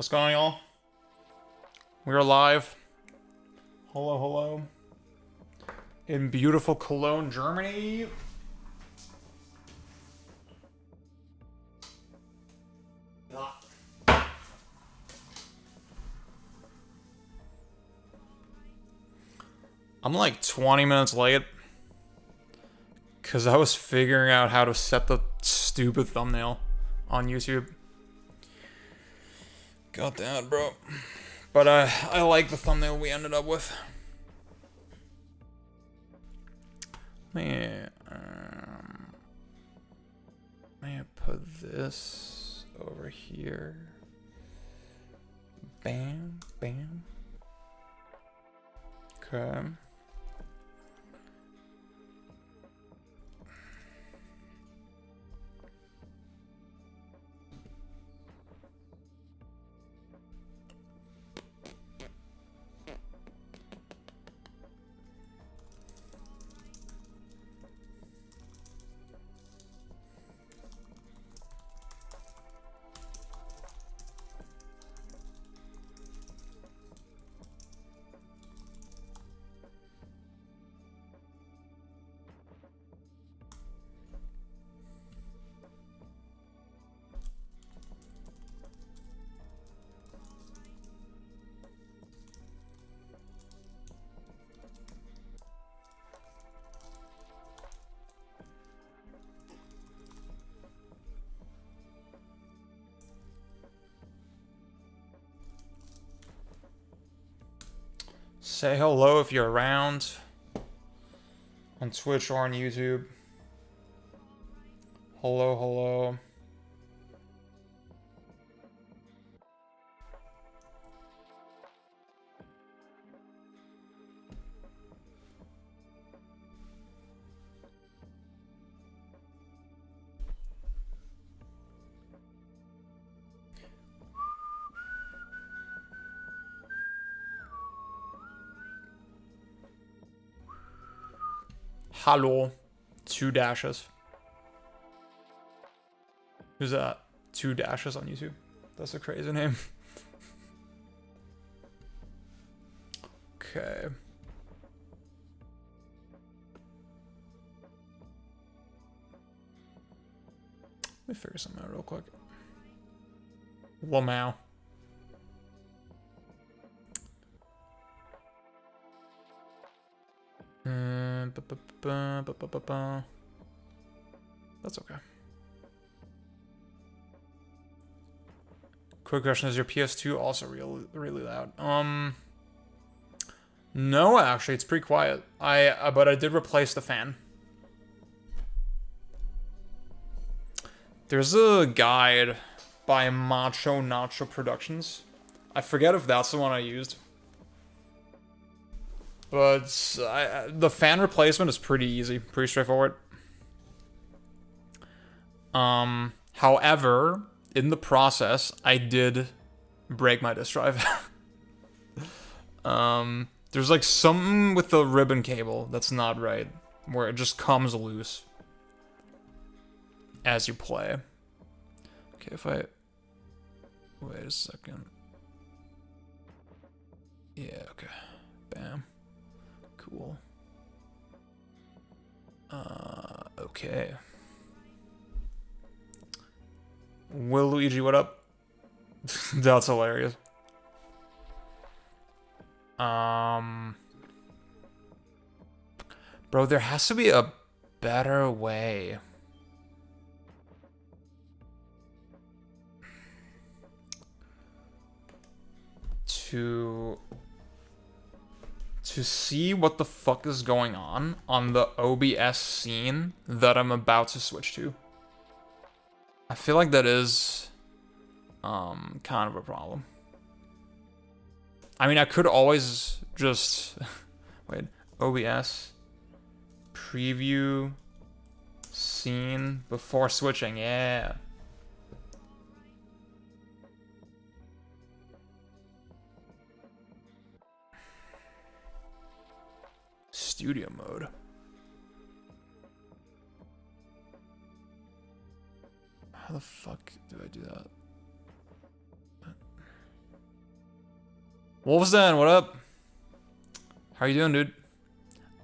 What's going on, y'all? We're live. Hello, hello. In beautiful Cologne, Germany. I'm like 20 minutes late because I was figuring out how to set the stupid thumbnail on YouTube. God damn it, bro. But I like the thumbnail we ended up with. Man, may I put this over here? Bam, bam. Okay. Say hello if you're around on Twitch or on YouTube. Hello, hello. Hallo. 2 dashes. Who's that? 2 dashes on YouTube. That's a crazy name. Okay. Let me figure something out real quick. Lamau. That's okay. Quick question, is your PS2 also really loud? No, actually, it's pretty quiet. But I did replace the fan. There's a guide by Macho Nacho Productions. I forget if that's the one I used. But the fan replacement is pretty easy, pretty straightforward. However, in the process, I did break my disk drive. There's like something with the ribbon cable that's not right, where it just comes loose as you play. Okay, if I wait a second. Yeah, okay. Bam. Cool. Okay. Will Luigi, what up? That's hilarious. Bro, there has to be a better way. To see what the fuck is going on the OBS scene that I'm about to switch to. I feel like that is kind of a problem. I mean, I could always just wait, OBS preview scene before switching. Yeah. Studio mode. How the fuck do I do that? Wolfsden, what up? How you doing, dude?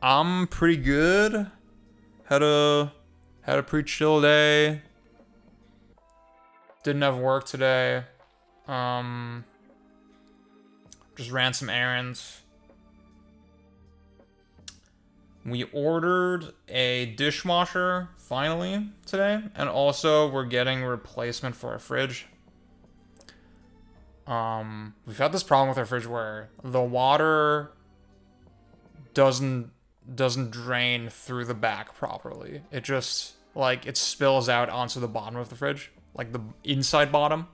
I'm pretty good. Had a pretty chill day. Didn't have work today. Just ran some errands. We ordered a dishwasher finally today, and also we're getting a replacement for our fridge. We've had this problem with our fridge where the water doesn't drain through the back properly. It just, like, it spills out onto the bottom of the fridge, like the inside bottom.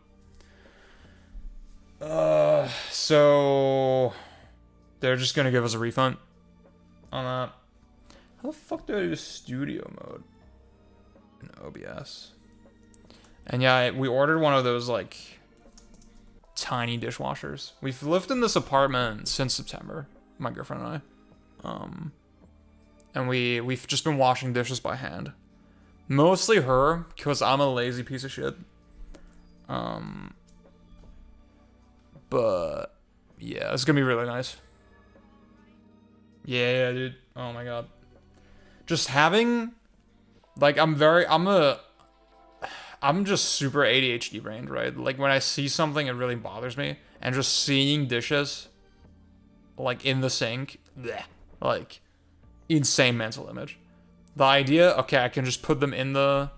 So they're just gonna give us a refund on that. How the fuck do I do studio mode in OBS? And yeah, we ordered one of those, like, tiny dishwashers. We've lived in this apartment since September, my girlfriend and I. And we've just been washing dishes by hand. Mostly her, because I'm a lazy piece of shit. But yeah, it's gonna be really nice. Yeah, dude. Oh my god. Just having, like, I'm just super ADHD brained, right? Like, when I see something, it really bothers me. And just seeing dishes, like, in the sink, bleh, like, insane mental image. The idea, okay, I can just put them in the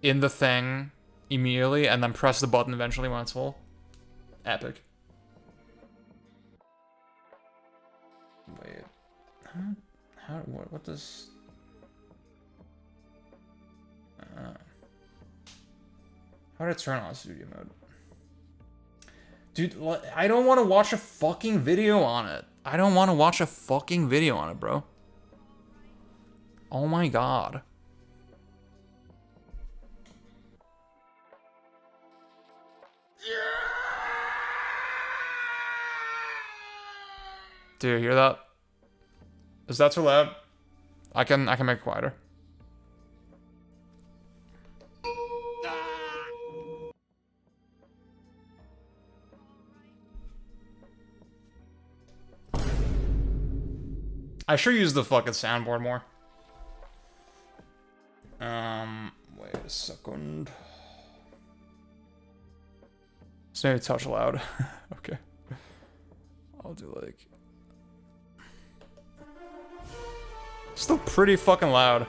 thing immediately and then press the button eventually when it's full. Epic. Wait. What does... how do I turn on studio mode? Dude, I don't want to watch a fucking video on it. I don't want to watch a fucking video on it, bro. Oh my god. Do you hear that? Is that too loud? I can make it quieter. I sure use the fucking soundboard more. Wait a second. It's maybe a touch loud. Okay. I'll do like... Still pretty fucking loud.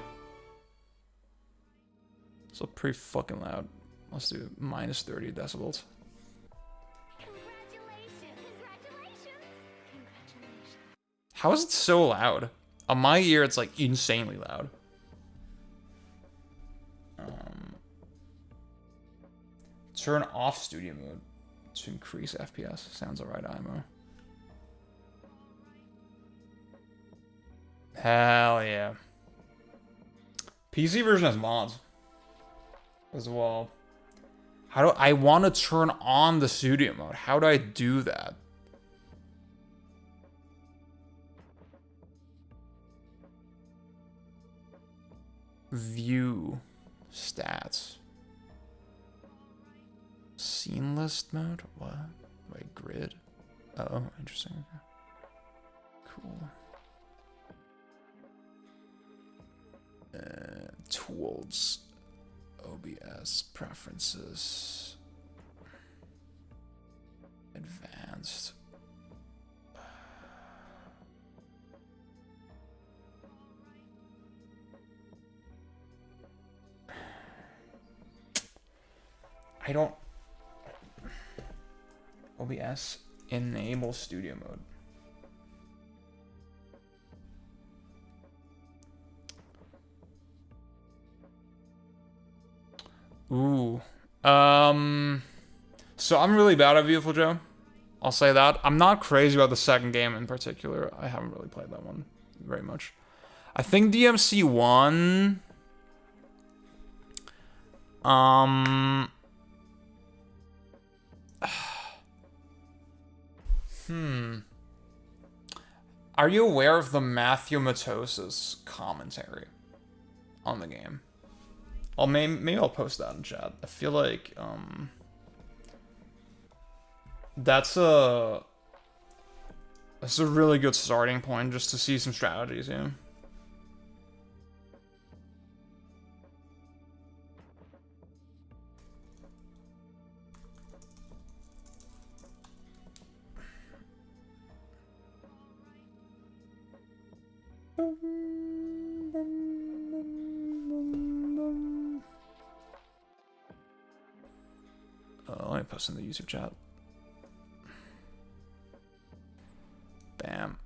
Still pretty fucking loud. Let's do minus 30 decibels. How is it so loud? On my ear, it's like insanely loud. Turn off studio mode to increase FPS. Sounds alright, IMO. Hell yeah. PC version has mods as well. How do I want to turn on the studio mode? How do I do that? View stats. Scene list mode? What? Wait, grid? Oh, interesting. Okay. Cool. Tools. OBS. Preferences. Advanced. I don't... OBS enable studio mode. Ooh. So I'm really bad at Beautiful Joe. I'll say that. I'm not crazy about the second game in particular. I haven't really played that one very much. I think DMC 1... Are you aware of the Matthew Matosis commentary on the game? Well, maybe I'll post that in chat. I feel like, that's a This is a really good starting point just to see some strategies, yeah. Let me post in the user chat. Bam.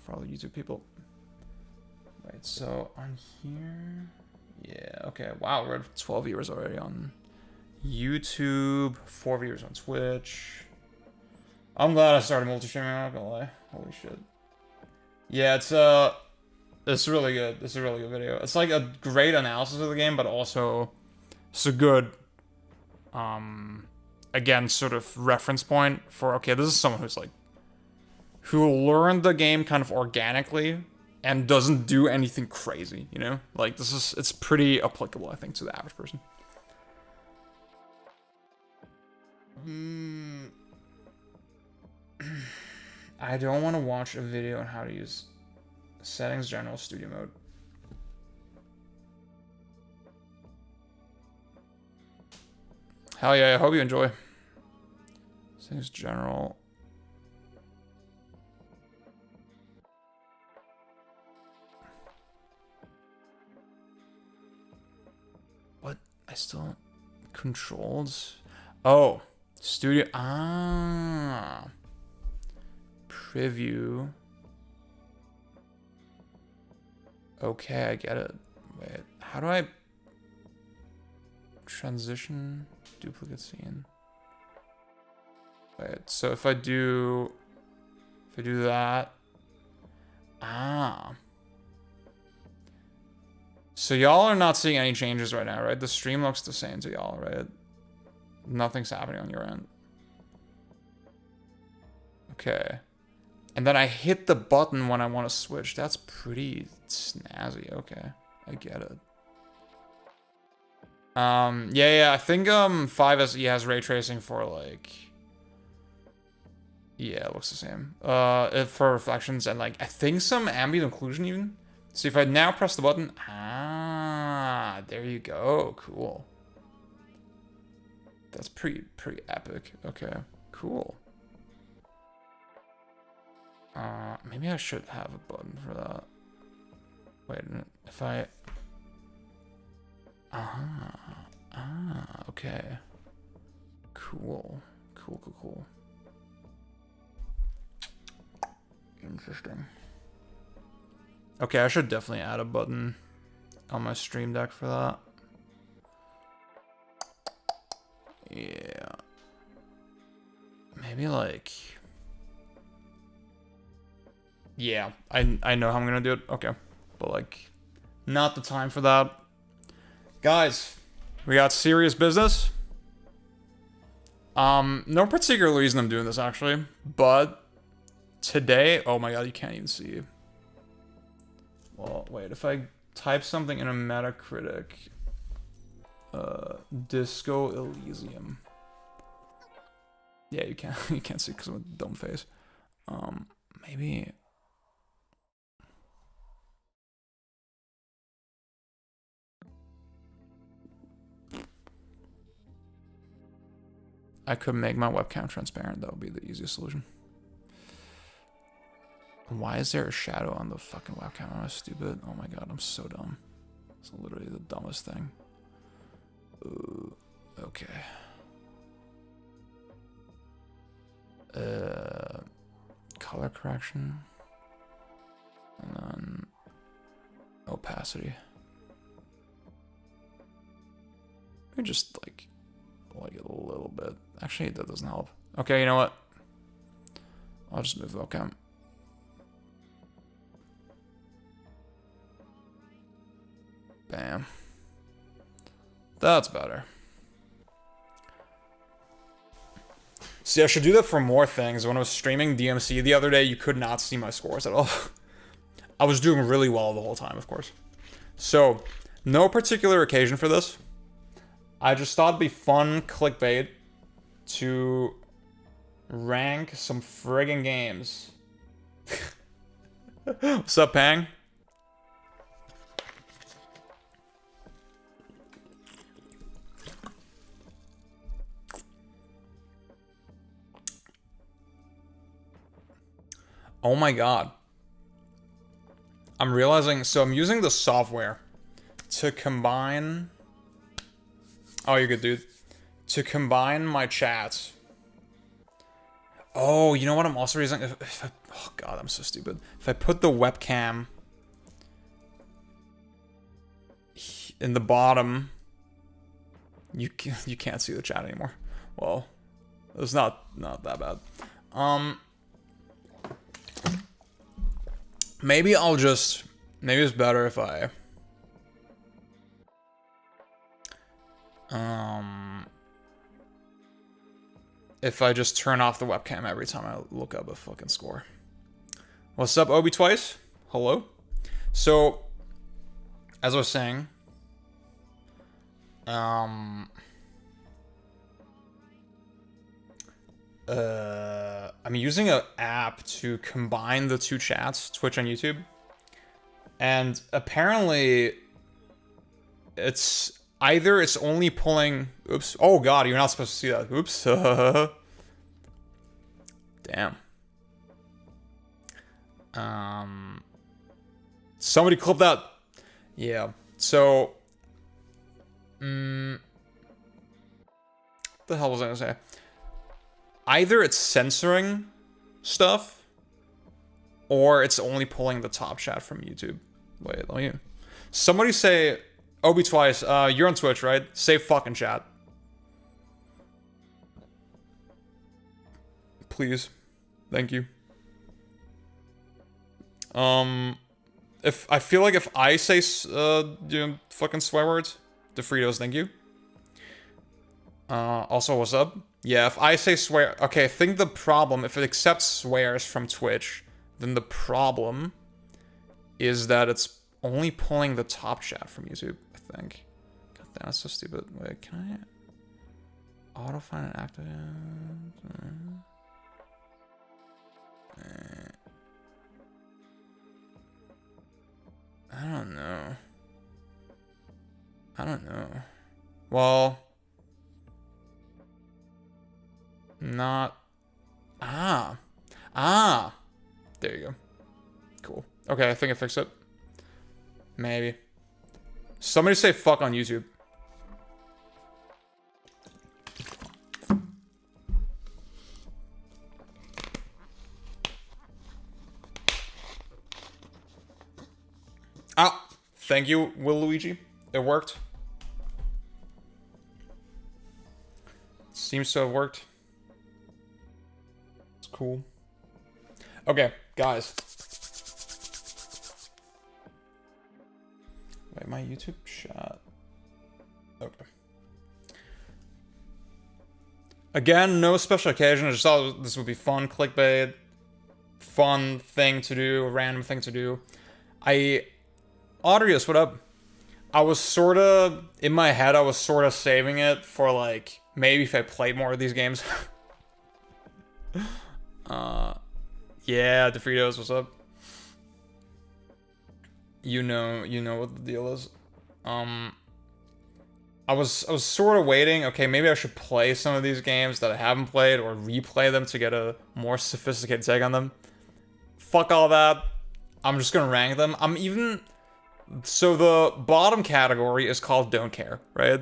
For all the YouTube people. Right, so on here. Yeah, okay. Wow, we're at 12 viewers already on YouTube, 4 viewers on Twitch. I'm glad I started multi-streaming, I'm not gonna lie. Holy shit. Yeah, it's really good. It's a really good video. It's like a great analysis of the game, but also it's a good again, sort of reference point for, okay, this is someone who's like, who learned the game kind of organically and doesn't do anything crazy, you know? Like, it's pretty applicable, I think, to the average person. I don't want to watch a video on how to use settings general studio mode. Hell yeah, I hope you enjoy. Settings general. What? I still controls. Oh, studio. Ah, preview. Okay, I get it. Wait, how do I transition? Duplicate scene. Wait, so if I do that, so y'all are not seeing any changes right now, right? The stream looks the same to y'all, right? Nothing's happening on your end. Okay. And then I hit the button when I want to switch. That's pretty snazzy. Okay, I get it. Yeah, I think 5SE has ray tracing for like, yeah, it looks the same. For reflections and like I think some ambient occlusion even. So if I now press the button, there you go. Cool. That's pretty epic. Okay, cool. Maybe I should have a button for that. Wait a minute. If I okay. Cool. Cool. Interesting. Okay, I should definitely add a button on my stream deck for that. Yeah. Maybe like, yeah, I know how I'm gonna do it. Okay. But like, not the time for that. Guys, we got serious business. No particular reason I'm doing this actually, but today, oh my god, you can't even see. Well, wait, if I type something in a Metacritic, Disco Elysium. Yeah, you can't see because of a dumb face. Maybe. I could make my webcam transparent. That would be the easiest solution. Why is there a shadow on the fucking webcam? Am I stupid? Oh my god, I'm so dumb. It's literally the dumbest thing. Ooh, okay. Color correction. And then opacity. Maybe just like a little bit. Actually, that doesn't help. Okay, you know what? I'll just move the webcam. Bam. That's better. See, I should do that for more things. When I was streaming DMC the other day, you could not see my scores at all. I was doing really well the whole time, of course. So, no particular occasion for this. I just thought it'd be fun clickbait to rank some friggin' games. What's up, Pang? Oh my god. I'm realizing, so I'm using the software to combine... Oh, you're good, dude. To combine my chats. Oh, you know what I'm also using? Oh god, I'm so stupid. If I put the webcam in the bottom, you can't see the chat anymore. Well, it's not that bad. Maybe it's better if I just turn off the webcam every time I look up a fucking score. What's up, Obi Twice? Hello. So, as I was saying, I'm using an app to combine the two chats, Twitch and YouTube. And apparently, it's only pulling... Oops. Oh god, you're not supposed to see that. Oops. Damn. Somebody clip that. Yeah. So... what the hell was I gonna say? Either it's censoring stuff, or it's only pulling the top chat from YouTube. Wait, let me... Somebody say... Obi Twice, you're on Twitch, right? Say fucking chat. Please. Thank you. If I feel like if I say fucking swear words, DeFritos, thank you. Also, what's up? Yeah, if I say swear... Okay, I think the problem, if it accepts swears from Twitch, then the problem is that it's only pulling the top chat from YouTube, I think. God damn, that's so stupid. Wait, can I... Auto find and activate... I don't know. Well... Not... Ah! There you go. Cool. Okay, I think I fixed it. Maybe. Somebody say fuck on YouTube. Ah! Thank you, Will Luigi. It worked. Seems to have worked. It's cool. Okay, guys. Wait, my YouTube chat. Okay. Again, no special occasion. I just thought this would be fun. Clickbait. Fun thing to do. Random thing to do. Audrius, what up? I was sort of... In my head, I was sort of saving it for, like... Maybe if I played more of these games. Yeah, DeFritos, what's up? You know what the deal is. I was sort of waiting. Okay, maybe I should play some of these games that I haven't played or replay them to get a more sophisticated take on them. Fuck all that. I'm just gonna rank them. So the bottom category is called Don't Care, right?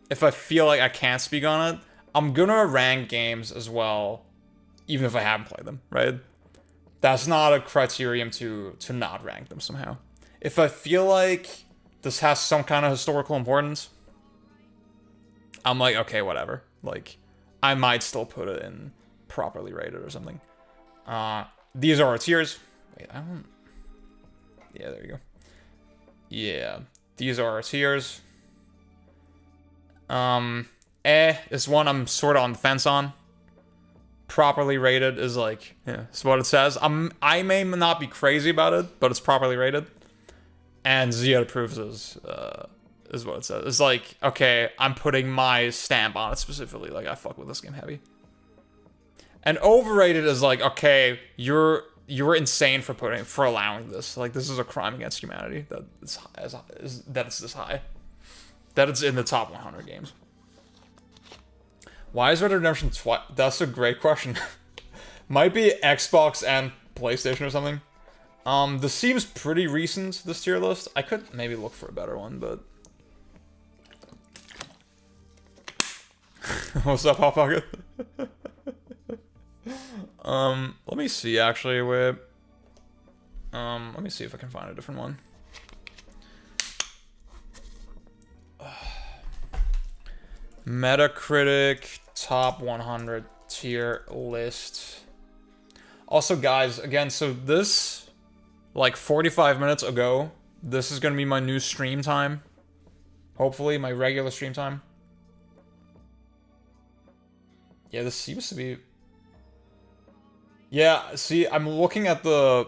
If I feel like I can't speak on it, I'm gonna rank games as well, even if I haven't played them, right? That's not a criterion to not rank them somehow. If I feel like this has some kind of historical importance, I'm like, okay, whatever. Like, I might still put it in properly rated or something. These are our tiers. Wait, I don't... Yeah, there you go. Yeah, these are our tiers. Is one I'm sort of on the fence on. Properly rated is like, yeah, it's what it says. I may not be crazy about it, but it's properly rated. And Zia approves is what it says. It's like, okay, I'm putting my stamp on it specifically. Like, I fuck with this game heavy. And overrated is like, okay, you're insane for allowing this. Like, this is a crime against humanity that it's this high. That it's in the top 100 games. Why is Red Dead Redemption twice? That's a great question. Might be Xbox and PlayStation or something. This seems pretty recent, this tier list. I could maybe look for a better one, but... What's up, Hot Pocket? Let me see, actually, wait. Let me see if I can find a different one. Metacritic top 100 tier list. Also, guys, again, so this, like 45 minutes ago, this is gonna be my new stream time. Hopefully, my regular stream time. Yeah, this seems to be... Yeah, see, I'm looking at the...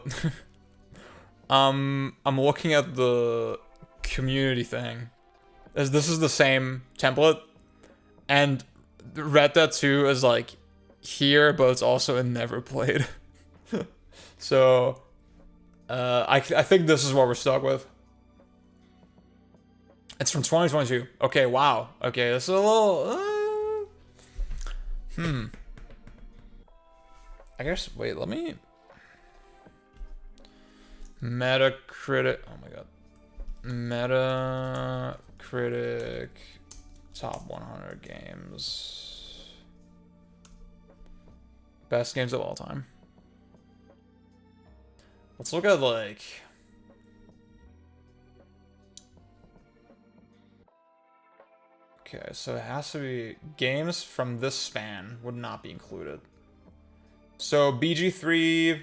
I'm looking at the community thing. As this is the same template. And Red Dead 2 is like here, but it's also in never played. So, I think this is what we're stuck with. It's from 2022. Okay, wow. Okay, this is a little... I guess, wait, let me... Metacritic... Oh my god. Metacritic... Top 100 games. Best games of all time. Let's look at, like... Okay, so it has to be... Games from this span would not be included. So, BG3...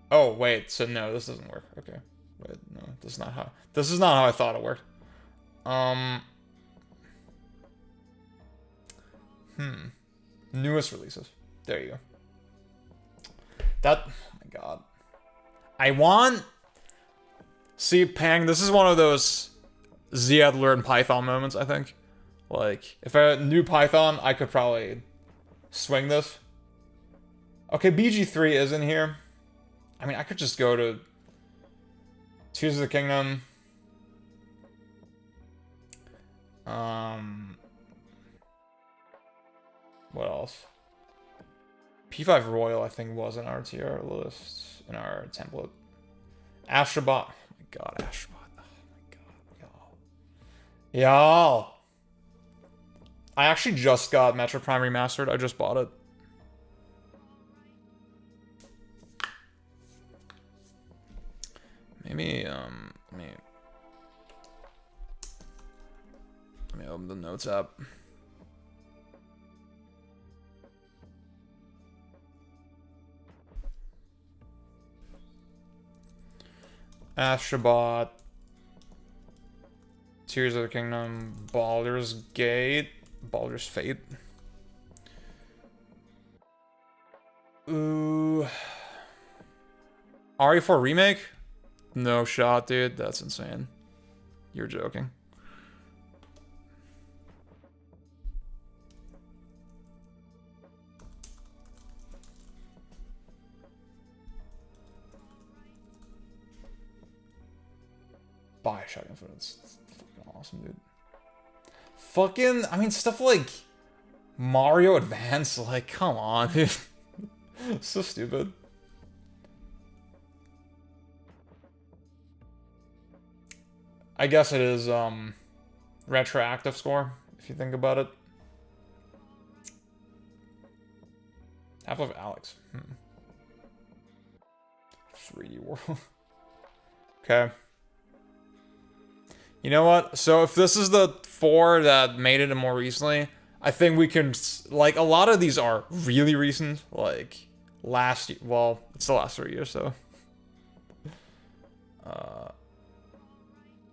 Oh, wait, so no, this doesn't work. Okay. Wait, no, this is not how... This is not how I thought it worked. Newest releases. There you go. That... Oh my god. I want... See, Pang, this is one of those Ziad learned Python moments, I think. Like, if I knew Python, I could probably swing this. Okay, BG3 is in here. I mean, I could just go to Tears of the Kingdom. What else? P5 Royal, I think, was in our tier list, in our template. Astrobot. Oh my god, Astrobot. Oh my god, y'all. Y'all! I actually just got Metro Prime Remastered. I just bought it. Maybe, let me open the notes app. Astrobot, Tears of the Kingdom, Baldur's Gate, Baldur's Fate. Ooh. RE4 Remake? No shot, dude. That's insane. You're joking. Bioshock Infinite's fucking awesome, dude. Fucking, I mean, stuff like Mario Advance, like, come on, dude. So stupid. I guess it is, retroactive score, if you think about it. Half-Life Alyx. 3D World. Okay. You know what? So if this is the 4 that made it more recently, I think we can, like, a lot of these are really recent, like, last year, well, it's the last 3 years, so.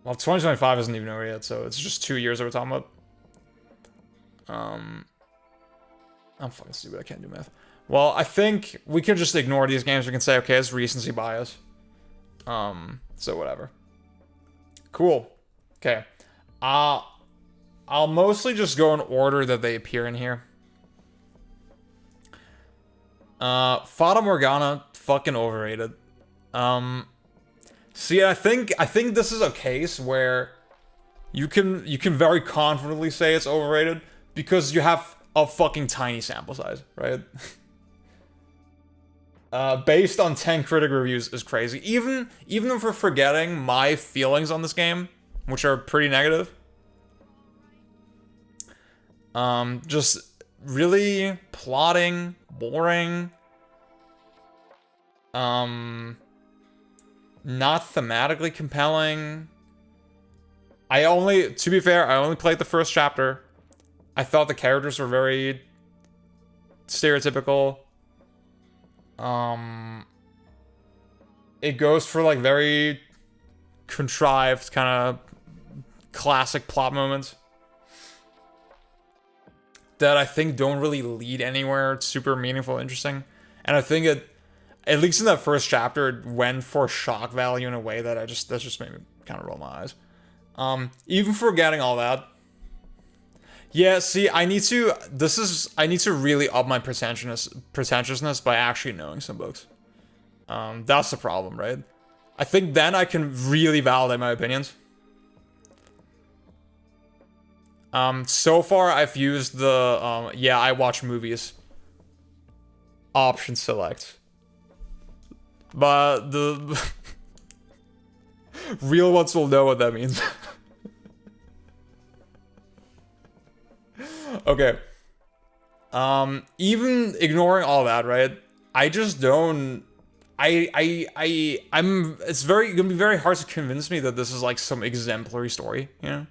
Well, 2025 isn't even over yet, so it's just 2 years that we're talking about. I'm fucking stupid, I can't do math. Well, I think we can just ignore these games. We can say, okay, it's recency bias. So whatever. Cool. Okay. I'll mostly just go in order that they appear in here. Fata Morgana, fucking overrated. See, I think this is a case where you can very confidently say it's overrated because you have a fucking tiny sample size, right? Based on 10 critic reviews is crazy. Even if we're forgetting my feelings on this game, which are pretty negative. Just really plotting, boring. Not thematically compelling. To be fair, I only played the first chapter. I thought the characters were very stereotypical. It goes for like very contrived kind of classic plot moments that I think don't really lead anywhere super meaningful, interesting. And I think it, at least in that first chapter, it went for shock value in a way that that just made me kind of roll my eyes. Even forgetting all that. Yeah, see, I need to really up my pretentiousness by actually knowing some books. That's the problem, right? I think then I can really validate my opinions. So far I've used the, yeah, I watch movies option select. But the real ones will know what that means. Okay. Even ignoring all that, right? I just don't. It's gonna be very hard to convince me that this is like some exemplary story, you know?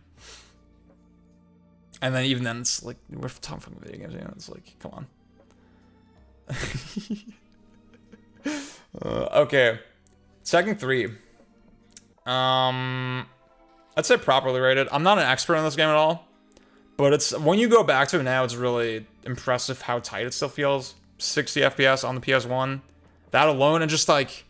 And then even then, it's like, we're talking fucking video games, you know? It's like, come on. Okay. Tekken 3. I'd say properly rated. I'm not an expert on this game at all. But it's, when you go back to it now, it's really impressive how tight it still feels. 60 FPS on the PS1. That alone, and just like,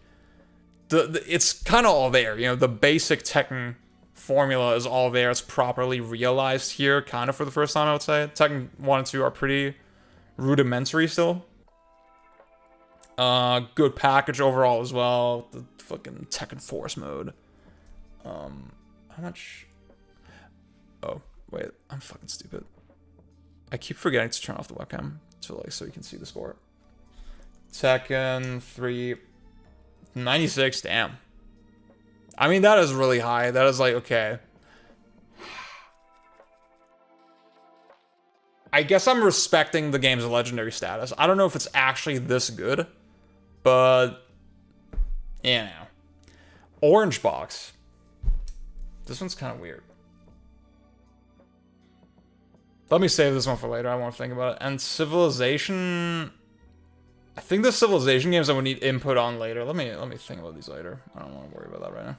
it's kind of all there. You know, the basic Tekken formula is all there. It's properly realized here, kind of for the first time, I would say. Tekken 1 and 2 are pretty rudimentary still. Good package overall as well. The fucking Tekken Force mode. How much? Oh. Wait, I'm fucking stupid. I keep forgetting to turn off the webcam so you can see the score. Tekken 3, 96, damn. I mean, that is really high. That is like, okay. I guess I'm respecting the game's legendary status. I don't know if it's actually this good, but, you know. Orange box. This one's kind of weird. Let me save this one for later. I want to think about it. And Civilization. I think the Civilization games I would need input on later. Let me think about these later. I don't want to worry about that right now.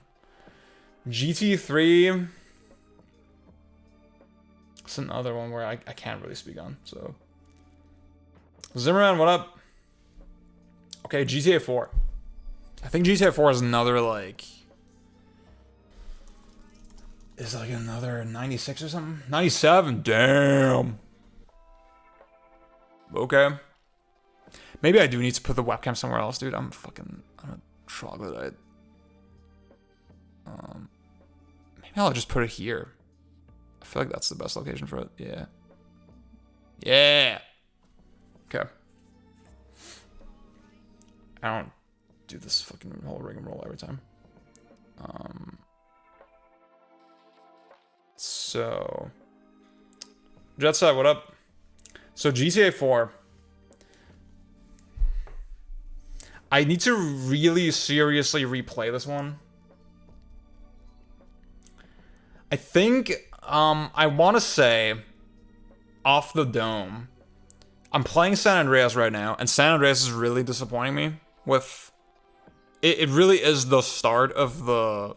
GT3. It's another one where I can't really speak on. So Zimmerman, what up? Okay, GTA 4. I think GTA 4 is another like. Is like another 96 or something? 97? Damn. Okay. Maybe I do need to put the webcam somewhere else, dude. I'm a troglodyte. Maybe I'll just put it here. I feel like that's the best location for it. Yeah. Yeah. Okay. I don't do this fucking whole rigmarole every time. So, Jetset, what up? So GTA 4. I need to really seriously replay this one. I think, I want to say, off the dome, I'm playing San Andreas right now, and San Andreas is really disappointing me with, it really is the start of the,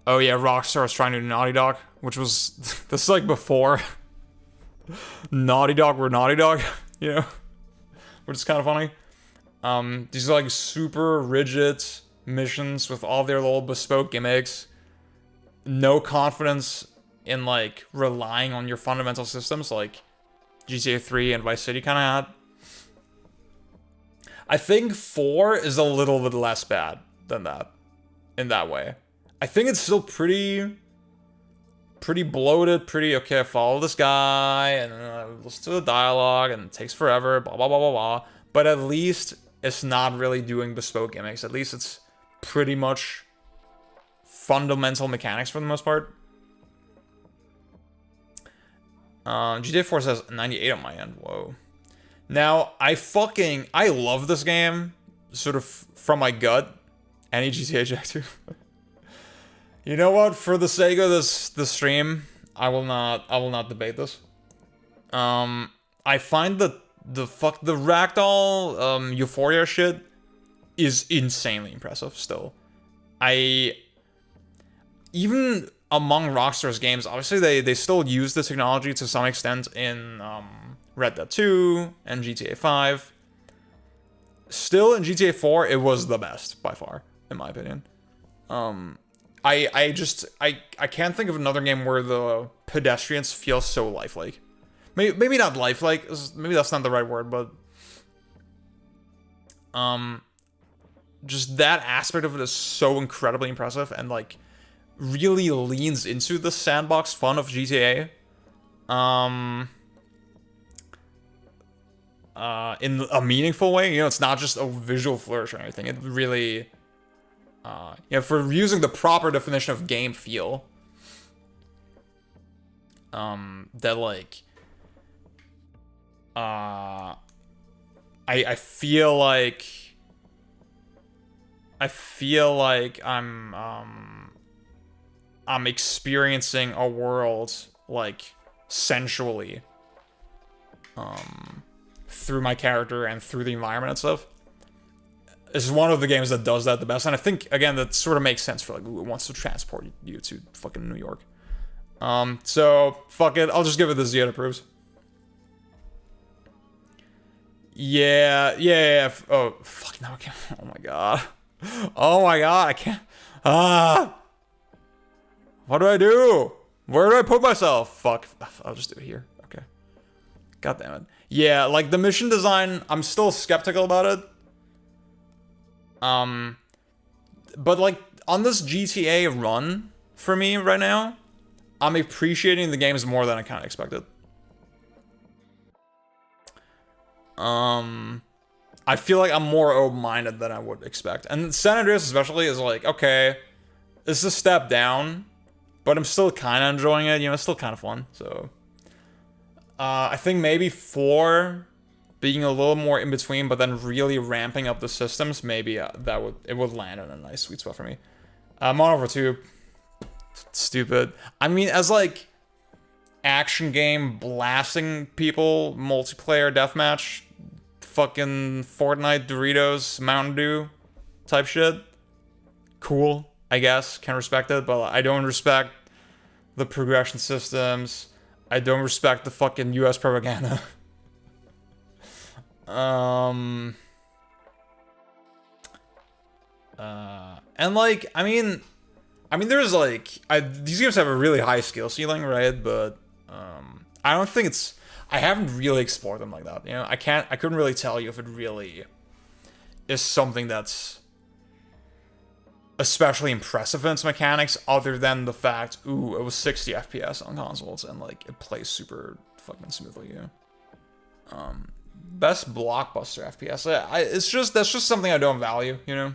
oh yeah, Rockstar was trying to do Naughty Dog, which was, this is like before Naughty Dog were Naughty Dog, you know? Which is kind of funny. These are like super rigid missions with all their little bespoke gimmicks. No confidence in like relying on your fundamental systems like GTA 3 and Vice City kind of had. I think 4 is a little bit less bad than that in that way. I think it's still pretty bloated, pretty okay. Follow this guy and listen to the dialogue, and it takes forever. Blah blah blah blah blah. But at least it's not really doing bespoke gimmicks. At least it's pretty much fundamental mechanics for the most part. GTA 4 says 98 on my end. Whoa. Now, I love this game, sort of from my gut. Any GTA Jack 2. You know what? For the sake of this stream, I will not debate this. I find that the ragdoll Euphoria shit is insanely impressive still. Even among Rockstar's games, obviously they still use the technology to some extent in Red Dead 2 and GTA 5. Still in GTA 4, it was the best by far, in my opinion. I can't think of another game where the pedestrians feel so lifelike. Maybe not lifelike. Maybe that's not the right word, but just that aspect of it is so incredibly impressive and like really leans into the sandbox fun of GTA. In a meaningful way, you know, it's not just a visual flourish or anything. It really, you know, for using the proper definition of game feel, that like, I feel like I'm experiencing a world like sensually, through my character and through the environment and stuff. This is one of the games that does that the best, and I think again that sort of makes sense for like who wants to transport you to fucking New York. So fuck it, I'll just give it the Zia approves. Yeah. Oh fuck no, I can't. Oh my god. I can't. What do I do? Where do I put myself? Fuck. I'll just do it here. Okay. God damn it. Yeah, like the mission design, I'm still skeptical about it. But like on this GTA run for me right now, I'm appreciating the games more than I kind of expected. I feel like I'm more open-minded than I would expect. And San Andreas especially is like, okay, this is a step down, but I'm still kind of enjoying it. You know, it's still kind of fun. So, I think maybe 4 being a little more in between, but then really ramping up the systems, maybe it would land in a nice sweet spot for me. Modern Warfare 2, stupid. I mean, as like action game blasting people, multiplayer deathmatch, fucking Fortnite, Doritos, Mountain Dew type shit. Cool, I guess. Can respect it, but I don't respect the progression systems. I don't respect the fucking US propaganda. And like, I mean there's like, these games have a really high skill ceiling, right? But I don't think I haven't really explored them like that. You know, I couldn't really tell you if it really is something that's especially impressive in its mechanics, other than the fact, ooh, it was 60 FPS on consoles and like it plays super fucking smoothly. You know? Best blockbuster FPS. That's just something I don't value, you know.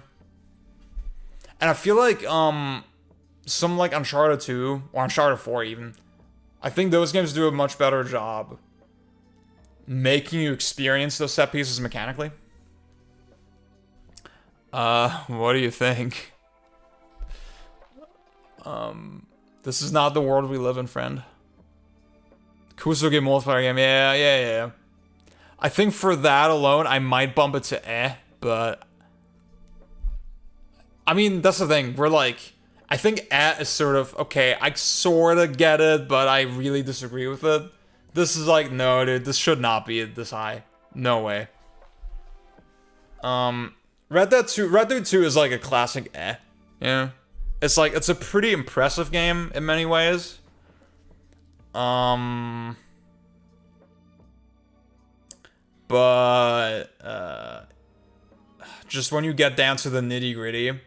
And I feel like some like Uncharted 2 or Uncharted 4 even, I think those games do a much better job making you experience those set pieces mechanically. What do you think? This is not the world we live in, friend. Kusugi multiplayer game, yeah. I think for that alone, I might bump it to but I mean, that's the thing. We're like, I think is sort of, okay, I sort of get it, but I really disagree with it. This is like, no, dude, this should not be this high. No way. Red Dead 2 is like a classic you know? It's like, it's a pretty impressive game in many ways. But, just when you get down to the nitty gritty,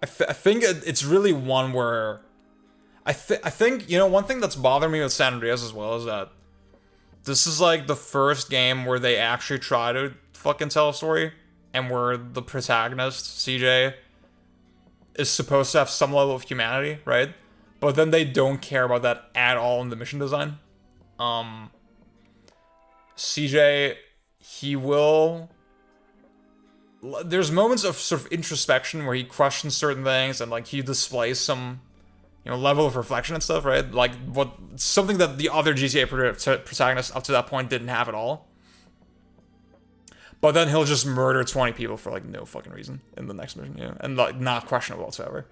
I think it's really one where I think, you know, one thing that's bothering me with San Andreas as well is that this is like the first game where they actually try to fucking tell a story, and where the protagonist, CJ, is supposed to have some level of humanity, right? But then they don't care about that at all in the mission design. CJ, he will... There's moments of sort of introspection where he questions certain things and, like, he displays some, you know, level of reflection and stuff, right? Like, something that the other GTA protagonists up to that point didn't have at all. But then he'll just murder 20 people for, like, no fucking reason in the next mission, you know? And, like, not questionable whatsoever.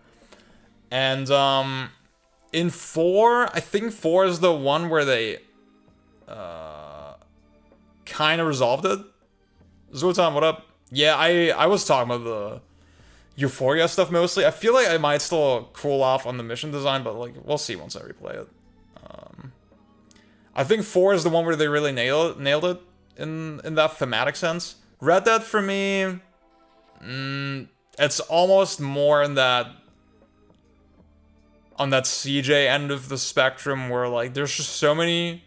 And, in 4, I think 4 is the one where they, kind of resolved it. Zoltan, what up? Yeah, I was talking about the Euphoria stuff mostly. I feel like I might still cool off on the mission design, but, like, we'll see once I replay it. I think 4 is the one where they really nailed it in that thematic sense. Red Dead, for me, it's almost more in that... on that CJ end of the spectrum where, like, there's just so many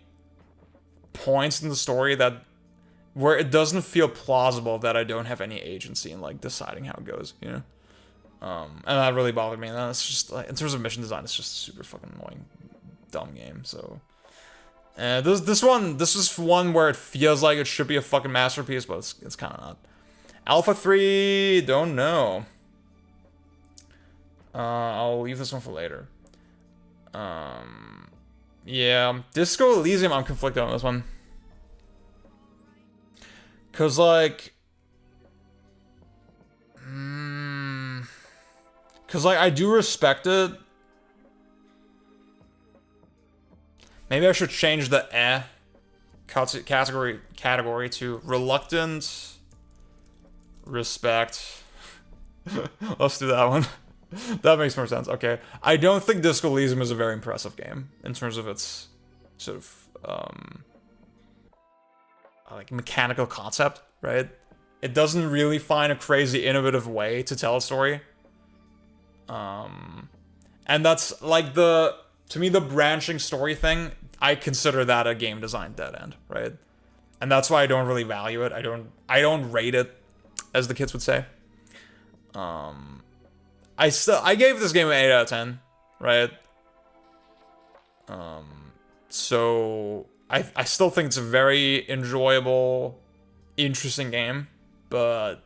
points in the story that where it doesn't feel plausible that I don't have any agency in, like, deciding how it goes, you know? And that really bothered me, and that's just, like, in terms of mission design, it's just a super fucking annoying, dumb game, so... this is one where it feels like it should be a fucking masterpiece, but it's kind of not. Alpha 3, don't know. I'll leave this one for later. Yeah, Disco Elysium, I'm conflicted on this one. Cause, like... I do respect it. Maybe I should change the category to reluctant respect. Let's do that one. That makes more sense. Okay. I don't think Disco Elysium is a very impressive game in terms of its sort of like mechanical concept, right? It doesn't really find a crazy innovative way to tell a story. And that's like to me, the branching story thing, I consider that a game design dead end, right? And that's why I don't really value it. I don't rate it, as the kids would say. I gave this game an 8 out of 10, right? So I still think it's a very enjoyable, interesting game, but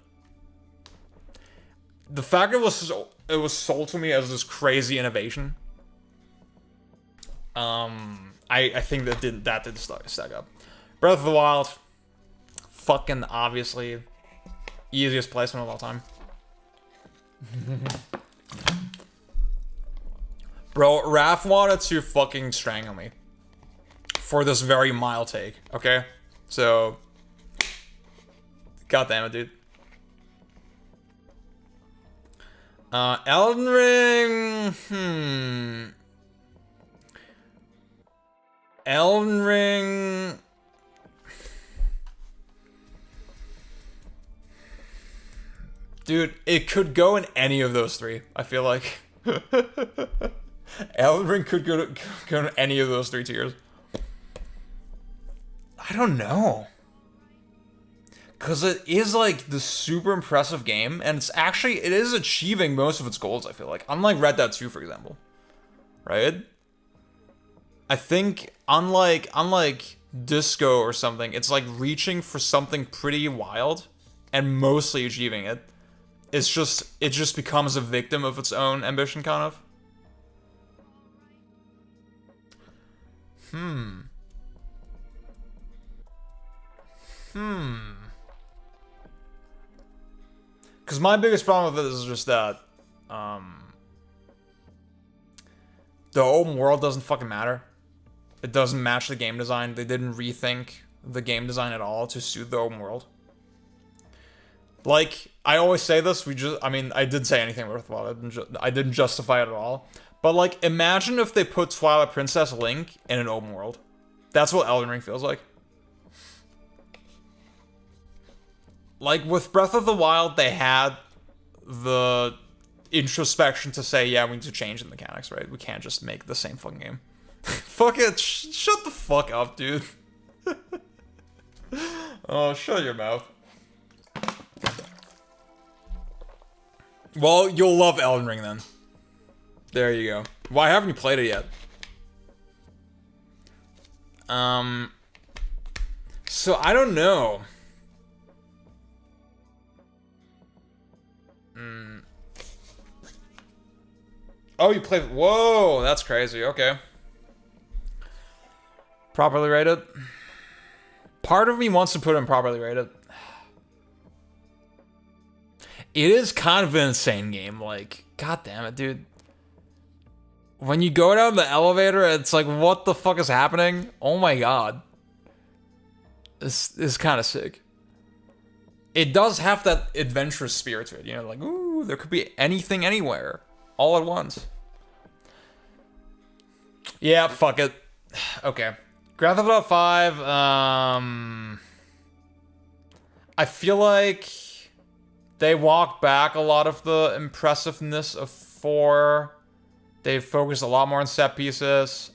the fact it was sold to me as this crazy innovation, I think that didn't stack up. Breath of the Wild, fucking obviously easiest placement of all time. Bro, Raph wanted to fucking strangle me for this very mild take, okay? So, god damn it, dude. Elden Ring, Elden Ring... Dude, it could go in any of those three, I feel like. Elden Ring could go in any of those 3 tiers. I don't know. Because it is, like, the super impressive game, and it is achieving most of its goals, I feel like. Unlike Red Dead 2, for example. Right? I think, unlike Disco or something, it's, like, reaching for something pretty wild, and mostly achieving it. It just becomes a victim of its own ambition, kind of. Because my biggest problem with it is just that, the open world doesn't fucking matter. It doesn't match the game design. They didn't rethink the game design at all to suit the open world. Like, I always say this, I did say anything worthwhile. I didn't justify it at all. But, like, imagine if they put Twilight Princess Link in an open world. That's what Elden Ring feels like. Like, with Breath of the Wild, they had the introspection to say, yeah, we need to change the mechanics, right? We can't just make the same fucking game. Fuck it. Shut the fuck up, dude. Oh, shut your mouth. Well, you'll love Elden Ring then. There you go. Why haven't you played it yet? So I don't know. Oh, you played. Whoa, that's crazy. Okay. Properly rated. Part of me wants to put in properly rated. It is kind of an insane game. Like, god damn it, dude. When you go down the elevator, it's like, what the fuck is happening? Oh my god. This is kind of sick. It does have that adventurous spirit to it, you know, like, ooh, there could be anything anywhere, all at once. Yeah, fuck it. Okay. Grand Theft Auto 5, I feel like they walked back a lot of the impressiveness of 4. They've focused a lot more on set pieces.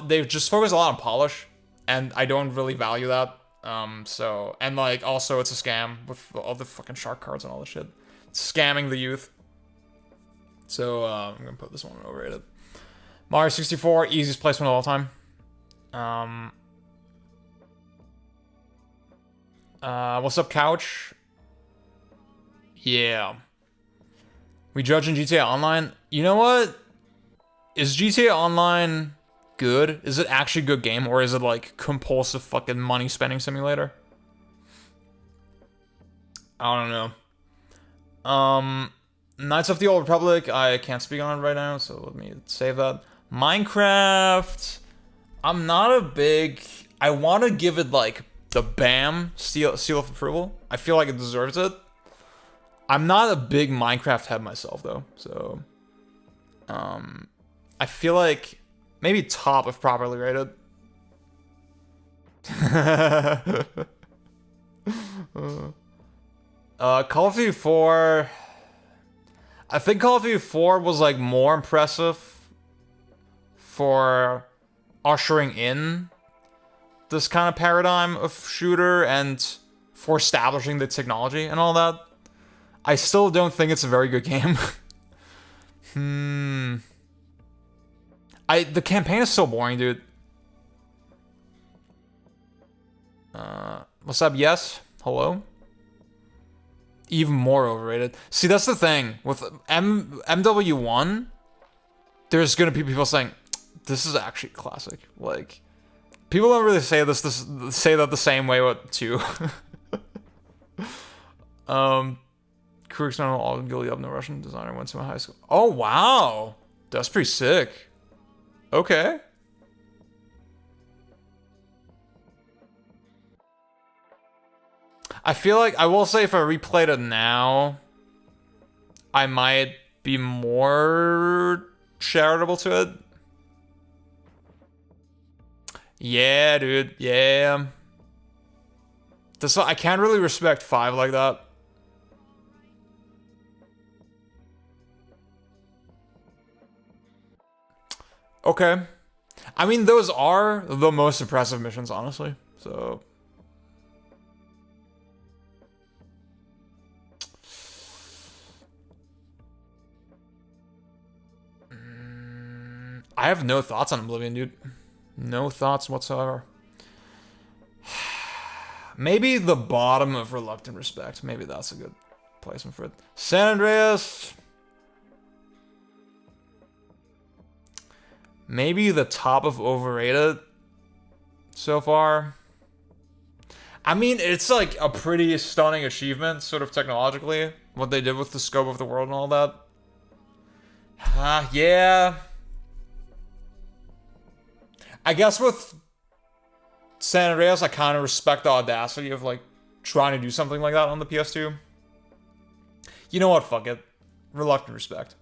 They've just focused a lot on polish, and I don't really value that. And like, also it's a scam with all the fucking shark cards and all this shit. It's scamming the youth. So, I'm gonna put this one overrated. Mario 64, easiest placement of all time. What's up, Couch? Yeah. We judging GTA Online? You know what? Is GTA Online good? Is it actually a good game, or is it like compulsive fucking money spending simulator? I don't know. Knights of the Old Republic, I can't speak on it right now, so let me save that. Minecraft, I'm not a big... I want to give it like the BAM seal of approval. I feel like it deserves it. I'm not a big Minecraft head myself though, so I feel like maybe top if properly rated. Call of Duty 4. I think Call of Duty 4 was like more impressive for ushering in this kind of paradigm of shooter and for establishing the technology and all that. I still don't think it's a very good game. The campaign is so boring, dude. What's up? Yes? Hello? Even more overrated. See, that's the thing. With MW1, there's gonna be people saying, this is actually classic. Like, people don't really say say that the same way with 2. Crew experimental all Gilly up, no Russian designer went to my high school. Oh, wow. That's pretty sick. Okay. I feel like, I will say if I replayed it now, I might be more charitable to it. Yeah, dude. Yeah. I can't really respect 5 like that. Okay. I mean, those are the most impressive missions, honestly. So... I have no thoughts on Oblivion, dude. No thoughts whatsoever. Maybe the bottom of Reluctant Respect. Maybe that's a good placement for it. San Andreas. Maybe the top of overrated so far. I mean, it's like a pretty stunning achievement, sort of technologically, what they did with the scope of the world and all that. Yeah. I guess with San Andreas, I kind of respect the audacity of, like, trying to do something like that on the PS2. You know what? Fuck it. Reluctant Respect.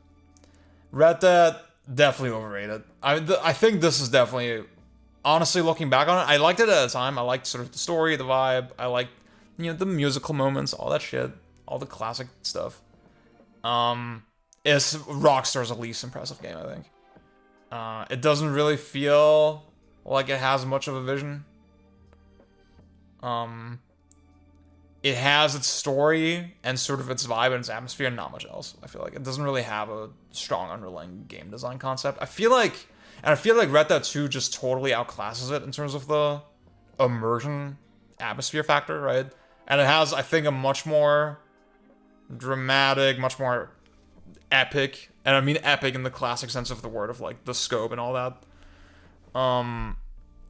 Red Dead, definitely overrated. I think this is definitely... Honestly, looking back on it, I liked it at the time. I liked sort of the story, the vibe. I liked you know, the musical moments, all that shit, all the classic stuff, is Rockstar's least impressive game, I think. It doesn't really feel like it has much of a vision. It has its story and sort of its vibe and its atmosphere and not much else. I feel like it doesn't really have a strong underlying game design concept. I feel like Red Dead 2 just totally outclasses it in terms of the immersion atmosphere factor, right? And it has, I think, a much more dramatic, much more epic, and I mean epic in the classic sense of the word, of like the scope and all that.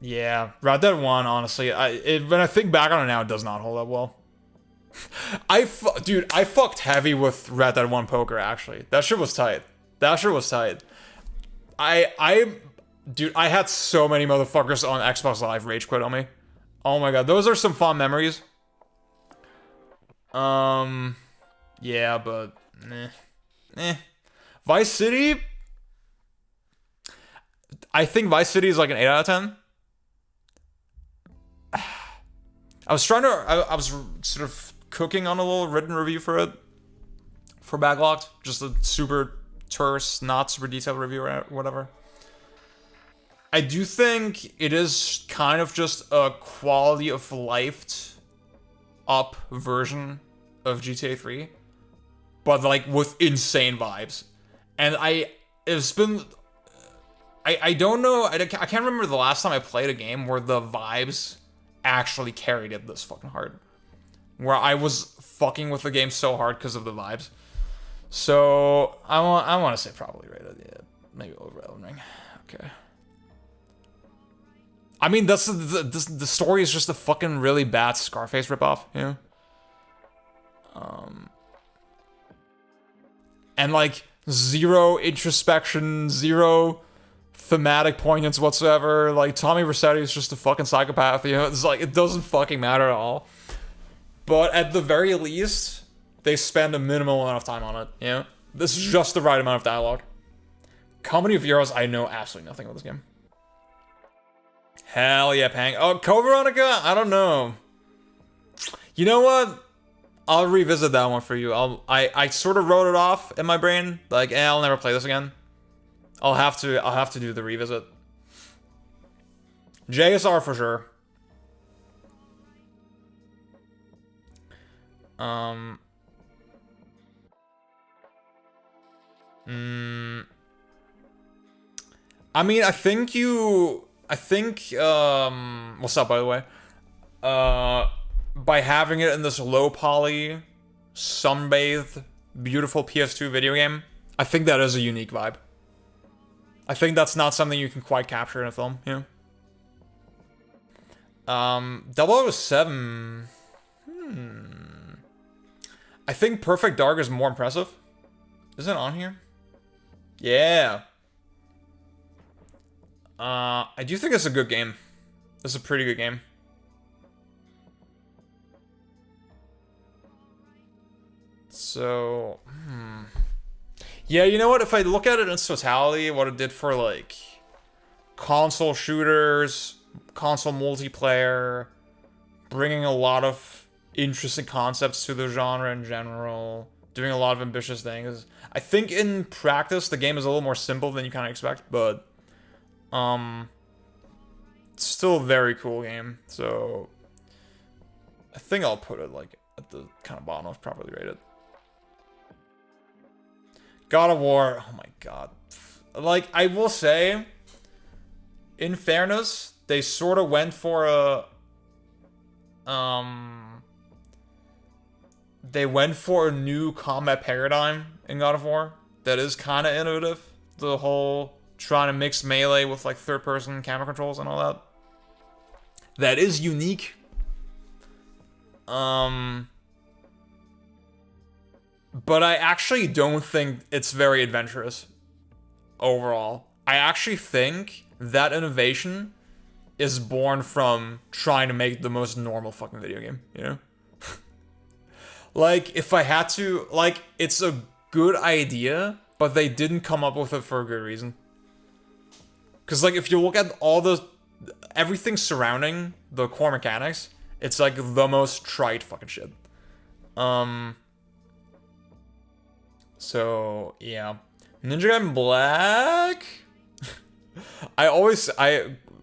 Yeah, Red Dead 1, honestly, when I think back on it now, it does not hold up well. Dude, I fucked heavy with Red Dead 1 poker, actually. That shit was tight. Dude, I had so many motherfuckers on Xbox Live rage quit on me. Oh my god, those are some fond memories. Yeah, but Vice City, I think Vice City is like an 8 out of 10. I was sort of cooking on a little written review for it, for Backlogged, just a super terse, not super detailed review or whatever. I do think it is kind of just a quality of life up version of GTA 3, but like with insane vibes. And I don't know, I can't remember the last time I played a game where the vibes actually carried it this fucking hard, where I was fucking with the game so hard because of the vibes. So I want to say probably rated, yeah, maybe over Elden Ring. Okay. I mean, the story is just a fucking really bad Scarface ripoff, you know? And like zero introspection, zero thematic poignance whatsoever. Like Tommy Vercetti is just a fucking psychopath, you know? It's like, it doesn't fucking matter at all. But at the very least, they spend a minimal amount of time on it, you know? This is just the right amount of dialogue. Comedy of Heroes, I know absolutely nothing about this game. Hell yeah, Pang. Oh, Code Veronica? I don't know. You know what? I'll revisit that one for you. I sort of wrote it off in my brain. Like, I'll never play this again. I'll have to do the revisit. JSR for sure. I mean, I think what's up, by the way? By having it in this low poly, sunbathed, beautiful PS2 video game, I think that is a unique vibe. I think that's not something you can quite capture in a film, you know? 007, I think Perfect Dark is more impressive. Is it on here? Yeah. I do think it's a good game. It's a pretty good game. So, yeah, you know what? If I look at it in its totality, what it did for, like, console shooters, console multiplayer, bringing a lot of interesting concepts to the genre in general, doing a lot of ambitious things. I think in practice, the game is a little more simple than you kind of expect, but it's still a very cool game. So I think I'll put it like at the kind of bottom of properly rated. God of War, oh my god. Like, I will say, in fairness, they sort of went for a new combat paradigm in God of War that is kind of innovative. The whole trying to mix melee with like third-person camera controls and all that. That is unique. But I actually don't think it's very adventurous overall. I actually think that innovation is born from trying to make the most normal fucking video game, you know? Like, if I had to, like, it's a good idea, but they didn't come up with it for a good reason. Because, like, if you look at everything surrounding the core mechanics, It's like the most trite fucking shit. So yeah, Ninja Gaiden Black.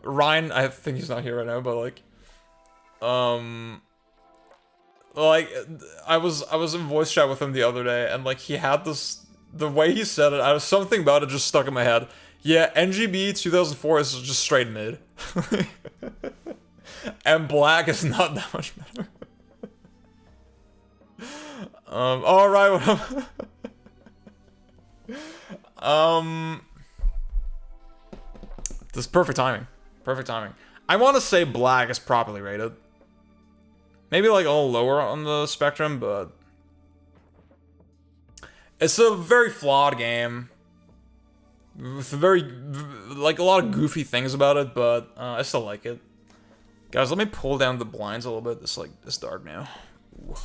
Ryan, I think he's not here right now, but I was in voice chat with him the other day, and like he had this, the way he said it, something about it just stuck in my head. Yeah, NGB 2004 is just straight mid. And Black is not that much better. Alright, this is perfect timing. Perfect timing. I want to say Black is properly rated. Maybe like a little lower on the spectrum, but it's a very flawed game. With very, like, a lot of goofy things about it, but I still like it. Guys, let me pull down the blinds a little bit. It's dark now. Ooh.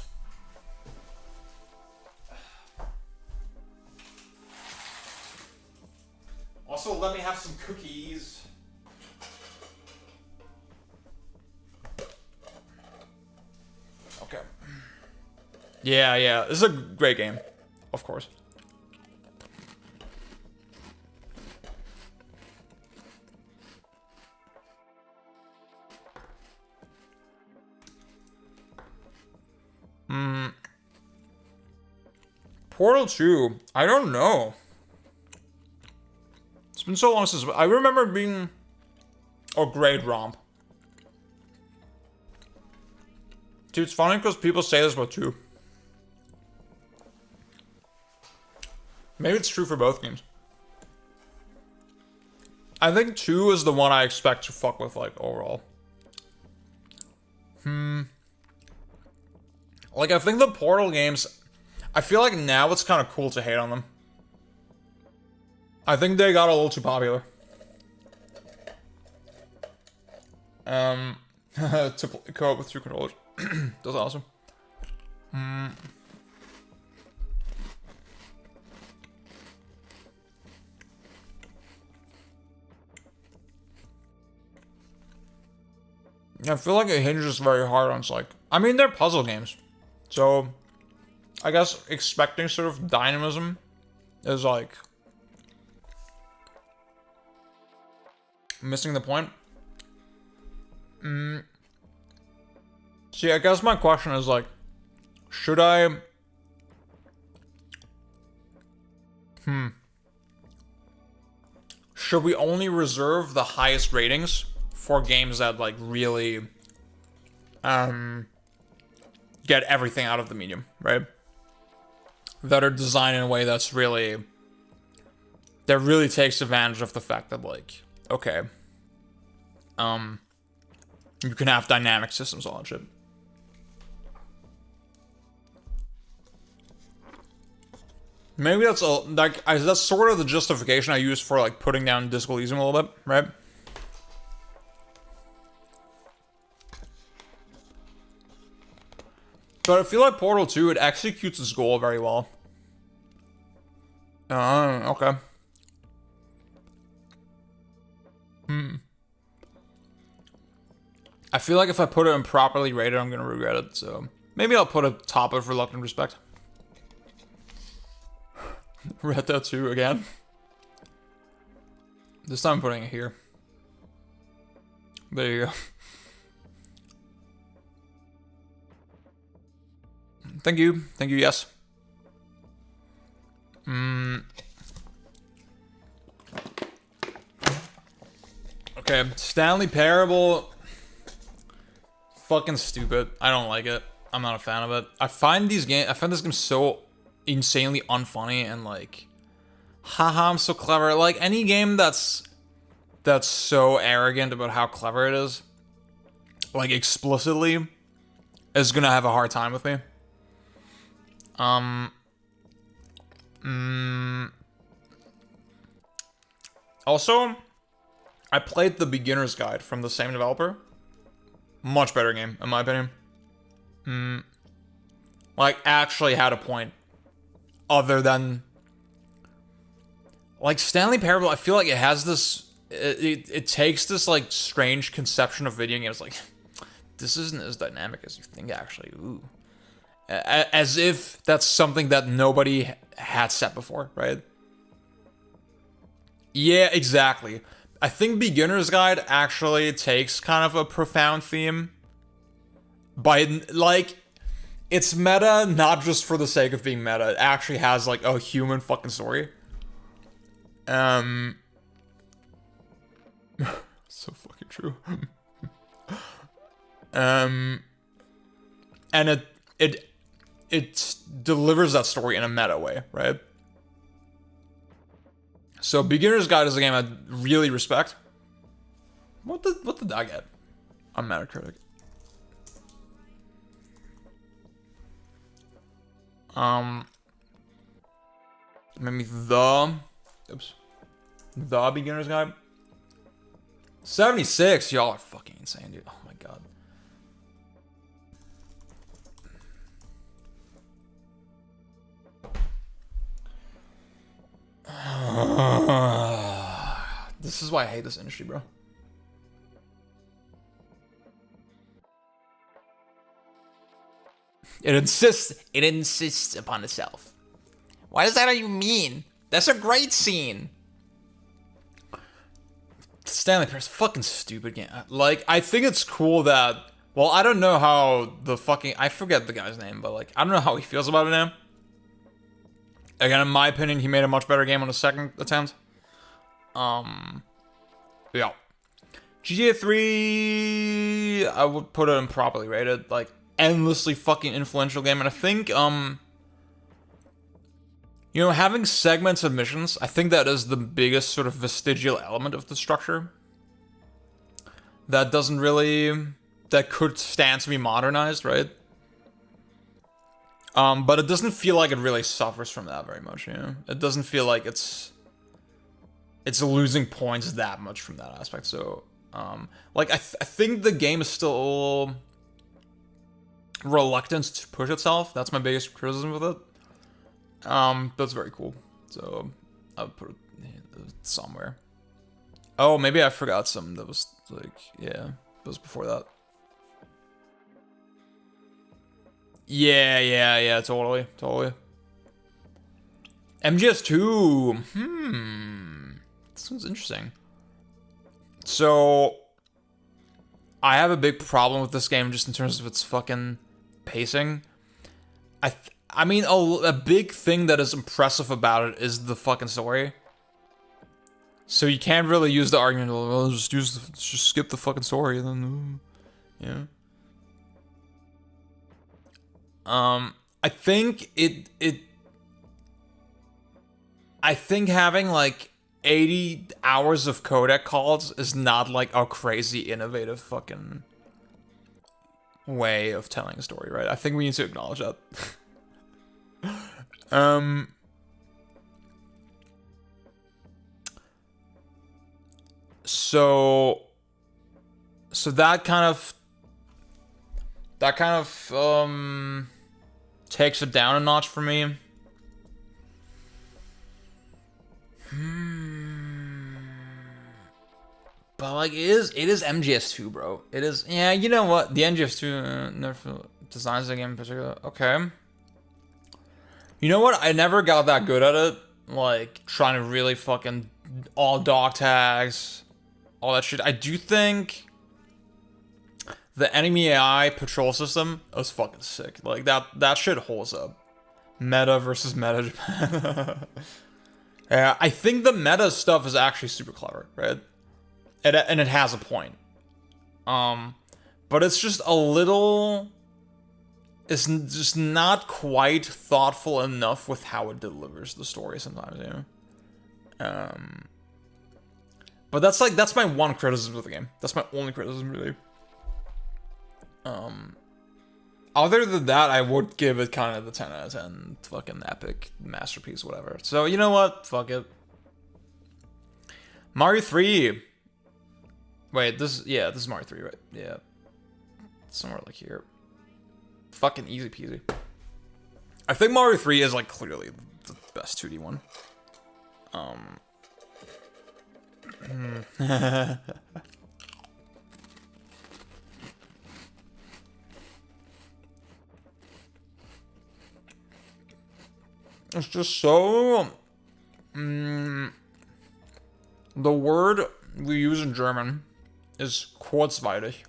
Also, let me have some cookies. Okay. Yeah, this is a great game. Of course. Portal 2, I don't know. It's been so long since I remember it being a great romp. Dude, it's funny because people say this about 2. Maybe it's true for both games. I think 2 is the one I expect to fuck with, like, overall. Like, I think the Portal games, I feel like now it's kind of cool to hate on them. I think they got a little too popular. To co-op with 2 controllers. That's awesome. I feel like it hinges very hard on, like, I mean, they're puzzle games. So, I guess expecting sort of dynamism is, like, missing the point. See, I guess my question is, like, should I... Should we only reserve the highest ratings for games that, like, really get everything out of the medium, right? That are designed in a way that's really, that really takes advantage of the fact that, like, okay, you can have dynamic systems, all that shit. Maybe that's that's sort of the justification I use for, like, putting down Disco Elysium a little bit, right? But I feel like Portal 2, it executes its goal very well. Okay. I feel like if I put it improperly rated, I'm gonna regret it, so... Maybe I'll put it top of Reluctant Respect. Red Dead 2 again. This time I'm putting it here. There you go. Thank you, yes. Okay, Stanley Parable. Fucking stupid. I don't like it. I'm not a fan of it. I find this game so insanely unfunny and, like, haha, I'm so clever. Like, any game that's so arrogant about how clever it is, like, explicitly, is gonna have a hard time with me. Also, I played the Beginner's Guide from the same developer. Much better game, in my opinion. Like, actually had a point. Other than... Like, Stanley Parable, I feel like it has this... It takes this, like, strange conception of video games, like... this isn't as dynamic as you think, actually. Ooh. As if that's something that nobody had said before, right? Yeah, exactly. I think Beginner's Guide actually takes kind of a profound theme. By, like, it's meta not just for the sake of being meta. It actually has, like, a human fucking story. So fucking true. And it delivers that story in a meta way, right? So Beginner's Guide is a game I really respect. What did I get on Metacritic? Maybe the Beginner's Guide. 76. Y'all are fucking insane, dude. Oh my god. This is why I hate this industry, bro. It insists upon itself. Why does that even mean? That's a great scene. Stanley Parable's fucking stupid game. Like, I think it's cool that, well, I don't know how the fucking, I forget the guy's name, but like, I don't know how he feels about it now. Again, in my opinion, he made a much better game on the second attempt. Yeah. GTA 3, I would put it in properly rated, like, endlessly fucking influential game, and I think, you know, having segments of missions, I think that is the biggest sort of vestigial element of the structure. That doesn't really, that could stand to be modernized, right? But it doesn't feel like it really suffers from that very much, you know? It doesn't feel like it's losing points that much from that aspect, so, like, I think the game is still reluctant to push itself. That's my biggest criticism with it. That's very cool. So, I'll put it somewhere. Oh, maybe I forgot something that was, like, yeah, that was before that. Yeah, totally. MGS2, this one's interesting. So, I have a big problem with this game just in terms of its fucking pacing. I mean, a big thing that is impressive about it is the fucking story. So you can't really use the argument, well, just skip the fucking story, and then, yeah. I think I think having like 80 hours of codec calls is not like a crazy innovative fucking way of telling a story, right? I think we need to acknowledge that. So that kind of takes it down a notch for me. But like it is MGS2, bro. It is, yeah, you know what? The MGS2 never designs the game in particular. Okay. You know what? I never got that good at it. Like trying to really fucking all dog tags, all that shit. I do think the enemy AI patrol system was fucking sick. Like that shit holds up. Meta versus meta Japan. Yeah, I think the meta stuff is actually super clever, right? And it has a point. But it's just a little, it's just not quite thoughtful enough with how it delivers the story sometimes, you know? But that's my one criticism of the game. That's my only criticism, really. Other than that, I would give it kind of the 10 out of 10 fucking epic masterpiece, whatever. So, you know what? Fuck it. Mario 3. Wait, this is Mario 3, right? Yeah. Somewhere like here. Fucking easy peasy. I think Mario 3 is like clearly the best 2D one. It's just so... the word we use in German is kurzweilig.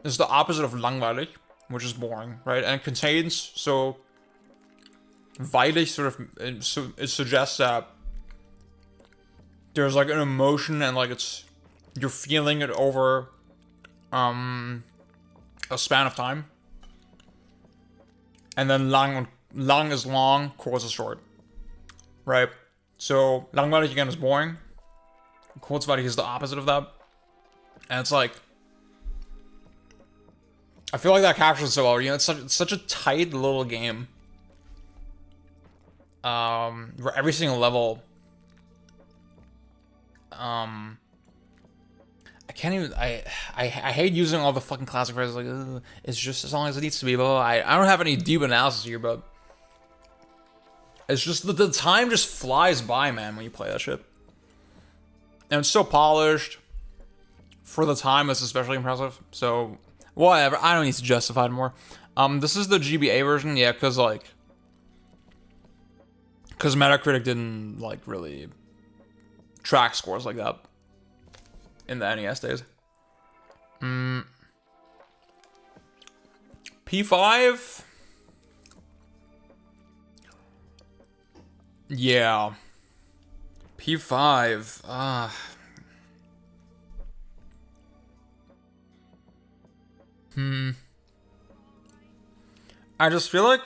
It's the opposite of langweilig, which is boring, right? And it contains, so... weilig sort of... it suggests that there's like an emotion and like it's... you're feeling it over... a span of time. And then lang is long, kurz is short. Right? So, langweilig again is boring. Kurzweilig is the opposite of that. And it's like... I feel like that captures it so well. You know, it's such a tight little game. Where every single level... I can't even. I hate using all the fucking classic phrases like it's just as long as it needs to be. But I don't have any deep analysis here, but it's just the time just flies by, man, when you play that shit. And it's so polished. For the time, it's especially impressive. So whatever. I don't need to justify it more. This is the GBA version, yeah, because Metacritic didn't like really track scores like that in the NES days. P5? Yeah. P5. I just feel like...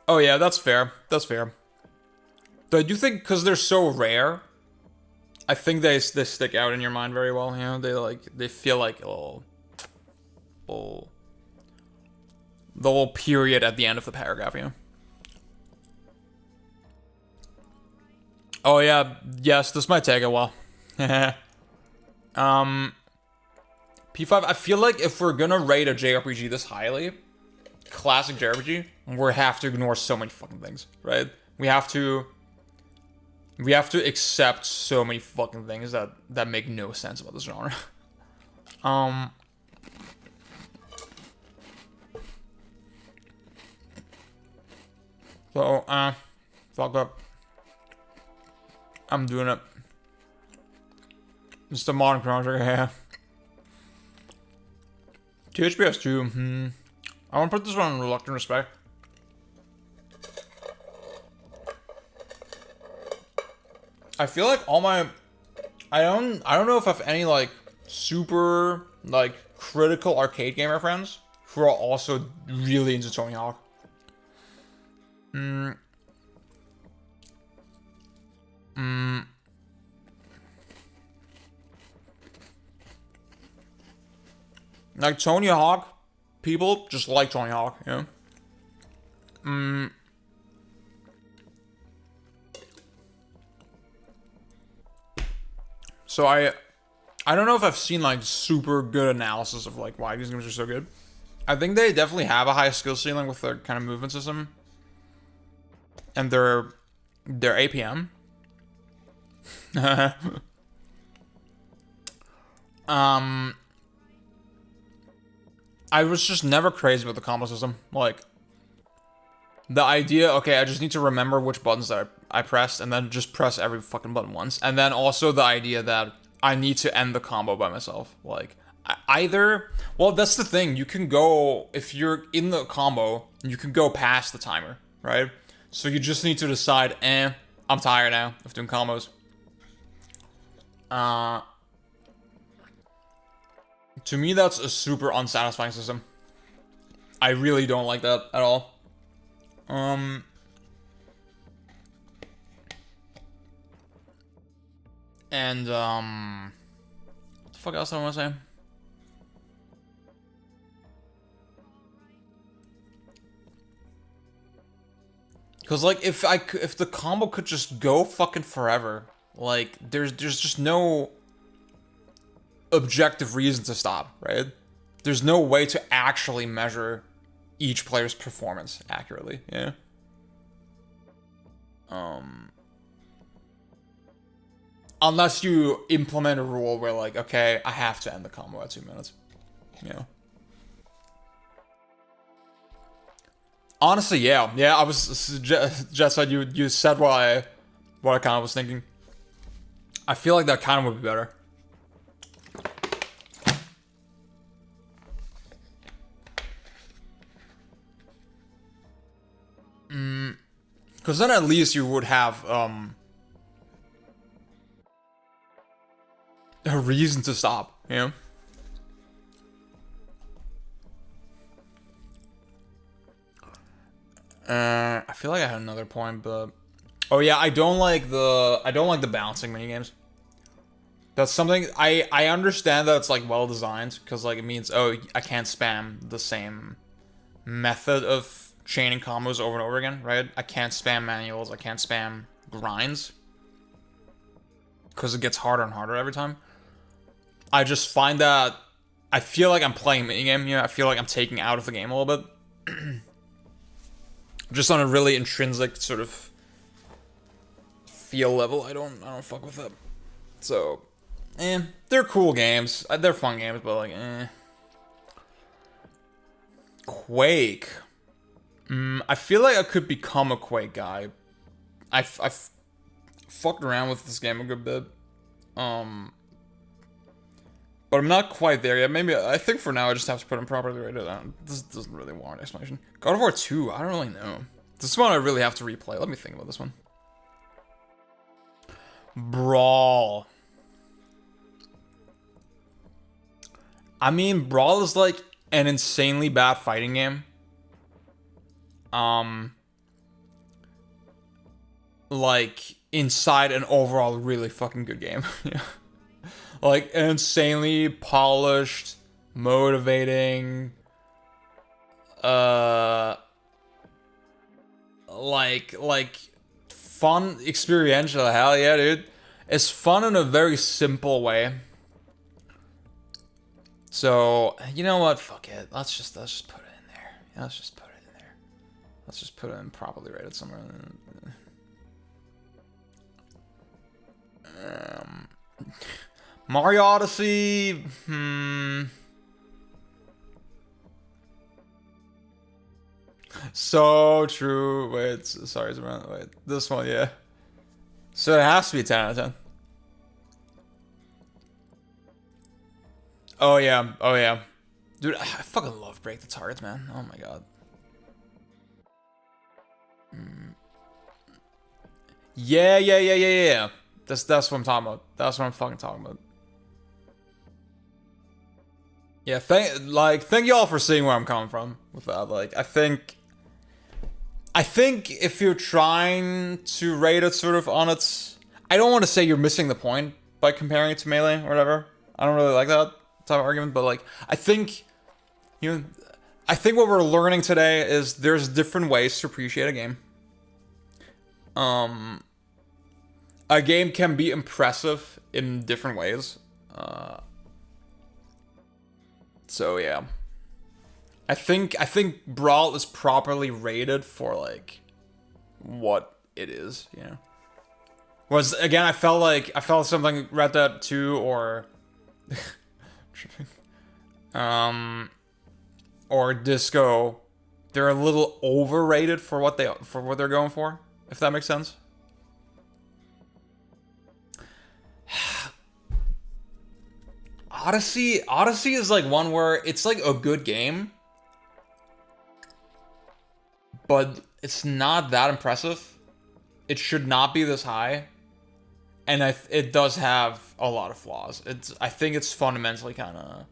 Oh yeah, that's fair. That's fair. But I do think because they're so rare, I think they stick out in your mind very well. You know, they feel like a little the little period at the end of the paragraph. You know. Oh yeah, yes, this might take a while. P5. I feel like if we're gonna rate a JRPG this highly, classic JRPG, we have to ignore so many fucking things, right? We have to accept so many fucking things that make no sense about this genre. So, fuck up. I'm doing it. It's the modern Chrono Trigger, yeah. THPS 2, I want to put this one in Reluctant Respect. I feel like all my... I don't know if I have any, like, super, like, critical arcade gamer friends who are also really into Tony Hawk. Like, Tony Hawk people just like Tony Hawk, you know? So I don't know if I've seen like super good analysis of like why these games are so good. I think they definitely have a high skill ceiling with their kind of movement system and their APM. I was just never crazy with the combo system. Like, the idea, okay, I just need to remember which buttons that I pressed and then just press every fucking button once. And then also the idea that I need to end the combo by myself. Like, either... Well, that's the thing. You can go... If you're in the combo, you can go past the timer, right? So you just need to decide, I'm tired now of doing combos. To me, that's a super unsatisfying system. I really don't like that at all. What the fuck else do I want to say? Cause like if the combo could just go fucking forever, like there's just no objective reason to stop, right? There's no way to actually measure each player's performance accurately, yeah. Unless you implement a rule where like, okay, I have to end the combo at 2 minutes, you know. Honestly, yeah, I was just said you said what I kind of was thinking. I feel like that kind of would be better. Because then at least you would have a reason to stop, you know? I feel like I had another point, but oh yeah, I don't like the balancing minigames. That's something I understand that it's like well designed because like it means oh I can't spam the same method of chaining combos over and over again, right? I can't spam manuals, I can't spam grinds because it gets harder and harder every time. I just find that I feel like I'm playing a minigame, you know, I feel like I'm taking out of the game a little bit. Just on a really intrinsic sort of feel level, I don't fuck with that. So, they're cool games. They're fun games, but like, Quake. I feel like I could become a Quake guy. I've fucked around with this game a good bit. But I'm not quite there yet. Maybe, I think for now I just have to put them properly rated. This doesn't really warrant explanation. God of War 2, I don't really know. This one I really have to replay. Let me think about this one. Brawl. I mean, Brawl is like an insanely bad fighting game. Like, inside an overall really fucking good game. Yeah. Like, an insanely polished, motivating, like, fun, experiential, hell yeah, dude. It's fun in a very simple way. So, you know what, fuck it. Let's just put it in there. Yeah, let's just put it in there. Let's just put it in properly rated somewhere. Mario Odyssey, So true. Wait, sorry, wait. This one, yeah. So it has to be 10 out of 10. Oh yeah, oh yeah. Dude, I fucking love Break the Targets, man. Oh my god. Yeah. That's what I'm talking about. That's what I'm fucking talking about. Yeah, thank y'all for seeing where I'm coming from with that. Like, I think if you're trying to rate it sort of on its, I don't want to say you're missing the point by comparing it to Melee or whatever. I don't really like that type of argument, but like, I think what we're learning today is there's different ways to appreciate a game. A game can be impressive in different ways. So yeah, I think Brawl is properly rated for like what it is, you know. Whereas again, I felt something like Red Dead 2 or or Disco, they're a little overrated for what they're going for, if that makes sense. Odyssey is like one where it's like a good game, but it's not that impressive. It should not be this high, and it does have a lot of flaws. I think it's fundamentally kind of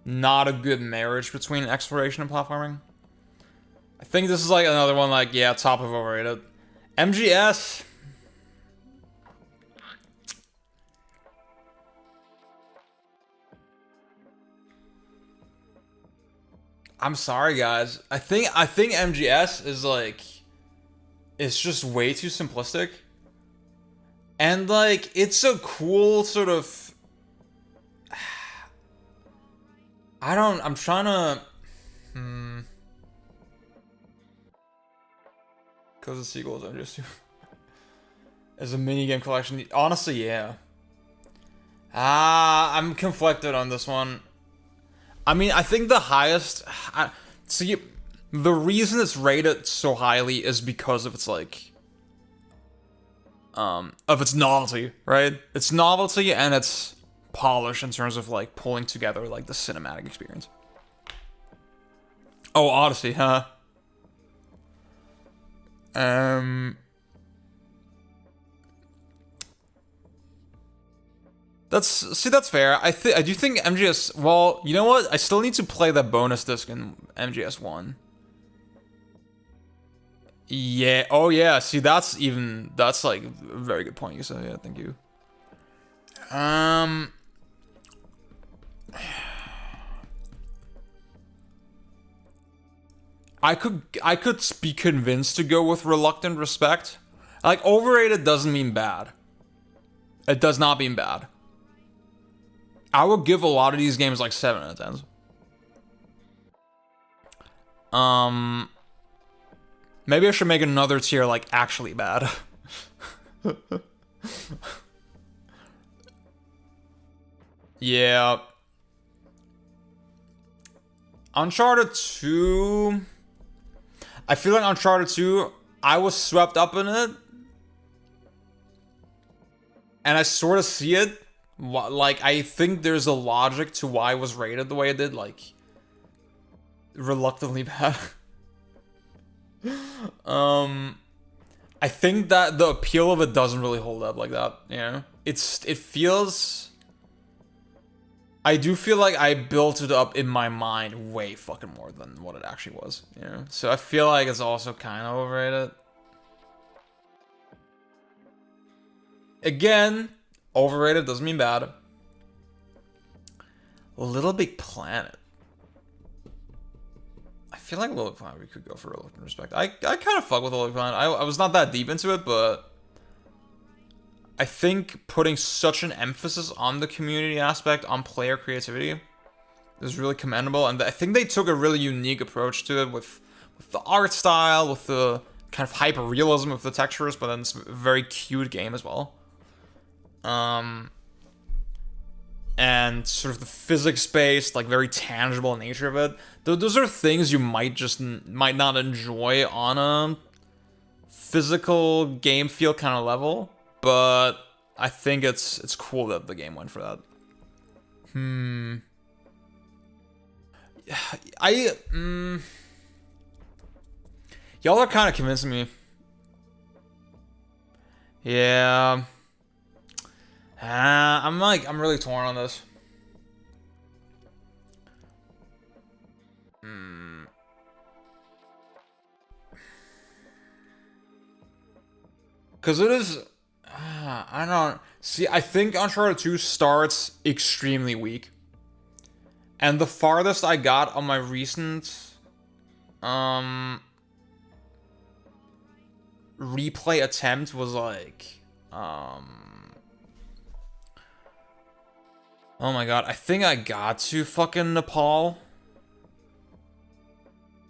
not a good marriage between exploration and platforming. I think this is like another one like, yeah, top of overrated. MGS. I'm sorry, guys. I think MGS is like, it's just way too simplistic. And like, it's a cool sort of, I'm trying to, because the sequels are just as a minigame collection. Honestly, yeah. I'm conflicted on this one. I mean, I think the highest, the reason it's rated so highly is because of its like of its novelty, right? Its novelty and its polish in terms of like pulling together like the cinematic experience. Oh, Odyssey, huh? That's fair. I do think MGS. Well, you know what? I still need to play the bonus disc in MGS1. Yeah. Oh yeah. See, that's like a very good point you said. Yeah. Thank you. I could be convinced to go with Reluctant Respect. Like overrated doesn't mean bad. It does not mean bad. I would give a lot of these games like 7 out of 10. Maybe I should make another tier like actually bad. Yeah. Uncharted 2. I feel like Uncharted 2, I was swept up in it. And I sort of see it. Like, I think there's a logic to why it was rated the way it did. Like, reluctantly bad. I think that the appeal of it doesn't really hold up like that, you know? It feels... I do feel like I built it up in my mind way fucking more than what it actually was, you know? So I feel like it's also kind of overrated. Again, overrated doesn't mean bad. Little Big Planet. I feel like Little Big Planet we could go for Reluctant Respect. I kind of fuck with Little Big Planet. I was not that deep into it, but I think putting such an emphasis on the community aspect, on player creativity, is really commendable. And I think they took a really unique approach to it with the art style, with the kind of hyper realism of the textures, but then it's a very cute game as well. And sort of the physics-based, like very tangible nature of it. Those are things you might not enjoy on a physical game feel kind of level. But I think it's cool that the game went for that. Y'all are kind of convincing me. Yeah. I'm really torn on this. Because it is... I don't... See, I think Uncharted 2 starts extremely weak. And the farthest I got on my recent... replay attempt was like... Oh my god, I think I got to fucking Nepal.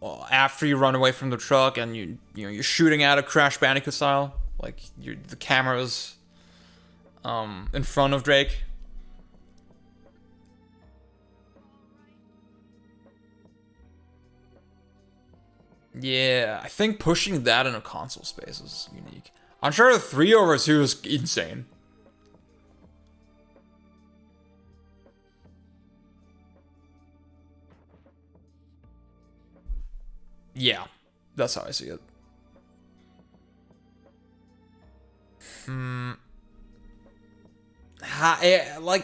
Well, after you run away from the truck and you're shooting at a Crash Bandicoot style. Like, the camera's in front of Drake. Yeah, I think pushing that in a console space is unique. Uncharted 3 over 2 is insane. Yeah, that's how I see it.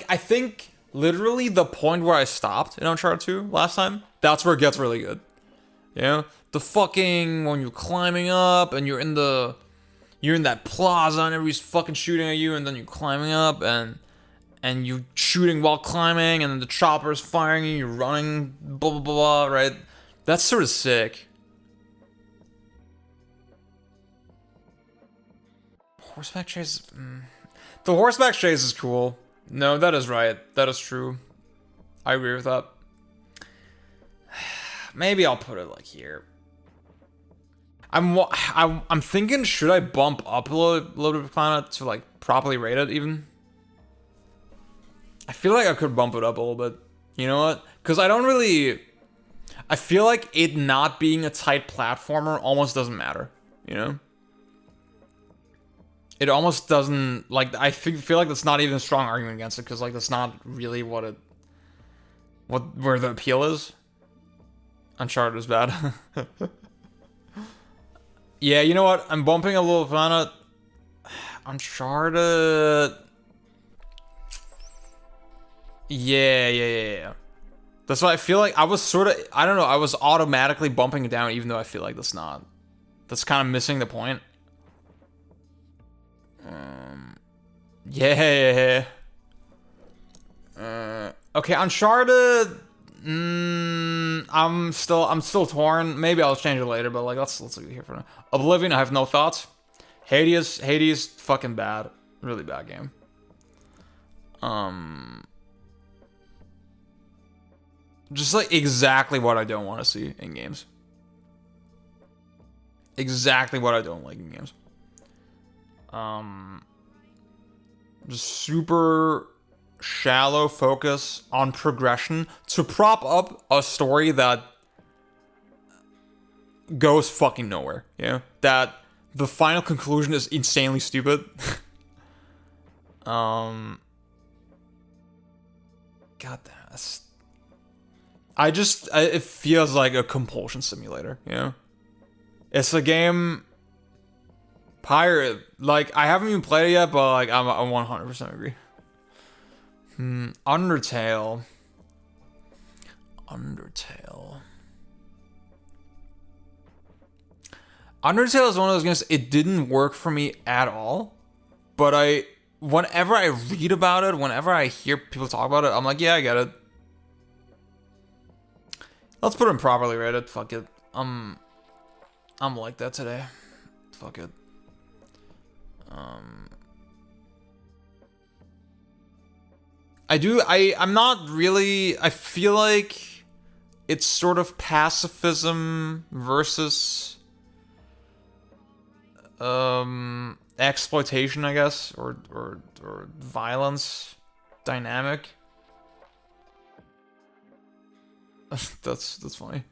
I think literally the point where I stopped in Uncharted 2 last time, that's where it gets really good. You know? The fucking, when you're climbing up and you're in that plaza and everybody's fucking shooting at you and then you're climbing up and you're shooting while climbing and then the chopper's firing you, you're running, blah, blah, blah, right? That's sort of sick. Horseback chase... The horseback chase is cool. No, that is right. That is true. I agree with that. Maybe I'll put it like here. I'm thinking, should I bump up a little bit of Planet to like properly rate it even? I feel like I could bump it up a little bit. You know what? Because I don't really... I feel like it not being a tight platformer almost doesn't matter, you know? It almost doesn't, like, I feel like that's not even a strong argument against it, because, like, that's not really where the appeal is. Uncharted is bad. Yeah, you know what? I'm bumping a little planet. Uncharted. Yeah. That's why I feel like I was sort of, I don't know, I was automatically bumping it down, even though I feel like that's kind of missing the point. Yeah. Okay, Uncharted. I'm still torn. Maybe I'll change it later, but like let's leave it here for now. Oblivion, I have no thoughts. Hades, fucking bad, really bad game. Just like exactly what I don't want to see in games. Exactly what I don't like in games. Just super shallow focus on progression to prop up a story that goes fucking nowhere. Yeah, that the final conclusion is insanely stupid. God damn. It feels like a compulsion simulator, you know? It's a game. Pirate, like, I haven't even played it yet, but, like, I 100% agree. Undertale. Undertale is one of those games, it didn't work for me at all, but whenever I read about it, whenever I hear people talk about it, I'm like, yeah, I get it. Let's put it in properly rated. Fuck it. I'm like that today. Fuck it. I'm not really, I feel like it's sort of pacifism versus exploitation, I guess, or violence dynamic. That's funny.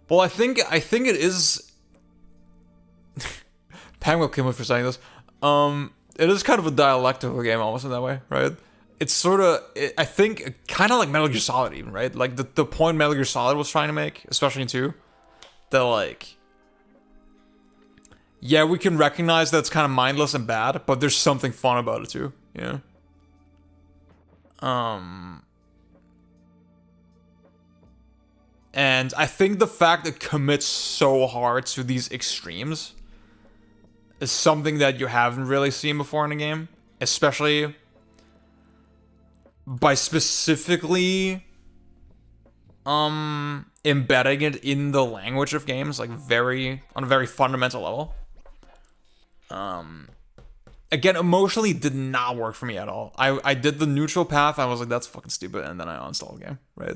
Well, I think it is. Pam will kill me for saying this. It is kind of a dialectical game, almost in that way, right? It's sort of, I think, kind of like Metal Gear Solid, even, right? Like the point Metal Gear Solid was trying to make, especially in 2, that like, yeah, we can recognize that it's kind of mindless and bad, but there's something fun about it too, you know? And I think the fact that it commits so hard to these extremes is something that you haven't really seen before in a game, especially by specifically embedding it in the language of games, like on a very fundamental level. Again, emotionally did not work for me at all. I did the neutral path. I was like, that's fucking stupid, and then I uninstalled the game. Right?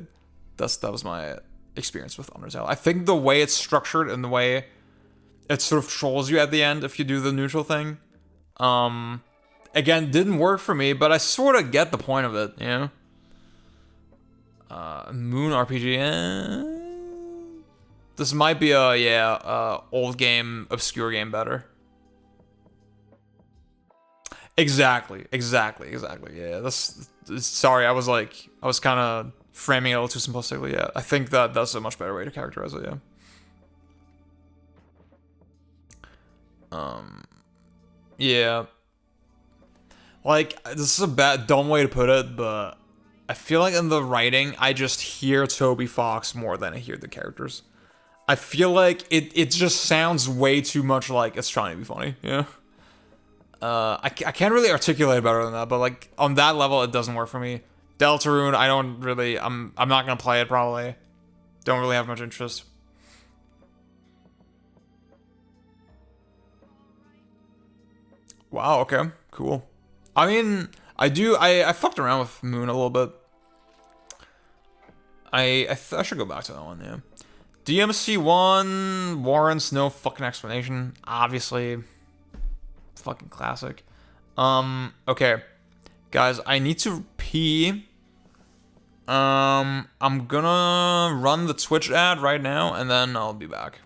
That was my experience with Undertale. I think the way it's structured and the way it sort of trolls you at the end if you do the neutral thing, again, didn't work for me. But I sort of get the point of it. You know. Moon RPG. This might be a old game, obscure game better. Exactly. Yeah, sorry, I was kind of framing it a little too simplistically. Yeah, I think that's a much better way to characterize it. Yeah. Yeah. Like, this is a dumb way to put it, but I feel like in the writing, I just hear Toby Fox more than I hear the characters. I feel like it just sounds way too much like it's trying to be funny. Yeah. I can't really articulate better than that, but like on that level, it doesn't work for me. Deltarune, I'm not gonna play it probably. Don't really have much interest. Wow, okay, cool. I mean, I fucked around with Moon a little bit. I should go back to that one, yeah. DMC1 warrants no fucking explanation, obviously. Fucking classic. Okay. Guys, I need to pee. I'm gonna run the Twitch ad right now, and then I'll be back.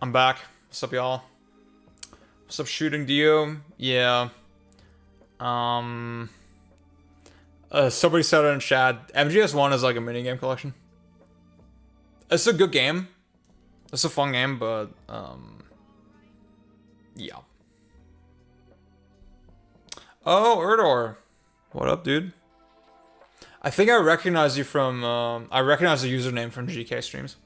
I'm back. What's up, y'all? What's up, Shooting Dio? Yeah. Somebody said it in chat. MGS1 is like a minigame collection. It's a good game. It's a fun game, but, yeah. Oh, Erdor. What up, dude? I think I recognize you from, I recognize the username from GK streams.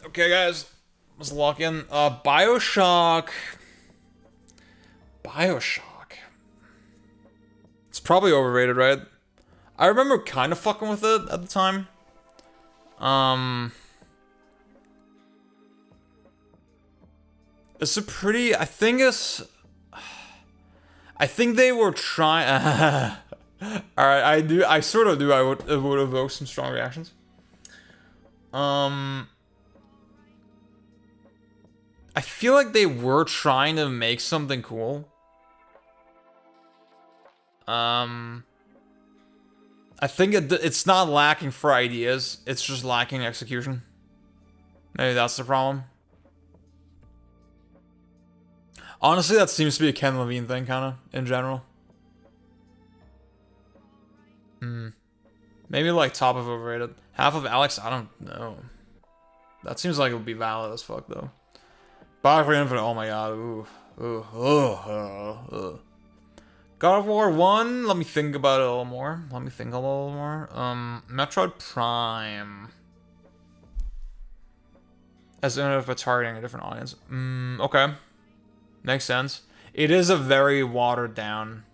Okay, guys, let's lock in. Bioshock. It's probably overrated, right? I remember kind of fucking with it at the time. It's a pretty. I think they were trying. All right, I do. I sort of do. It would evoke some strong reactions. I feel like they were trying to make something cool. I think it's not lacking for ideas. It's just lacking execution. Maybe that's the problem. Honestly, that seems to be a Ken Levine thing, kind of, in general. Maybe like top of overrated. Half of Alex, I don't know. That seems like it would be valid as fuck, though. Bioshock Infinite, oh my god, ooh. God of War 1, let me think about it a little more. Metroid Prime. As if it's targeting a different audience. Okay. Makes sense. It is a very watered down.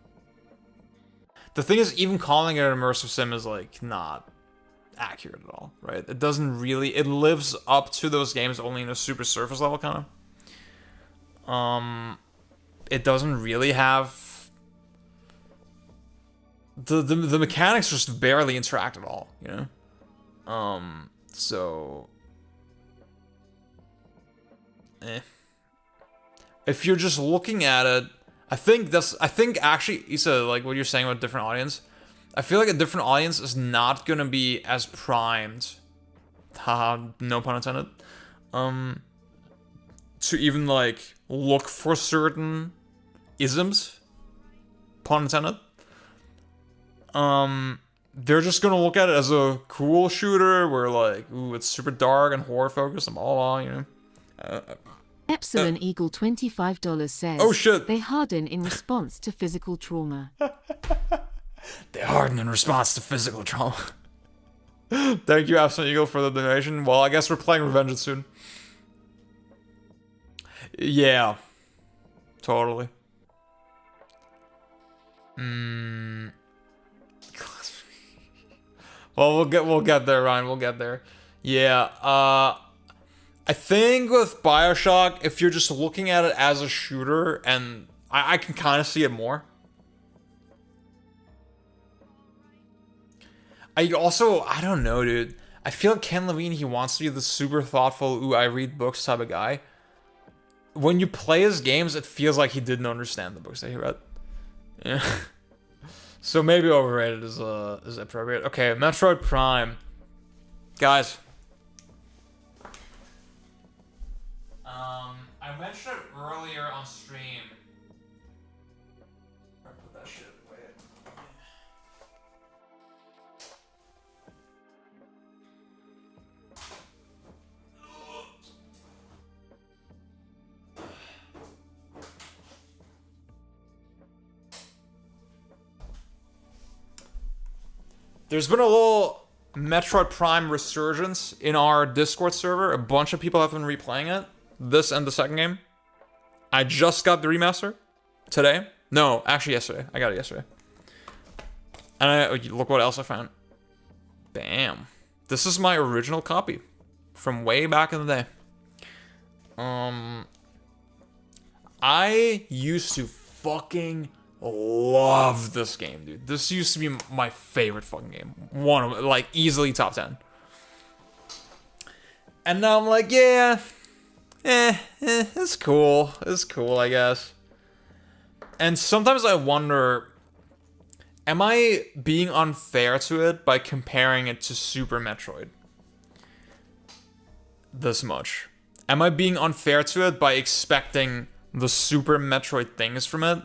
The thing is, even calling it an immersive sim is, like, not accurate at all, right? It doesn't really, it lives up to those games only in a super surface level, kind of. It doesn't really have the mechanics just barely interact at all, you know? So if you're just looking at it, I think actually, Issa, like what you're saying about different audience, I feel like a different audience is not gonna be as primed, haha, no pun intended, to even like look for certain isms, pun intended. They're just gonna look at it as a cool shooter where like, ooh, it's super dark and horror focused and blah, you know. Epsilon Eagle $25 says, oh shit, they harden in response to physical trauma. They harden in response to physical trauma. Thank you, Epsilon Eagle, for the donation. Well, I guess we're playing Revengeance soon. Yeah. Totally. Well, we'll get there, Ryan. We'll get there. Yeah. I think with BioShock, if you're just looking at it as a shooter, and I can kind of see it more. I don't know, dude. I feel like Ken Levine, he wants to be the super thoughtful, ooh, I read books type of guy. When you play his games, it feels like he didn't understand the books that he read. Yeah. So maybe overrated is appropriate. Okay, Metroid Prime. Guys. I mentioned it earlier on stream. I put that shit away. There's been a little Metroid Prime resurgence in our Discord server. A bunch of people have been replaying it. This and the second game. I just got the remaster today. No, actually yesterday. I got it yesterday. And look what else I found. Bam. This is my original copy from way back in the day. I used to fucking love this game, dude. This used to be my favorite fucking game. One of, like, easily top 10. And now I'm like, yeah, it's cool. It's cool, I guess. And sometimes I wonder, am I being unfair to it by comparing it to Super Metroid this much? Am I being unfair to it by expecting the Super Metroid things from it?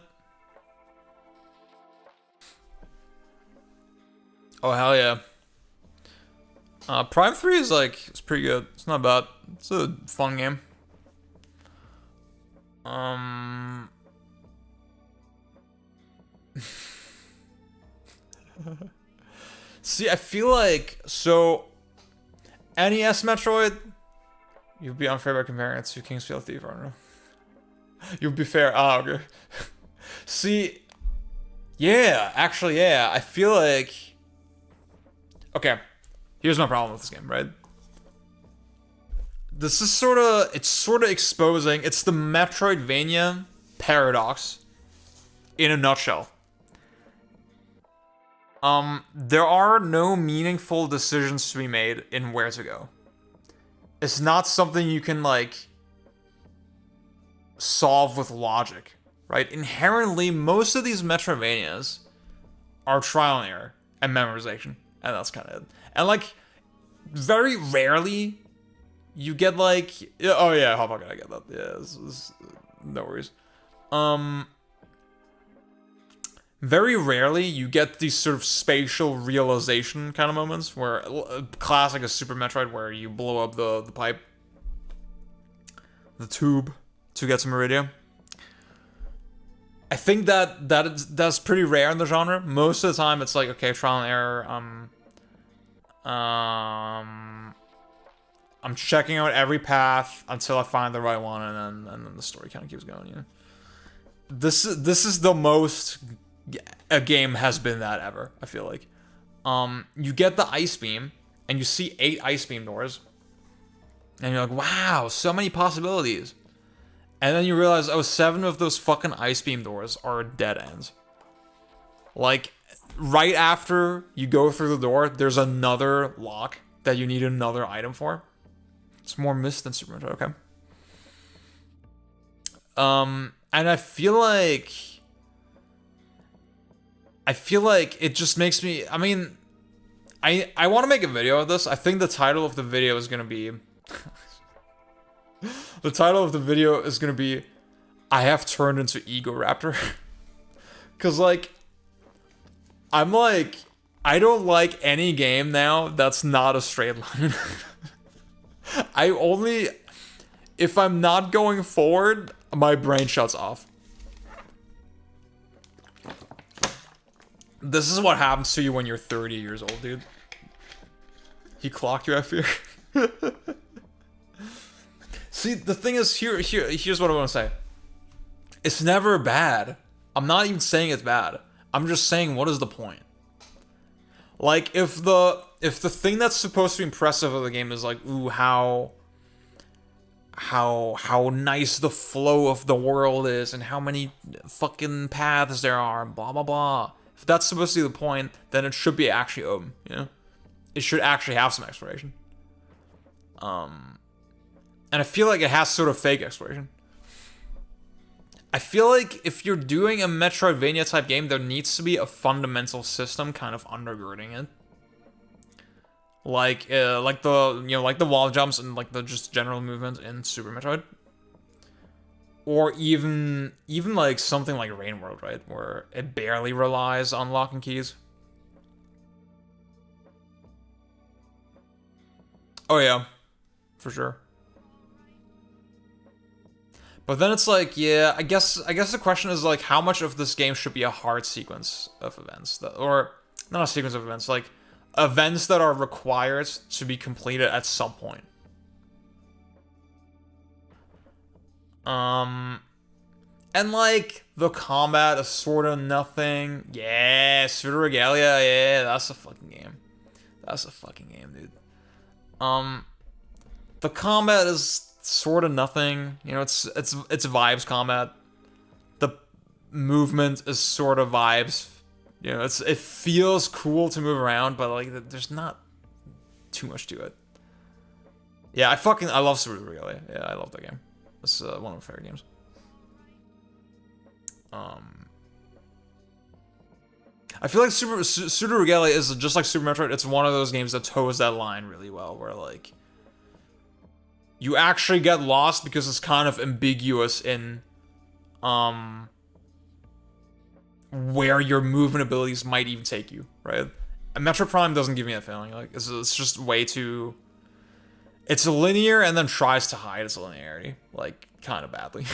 Oh, hell yeah. Prime 3 is like, it's pretty good. It's not bad. It's a fun game. See, I feel like, so, NES Metroid, you'd be unfair by comparing it to King's Field Thief, I don't know. You'd be fair. Ah, okay. See, yeah, actually, yeah. I feel like, okay, here's my problem with this game, right? This is it's sort of exposing, it's the Metroidvania paradox in a nutshell. There are no meaningful decisions to be made in where to go. It's not something you can, like, solve with logic, right? Inherently, most of these Metroidvanias are trial and error and memorization, and that's kind of it. And, like, very rarely you get, like, oh yeah, how about I get that? Yeah, no worries. Very rarely you get these sort of spatial realization kind of moments where, classic is Super Metroid, where you blow up the pipe, the tube, to get some Iridia. I think that's pretty rare in the genre. Most of the time it's like, okay, trial and error, I'm checking out every path until I find the right one, and then the story kind of keeps going, you know? This is the most a game has been that ever, I feel like. You get the ice beam, and you see 8 ice beam doors, and you're like, wow, so many possibilities. And then you realize, oh, 7 of those fucking ice beam doors are dead ends. Like, right after you go through the door, there's another lock that you need another item for. It's more missed than Super Metroid, okay. And I feel like I feel like it just makes me, I mean, I want to make a video of this. I think the title of the video is going to be, the title of the video is going to be, I have turned into Egoraptor. Because, like, I'm like, I don't like any game now that's not a straight line. I only, if I'm not going forward, my brain shuts off. This is what happens to you when you're 30 years old, dude. He clocked you, I fear. See, the thing is, here's what I want to say. It's never bad. I'm not even saying it's bad. I'm just saying, what is the point? Like, if the thing that's supposed to be impressive of the game is like, ooh, how nice the flow of the world is, and how many fucking paths there are, and blah blah blah. If that's supposed to be the point, then it should be actually open, you know? It should actually have some exploration. And I feel like it has sort of fake exploration. I feel like if you're doing a Metroidvania type game, there needs to be a fundamental system kind of undergirding it. Like the wall jumps and like the just general movement in Super Metroid. Or even like something like Rain World, right? Where it barely relies on locking keys. Oh yeah, for sure. But then it's like, yeah, I guess the question is like, how much of this game should be a hard sequence of events, or not a sequence of events, like events that are required to be completed at some point. And like the combat is sort of nothing. Yeah, Pseudo Regalia, yeah, that's a fucking game. That's a fucking game, dude. The combat is sort of nothing. You know, it's vibes combat. The movement is sort of vibes. You know, it feels cool to move around, but like there's not too much to it. Yeah, I love Pseudo Regalia. Yeah, I love that game. It's one of my favorite games. I feel like Pseudo Regalia is just like Super Metroid. It's one of those games that toes that line really well, where like you actually get lost because it's kind of ambiguous in where your movement abilities might even take you, right? And Metroid Prime doesn't give me that feeling. Like it's just way too. It's linear and then tries to hide its linearity, like kind of badly.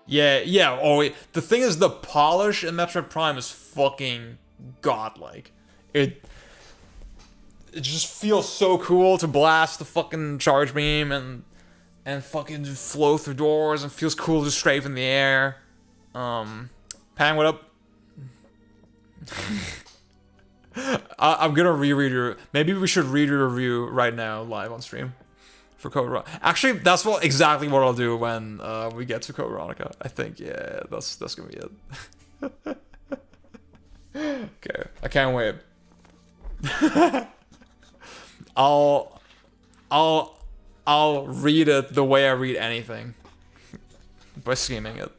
Yeah. Oh, the thing is, the polish in Metroid Prime is fucking godlike. It just feels so cool to blast the fucking charge beam and fucking flow through doors, and feels cool to strafe in the air. Pang, what up? I'm gonna reread your. Maybe we should read your review right now, live on stream, for Code Veronica. Actually, that's exactly what I'll do when we get to Code Veronica. I think, yeah, that's gonna be it. Okay, I can't wait. I'll read it the way I read anything, by scheming it.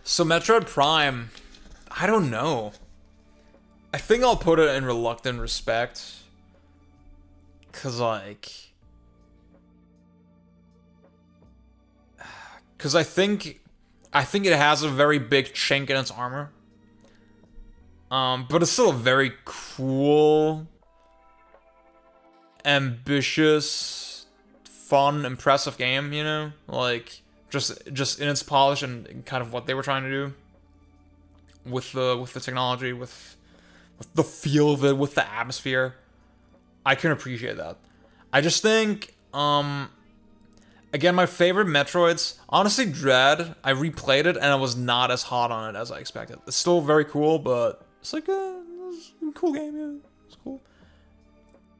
So Metroid Prime, I don't know. I think I'll put it in reluctant respect. Cause I think it has a very big chink in its armor. But it's still a very cool, ambitious, fun, impressive game, you know? Like, just in its polish and kind of what they were trying to do with the technology, with the feel of it, with the atmosphere. I can appreciate that. I just think, again, my favorite Metroids, honestly, Dread, I replayed it and I was not as hot on it as I expected. It's still very cool, but it's like a cool game, yeah. It's cool.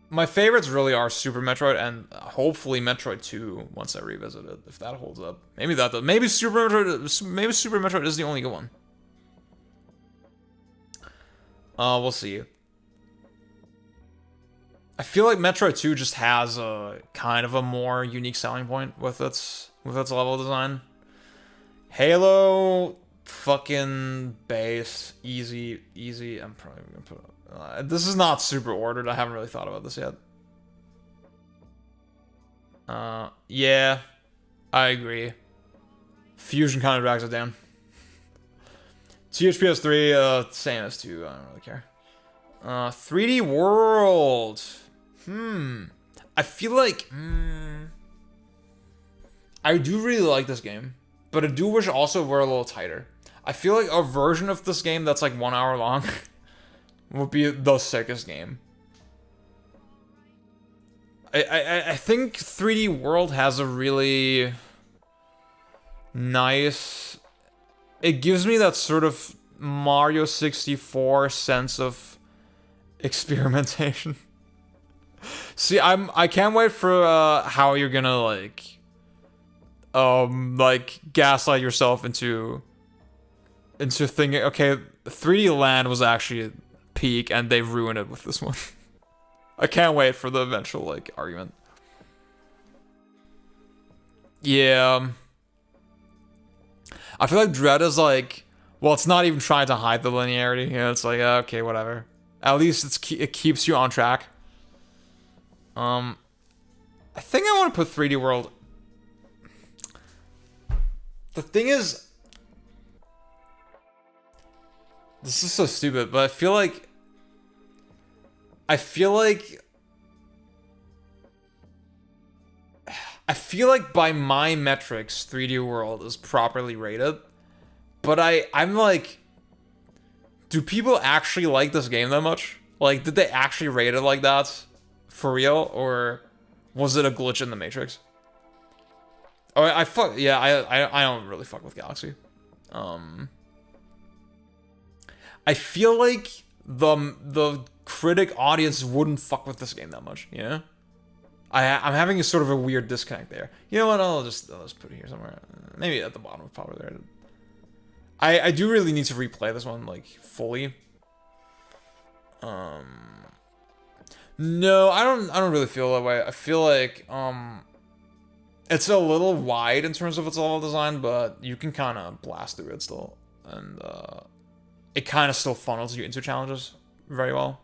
My favorites really are Super Metroid and hopefully Metroid 2 once I revisit it, if that holds up. Maybe that does. Maybe Super Metroid is the only good one. We'll see. I feel like Metroid 2 just has a kind of a more unique selling point with its level design. Halo fucking base. Easy. I'm probably gonna put this is not super ordered. I haven't really thought about this yet. Yeah. I agree. Fusion kind of drags it down. THPS 3, same as 2. I don't really care. 3D World. I feel like... I do really like this game, but I do wish also were a little tighter. I feel like a version of this game that's like 1 hour long would be the sickest game. I think 3D World has a really nice... It gives me that sort of Mario 64 sense of experimentation. See, I can't wait for how you're gonna like gaslight yourself into thinking, okay, 3D Land was actually peak and they've ruined it with this one. I can't wait for the eventual like argument. Yeah. I feel like Dread is like, well, it's not even trying to hide the linearity. You know, it's like, okay, whatever. At least it keeps you on track. I think I want to put 3D World. The thing is, this is so stupid, but I feel like by my metrics, 3D World is properly rated. But I'm like, do people actually like this game that much? Like, did they actually rate it like that? For real? Or was it a glitch in the Matrix? Oh, I don't really fuck with Galaxy. I feel like the critic audience wouldn't fuck with this game that much, you know? I'm having a sort of a weird disconnect there. You know what? I'll just put it here somewhere. Maybe at the bottom of probably there. I do really need to replay this one like fully. No, I don't really feel that way. I feel like it's a little wide in terms of its level design, but you can kind of blast through it still, and it kind of still funnels you into challenges very well.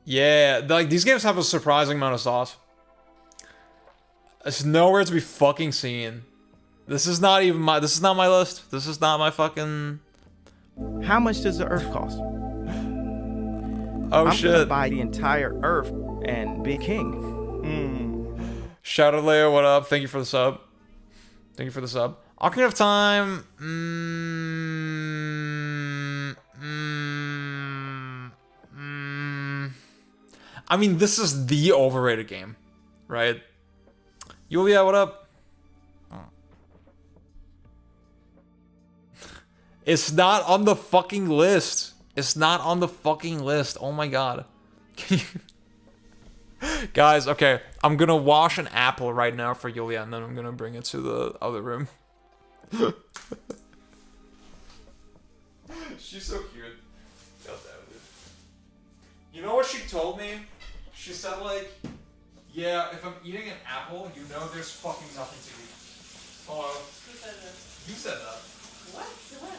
Yeah, like these games have a surprising amount of sauce. It's nowhere to be fucking seen. This is not my list. This is not my fucking... How much does the Earth cost? Oh, I'm shit. gonna buy the entire Earth and be king. Shout out Leo, what up? Thank you for the sub. Ocarina of Time. I mean, this is the overrated game, right? Yulia, what up? It's not on the fucking list. Oh my god. Can you... Guys, okay. I'm gonna wash an apple right now for Yulia, and then I'm gonna bring it to the other room. She's so cute. God damn it. You know what she told me? She said, like, yeah, if I'm eating an apple, you know there's fucking nothing to eat. Hello? Who said this? You said that. What? When?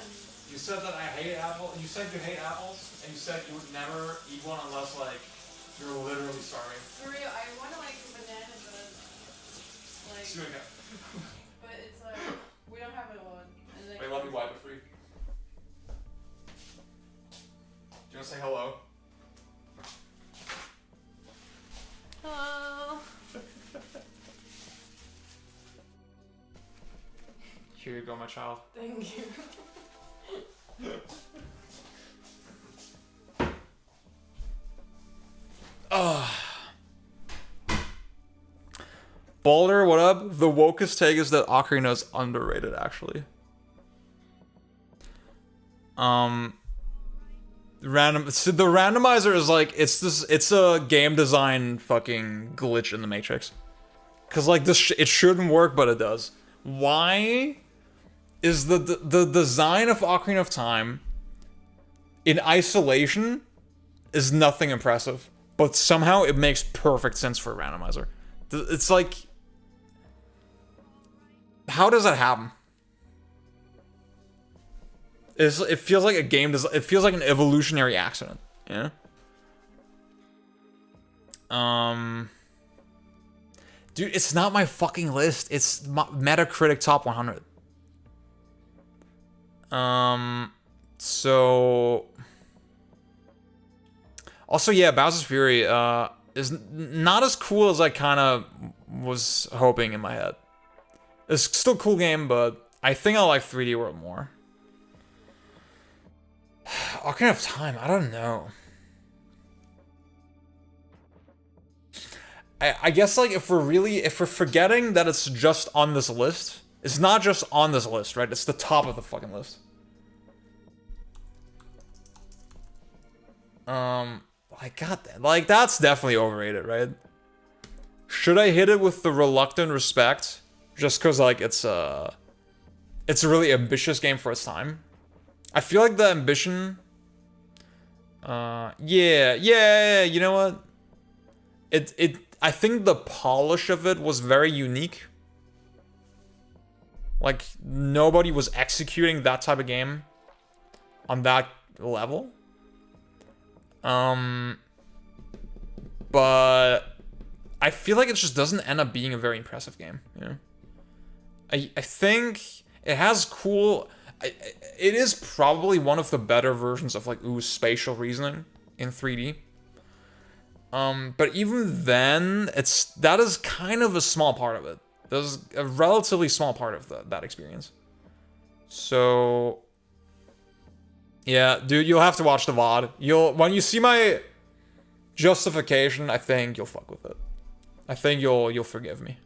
You said that I hate apples. You said you hate apples, and you said you would never eat one unless, like, you're literally starving. For real, I want to like a banana, but like, but it's like we don't have one. And like, Wait, let me wipe it for you. Do you want to say hello? hello. Here you go, my child. Thank you. Balder, what up? The wokest take is that Ocarina is underrated, actually. So the randomizer is like, it's a game design fucking glitch in the Matrix. Cause like this, it shouldn't work, but it does. Why is the design of Ocarina of Time in isolation is nothing impressive, but somehow it makes perfect sense for a randomizer. It's like, how does that happen? It feels like a game does. It feels like an evolutionary accident. Yeah. Dude, it's not my fucking list. It's Metacritic Top 100. So. Also, yeah, Bowser's Fury is not as cool as I kind of was hoping in my head. It's still a cool game, but I think I like 3D World more. Ocarina of Time, I don't know. I guess, like, if we're forgetting that it's just on this list, it's not just on this list, right? It's the top of the fucking list. I got that. Like, that's definitely overrated, right? Should I hit it with the reluctant respect? Just because, like, it's a really ambitious game for its time. I feel like the ambition... yeah, you know what? I think the polish of it was very unique. Like, nobody was executing that type of game on that level. But I feel like it just doesn't end up being a very impressive game, you know? I think it has cool... It is probably one of the better versions of, like, spatial reasoning in 3D. But even then, that is kind of a small part of it. There's a relatively small part of that experience. So... yeah, dude, you'll have to watch the VOD. When you see my justification, I think you'll fuck with it. I think you'll forgive me.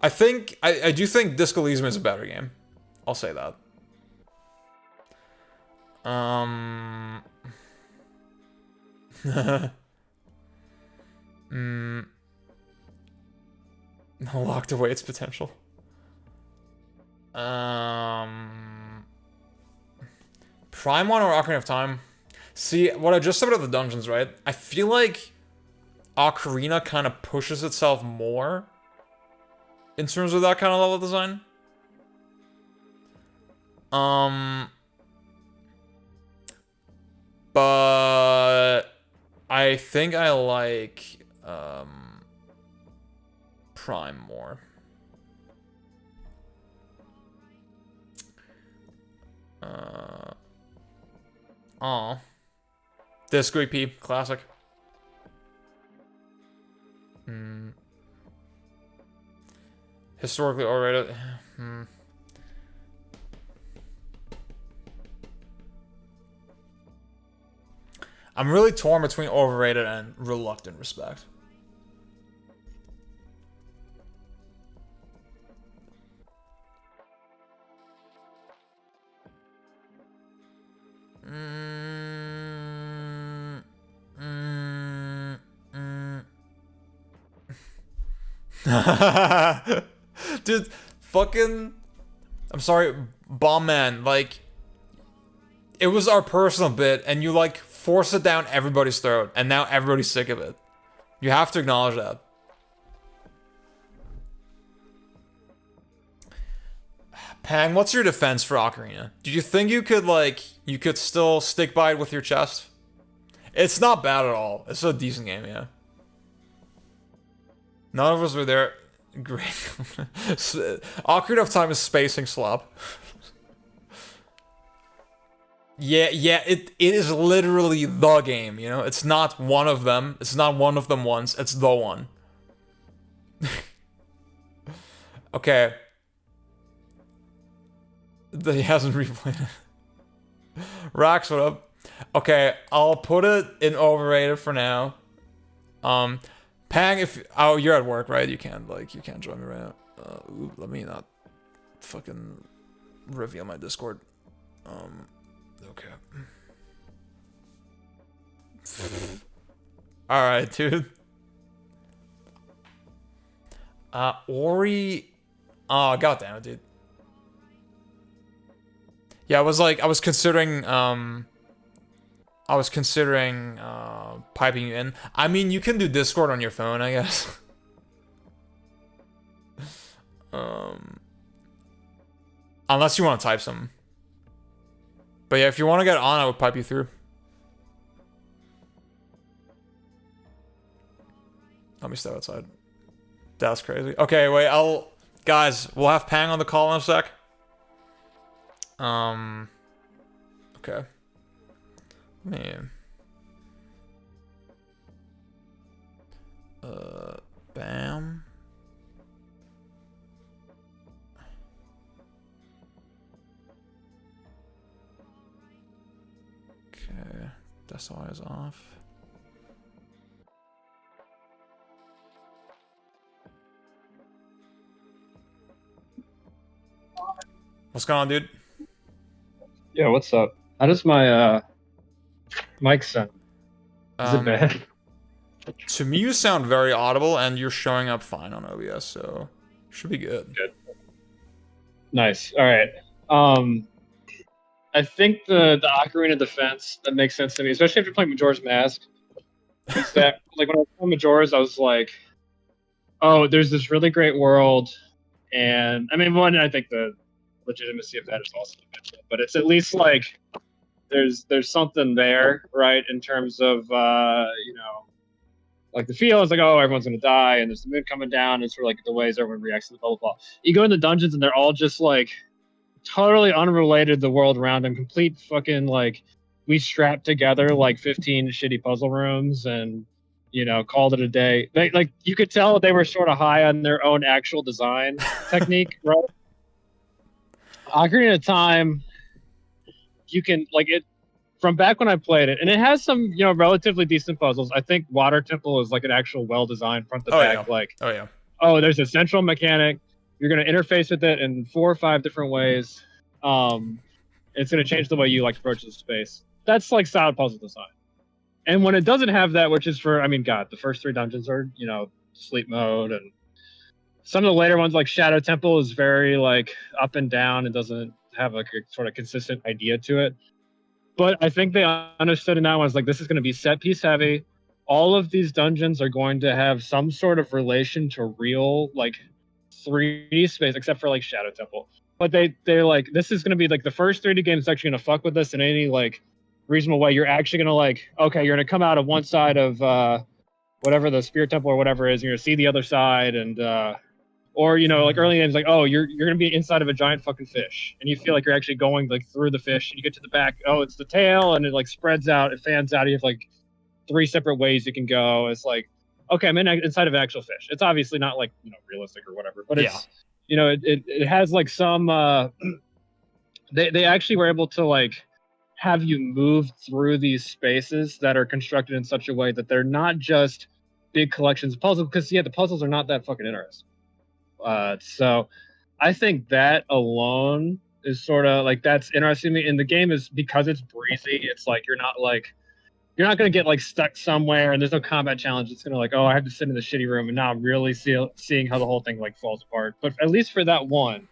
I do think Disco Elysium is a better game. I'll say that. Locked away its potential. Prime 1 or Ocarina of Time? See, what I just said about the dungeons, right? I feel like Ocarina kind of pushes itself more in terms of that kind of level design. But I think I like Prime more. Disco EP, classic. Historically overrated. I'm really torn between overrated and reluctant respect. Dude, fucking... I'm sorry, Bomb Man, like... it was our personal bit, and you, like, force it down everybody's throat, and now everybody's sick of it. You have to acknowledge that. Pang, what's your defense for Ocarina? Do you think you could still stick by it with your chest? It's not bad at all. It's a decent game, yeah. None of us were there. Great. Ocarina of Time is spacing slop. Yeah, it is literally the game, you know? It's not one of them. It's not one of them once. It's the one. Okay. He hasn't replayed it. Rax, what up? Okay, I'll put it in overrated for now. Pang, oh, you're at work, right? You can't join me right now. Ooh, let me not fucking reveal my Discord. Okay. Alright, dude. Ori... oh, goddamn it, dude. Yeah, I was considering, I was considering piping you in. I mean, you can do Discord on your phone, I guess. Unless you want to type something. But yeah, if you want to get on, I would pipe you through. Let me step outside. That's crazy. Okay, wait, guys, we'll have Pang on the call in a sec. Okay. Man. Bam. Okay, that's all is off. What's going on, dude? Yeah, what's up? How does my mic sound? Is it bad? To me, you sound very audible, and you're showing up fine on OBS, so should be good. Good. Nice. All right. I think the Ocarina of Defense, that makes sense to me, especially after playing Majora's Mask. Is that like when I was playing Majora's, I was like, oh, there's this really great world, and I mean, one, I think the legitimacy of that is also mentioned, but it's at least like there's something there, right? In terms of you know, like the feel is like, oh, everyone's gonna die, and there's the moon coming down, and sort of like the ways everyone reacts to the blah blah blah. You go in the dungeons, and they're all just like totally unrelated to the world around them. Complete fucking like we strapped together like 15 shitty puzzle rooms and you know called it a day. They, like you could tell they were sort of high on their own actual design technique, right? Ocarina of Time, you can like it from back when I played it, and it has some you know relatively decent puzzles. I think Water Temple is like an actual well-designed front to back. Yeah. Like, oh, there's a central mechanic. You're gonna interface with it in 4 or 5 different ways. It's gonna change the way you like approach the space. That's like solid puzzle design. And when it doesn't have that, which is for, I mean, God, the first 3 dungeons are you know sleep mode, and some of the later ones like Shadow Temple is very like up and down and doesn't have like a sort of consistent idea to it. But I think they understood in that one is like this is going to be set piece heavy. All of these dungeons are going to have some sort of relation to real like 3D space, except for like Shadow Temple. But they're like this is going to be like the first 3D game is actually going to fuck with this in any like reasonable way. You're actually going to like okay, you're going to come out of one side of whatever the Spirit Temple or whatever is, and you're going to see the other side and or you know like early games like oh you're going to be inside of a giant fucking fish and you feel like you're actually going like through the fish and you get to the back, oh it's the tail, and it like spreads out, it fans out, you have like 3 separate ways you can go. It's like okay, I'm inside of an actual fish. It's obviously not like you know realistic or whatever, but it's you know it has like some they actually were able to like have you move through these spaces that are constructed in such a way that they're not just big collections of puzzles, because yeah the puzzles are not that fucking interesting. So I think that alone is sort of like that's interesting to me. And the game is because it's breezy, it's like you're not going to get like stuck somewhere and there's no combat challenge. It's going to like, oh, I have to sit in the shitty room and now I'm really seeing how the whole thing like falls apart. But at least for that one,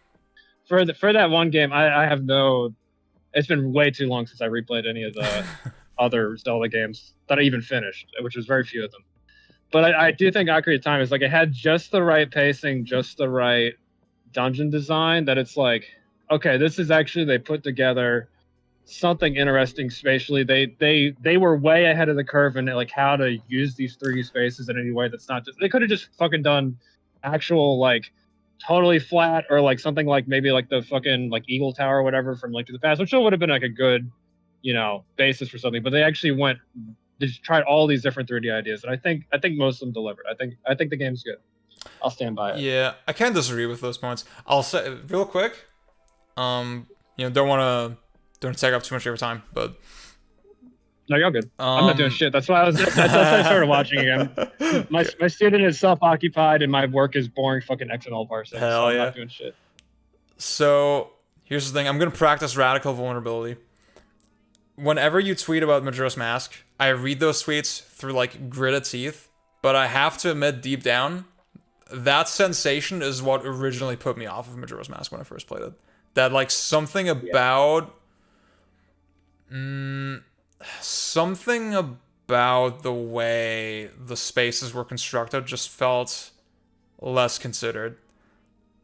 for that one game, I have no, it's been way too long since I replayed any of the other Zelda games that I even finished, which was very few of them. But I do think Ocarina of Time is like it had just the right pacing, just the right dungeon design that it's like, okay, this is actually they put together something interesting spatially. They were way ahead of the curve in like how to use these 3D spaces in any way that's not just they could have just fucking done actual like totally flat or like something like maybe like the fucking like Eagle Tower or whatever from Link to the Past, which would have been like a good, you know, basis for something. But they actually just tried all these different 3D ideas, and I think most of them delivered. I think the game's good. I'll stand by it. Yeah, I can't disagree with those points. I'll say real quick. You know, don't want to take up too much of your time, but no, you're all good. I'm not doing shit. That's why that's why I started watching again. My student is self-occupied, and my work is boring fucking XML parsing. Hell so yeah. I'm not doing shit. So here's the thing. I'm gonna practice radical vulnerability. Whenever you tweet about Majora's Mask, I read those tweets through like gritted teeth, but I have to admit deep down, that sensation is what originally put me off of Majora's Mask when I first played it. That like something about something about the way the spaces were constructed just felt less considered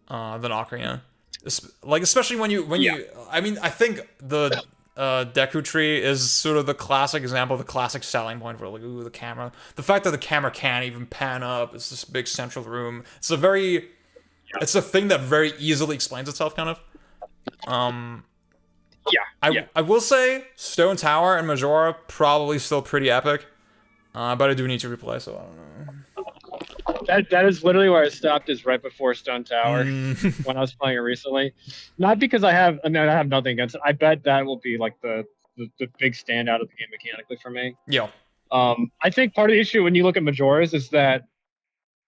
than Ocarina. Like especially when you I mean I think the Deku Tree is sort of the classic example of the classic selling point for like ooh the camera. The fact that the camera can't even pan up, it's this big central room. It's a thing that very easily explains itself kind of. I will say Stone Tower and Majora probably still pretty epic. But I do need to replay, so I don't know. That is literally where I stopped, is right before Stone Tower when I was playing it recently. Not because I have nothing against it. I bet that will be like the big standout of the game mechanically for me. Yeah. I think part of the issue when you look at Majora's is that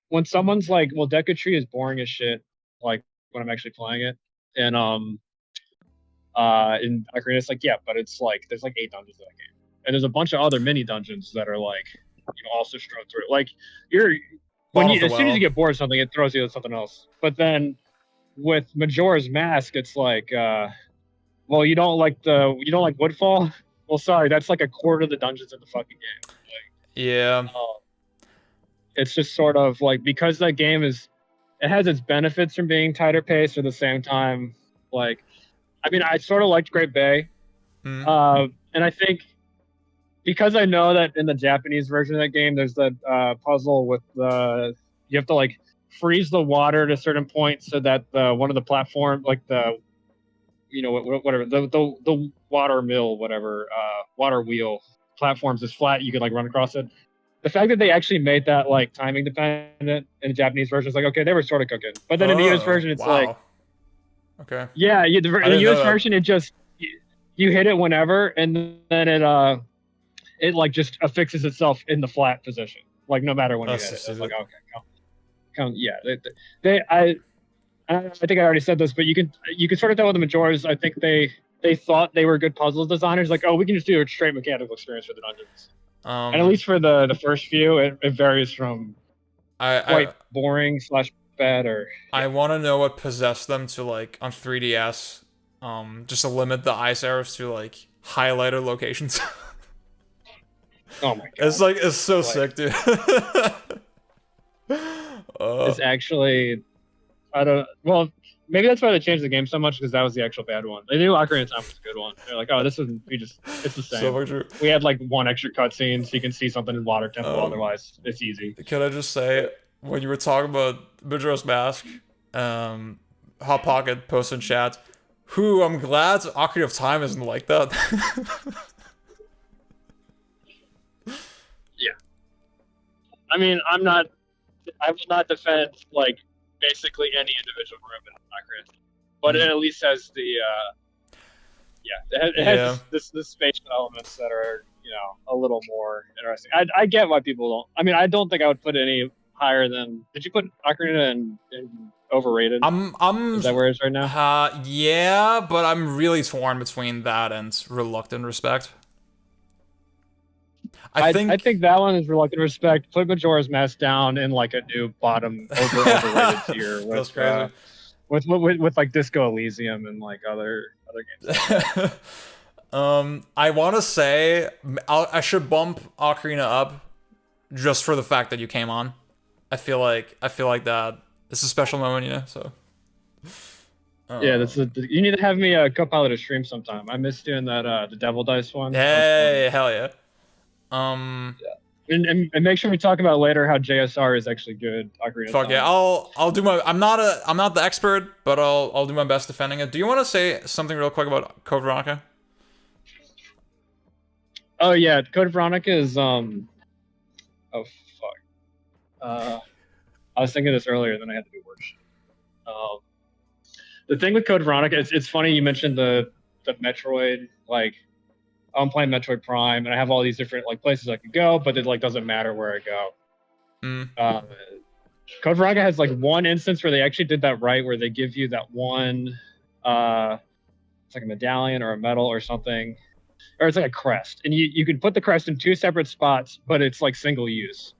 when someone's like, well, Deku Tree is boring as shit, like when I'm actually playing it, and in Ocarina, it's like, yeah, but it's like there's like 8 dungeons in that game, and there's a bunch of other mini dungeons that are like, also strewn through. Like as soon as you get bored of something, it throws you to something else. But then with Majora's Mask, it's like, well, you don't like Woodfall? Well, sorry, that's like a quarter of the dungeons in the fucking game. Yeah. It's just sort of like, because that game it has its benefits from being tighter paced, at the same time, like, I mean, I sort of liked Great Bay, and I think because I know that in the Japanese version of that game, there's that puzzle with you have to like freeze the water at a certain point so that one of the platform, like the whatever the water mill, whatever water wheel platforms is flat. You could like run across it. The fact that they actually made that like timing dependent in the Japanese version is like, okay, they were sort of cooking. But then in the US version, it's like, okay, yeah, in the US version, it just you hit it whenever, and then it like just affixes itself in the flat position, like no matter when you hit it. It's like, okay, come, yeah. I think I already said this, but you can sort of tell with the Majoras. I think they thought they were good puzzle designers. Like, oh, we can just do a straight mechanical experience for the dungeons. And at least for the first few, it varies from quite boring / bad or. I want to know what possessed them to like on 3DS, just to limit the ice arrows to like highlighted locations. Oh my god! It's so sick, dude. It's actually, well, maybe that's why they changed the game so much, because that was the actual bad one. They knew Ocarina of Time was a good one. They're like, oh, it's the same. So true. We had like one extra cutscene so you can see something in Water Temple. Otherwise, it's easy. Can I just say, when you were talking about Majora's Mask, Hot Pocket posted in chat, I'm glad Ocarina of Time isn't like that. Yeah. I mean, I will not defend like basically any individual room in Ocarina, but it at least has the it has this spatial elements that are a little more interesting. I get why people don't. I mean, I don't think I would put any higher than. Did you put Ocarina in overrated? Is that where it is right now? Yeah, but I'm really torn between that and Reluctant Respect. I think that one is Reluctant Respect. Put Majora's Mask down in like a new bottom overrated tier. That's crazy. With like Disco Elysium and like other games. I want to say I should bump Ocarina up just for the fact that you came on. I feel like that it's a special moment, So. Yeah, you need to have me co-pilot a stream sometime. I missed doing that the Devil Dice one. Hey, hell yeah. And make sure we talk about later how JSR is actually good. Fuck yeah, I'll do my. I'm not the expert, but I'll do my best defending it. Do you want to say something real quick about Code Veronica? Oh yeah, Code Veronica is oh fuck. I was thinking this earlier, then I had to do work shit. The thing with Code Veronica, it's funny you mentioned the Metroid, like. I'm playing Metroid Prime, and I have all these different like places I could go, but it like doesn't matter where I go. Code Veronica has like one instance where they actually did that right, where they give you that one, it's like a medallion or a medal or something, or it's like a crest, and you can put the crest in 2 separate spots, but it's like single use.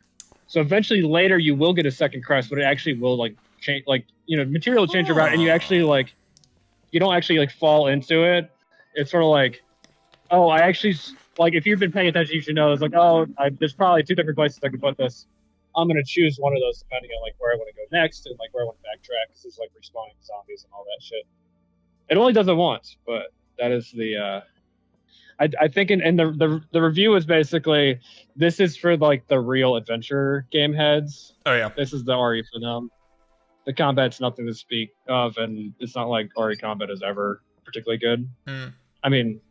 So eventually later you will get a second crest, but it actually will like change, like material will change around, and you actually you don't actually like fall into it. It's sort of like. Oh, I actually like if you've been paying attention, you should know. It's like, oh, there's probably 2 different places I can put this. I'm gonna choose one of those depending on like where I want to go next and like where I want to backtrack because there's like respawning zombies and all that shit. It only does it once, but that is the. I think in the review is basically this is for like the real adventure game heads. Oh yeah. This is the RE for them. The combat's nothing to speak of, and it's not like RE combat is ever particularly good. Mm. I mean,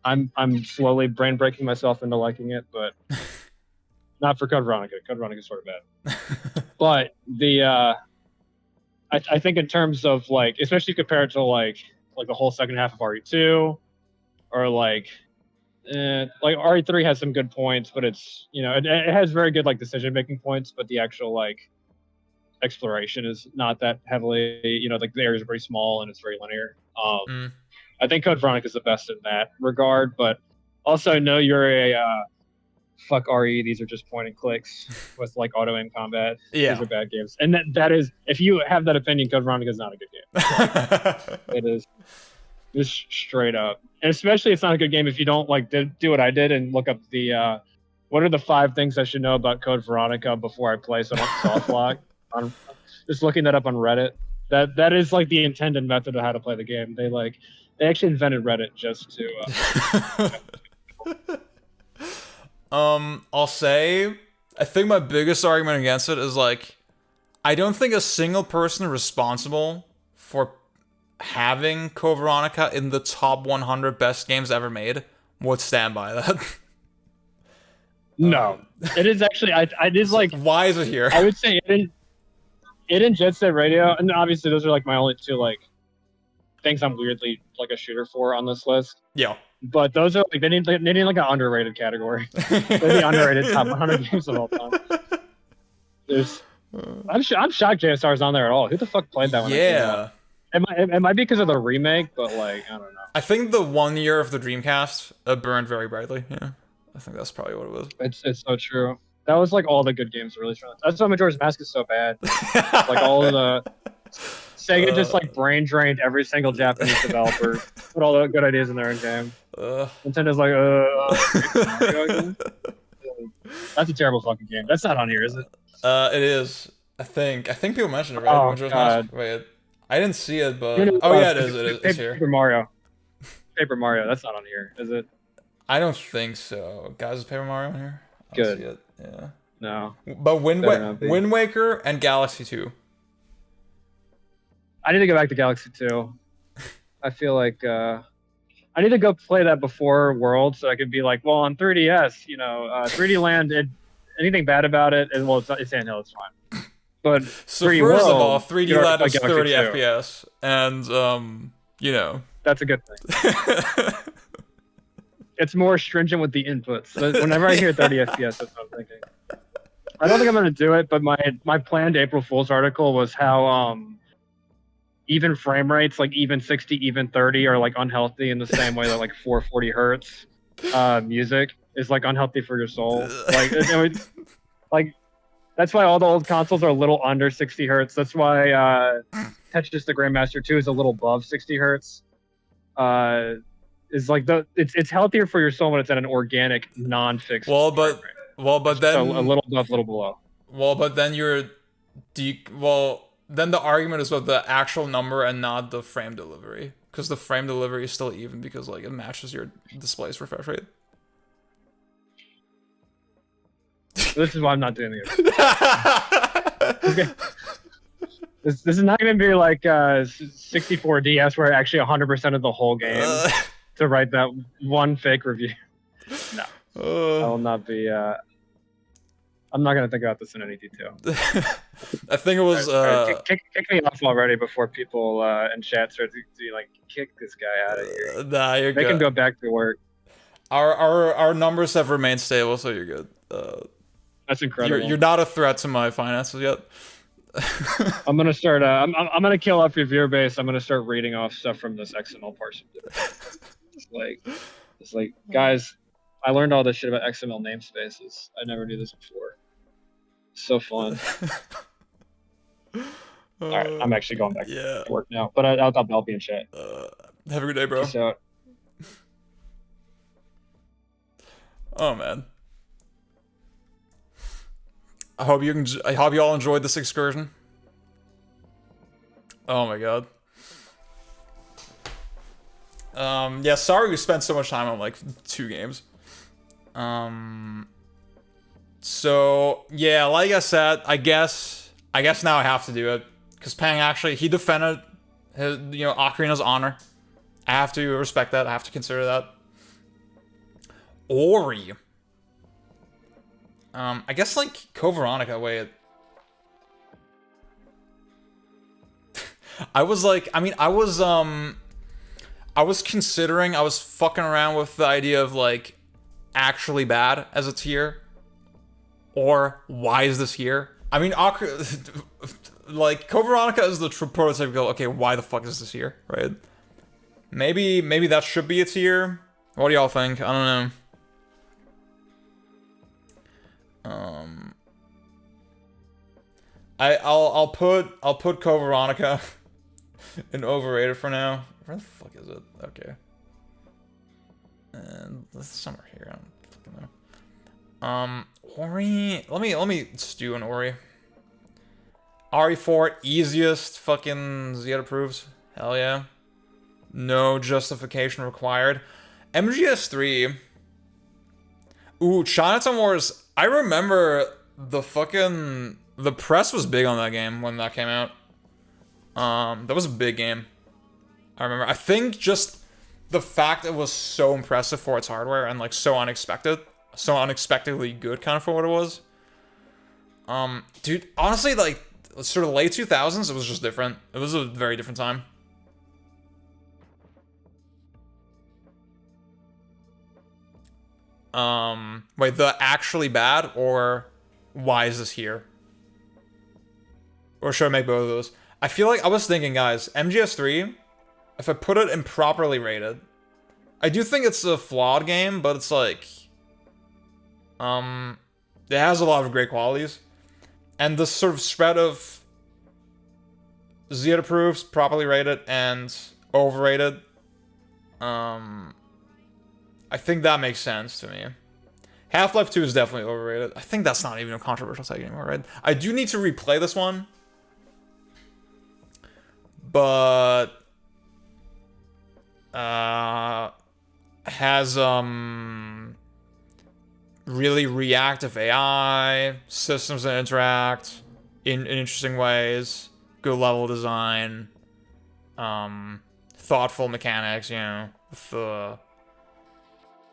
I'm slowly brain breaking myself into liking it, but not for Code Veronica. Code Veronica is sort of bad. But the I think in terms of like, especially compared to like the whole second half of RE2, or like RE3 has some good points, but it's it has very good like decision making points, but the actual like exploration is not that heavily like the areas are very small and it's very linear. I think Code Veronica is the best in that regard, but also I know you're a fuck RE. These are just point and clicks with like auto aim combat. Yeah. These are bad games, and that is, if you have that opinion, Code Veronica is not a good game. It is just straight up, and especially it's not a good game if you don't like do what I did and look up the what are the 5 things I should know about Code Veronica before I play, so I don't soft lock. Just looking that up on Reddit. That is like the intended method of how to play the game. They actually invented Reddit just to. I'll say, I think my biggest argument against it is like, I don't think a single person responsible for having Code Veronica in the top 100 best games ever made would stand by that. No, it is actually. It is like. Why is it here? I would say it in Jet Set Radio, and obviously those are like my only 2 like things I'm weirdly like a shooter for on this list. Yeah. But those are like they need like an underrated category. They're the underrated top 100 games of all time. I'm shocked JSR's on there at all. Who the fuck played that one? Yeah. It might be because of the remake, but like I don't know. I think the 1 year of the Dreamcast burned very brightly. Yeah. I think that's probably what it was. It's so true. That was like all the good games released from it. That's why Majora's Mask is so bad. Like all of the Sega just like brain drained every single Japanese developer, put all the good ideas in their own game. Nintendo's like, that's a terrible fucking game. That's not on here, is it? It is. I think people mentioned it, right? Oh, Majora's God. Mask. Wait, I didn't see it, but oh yeah, it is. It's here. Paper Mario. Paper Mario. That's not on here, is it? I don't think so. Guys, is Paper Mario on here? I don't Good. see it. Yeah. No. But Better not be. Wind Waker and Galaxy 2. I need to go back to Galaxy 2. I feel like I need to go play that before World so I could be like, well, on 3DS, 3D Land, anything bad about it, and well, it's handheld, it's fine. But So 3D first World, of all, 3D you're Land like is Galaxy 30 2. FPS, and That's a good thing. It's more stringent with the inputs. So whenever I hear 30 FPS, that's what I'm thinking. I don't think I'm going to do it, but my planned April Fool's article was how even frame rates, like even 60, even 30, are like unhealthy in the same way that like 440 hertz music is like unhealthy for your soul. Like that's why all the old consoles are a little under 60 hertz. That's why Tetris the Grandmaster 2 is a little above 60 hertz. Is like it's healthier for your soul when it's at an organic, non-fixed. Well, but then so a little above, little below. Well, but then then the argument is about the actual number and not the frame delivery, because the frame delivery is still even because like it matches your display's refresh rate. This is why I'm not doing it. Okay. This is not going to be like 64 DS where actually 100% of the whole game to write that one fake review. No, I will not be. I'm not going to think about this in any detail. I think it was. Kick me off already before people in chat start to like kick this guy out of here. Nah, you're Make good. him go back to work. Our numbers have remained stable, so you're good. That's incredible. You're not a threat to my finances yet. I'm gonna start. I'm gonna kill off your viewer base. I'm gonna start reading off stuff from this XML parser. It's like, guys, I learned all this shit about XML namespaces. I never knew this before. So fun. All right, I'm actually going back to work now, but I'll be in chat. Have a good day, bro. Peace out. Oh man. I hope you all enjoyed this excursion. Oh my god. Yeah, sorry we spent so much time on like 2 games. So yeah, like I said, I guess now I have to do it because Pang actually he defended his, Ocarina's honor. I have to respect that. I have to consider that. Ori. I guess like Code Veronica. Wait. I was considering, I was fucking around with the idea of like actually bad as a tier, or why is this here? I mean, like Code Veronica is the prototypical. Okay, why the fuck is this here, right? Maybe that should be a tier. What do y'all think? I don't know. I'll put Code Veronica in overrated for now. Where the fuck is it? Okay. And it's somewhere here. I don't fucking know. Ori. Let me stew in Ori. RE4 easiest fucking Zeta proofs. Hell yeah. No justification required. MGS3. Ooh, Chinatown Wars. I remember the press was big on that game when that came out. That was a big game. I remember. I think just the fact it was so impressive for its hardware and like so unexpectedly good kind of for what it was. Dude, honestly, like sort of late 2000s, it was just different. It was a very different time. Wait, the actually bad or why is this here? Or should I make both of those? I feel like I was thinking, guys, MGS3, if I put it in properly rated, I do think it's a flawed game, but it's like, it has a lot of great qualities. And the sort of spread of Zeta proofs, properly rated, and overrated, I think that makes sense to me. Half-Life 2 is definitely overrated. I think that's not even a controversial take anymore, right? I do need to replay this one. But has really reactive AI, systems that interact in interesting ways, good level design, thoughtful mechanics, with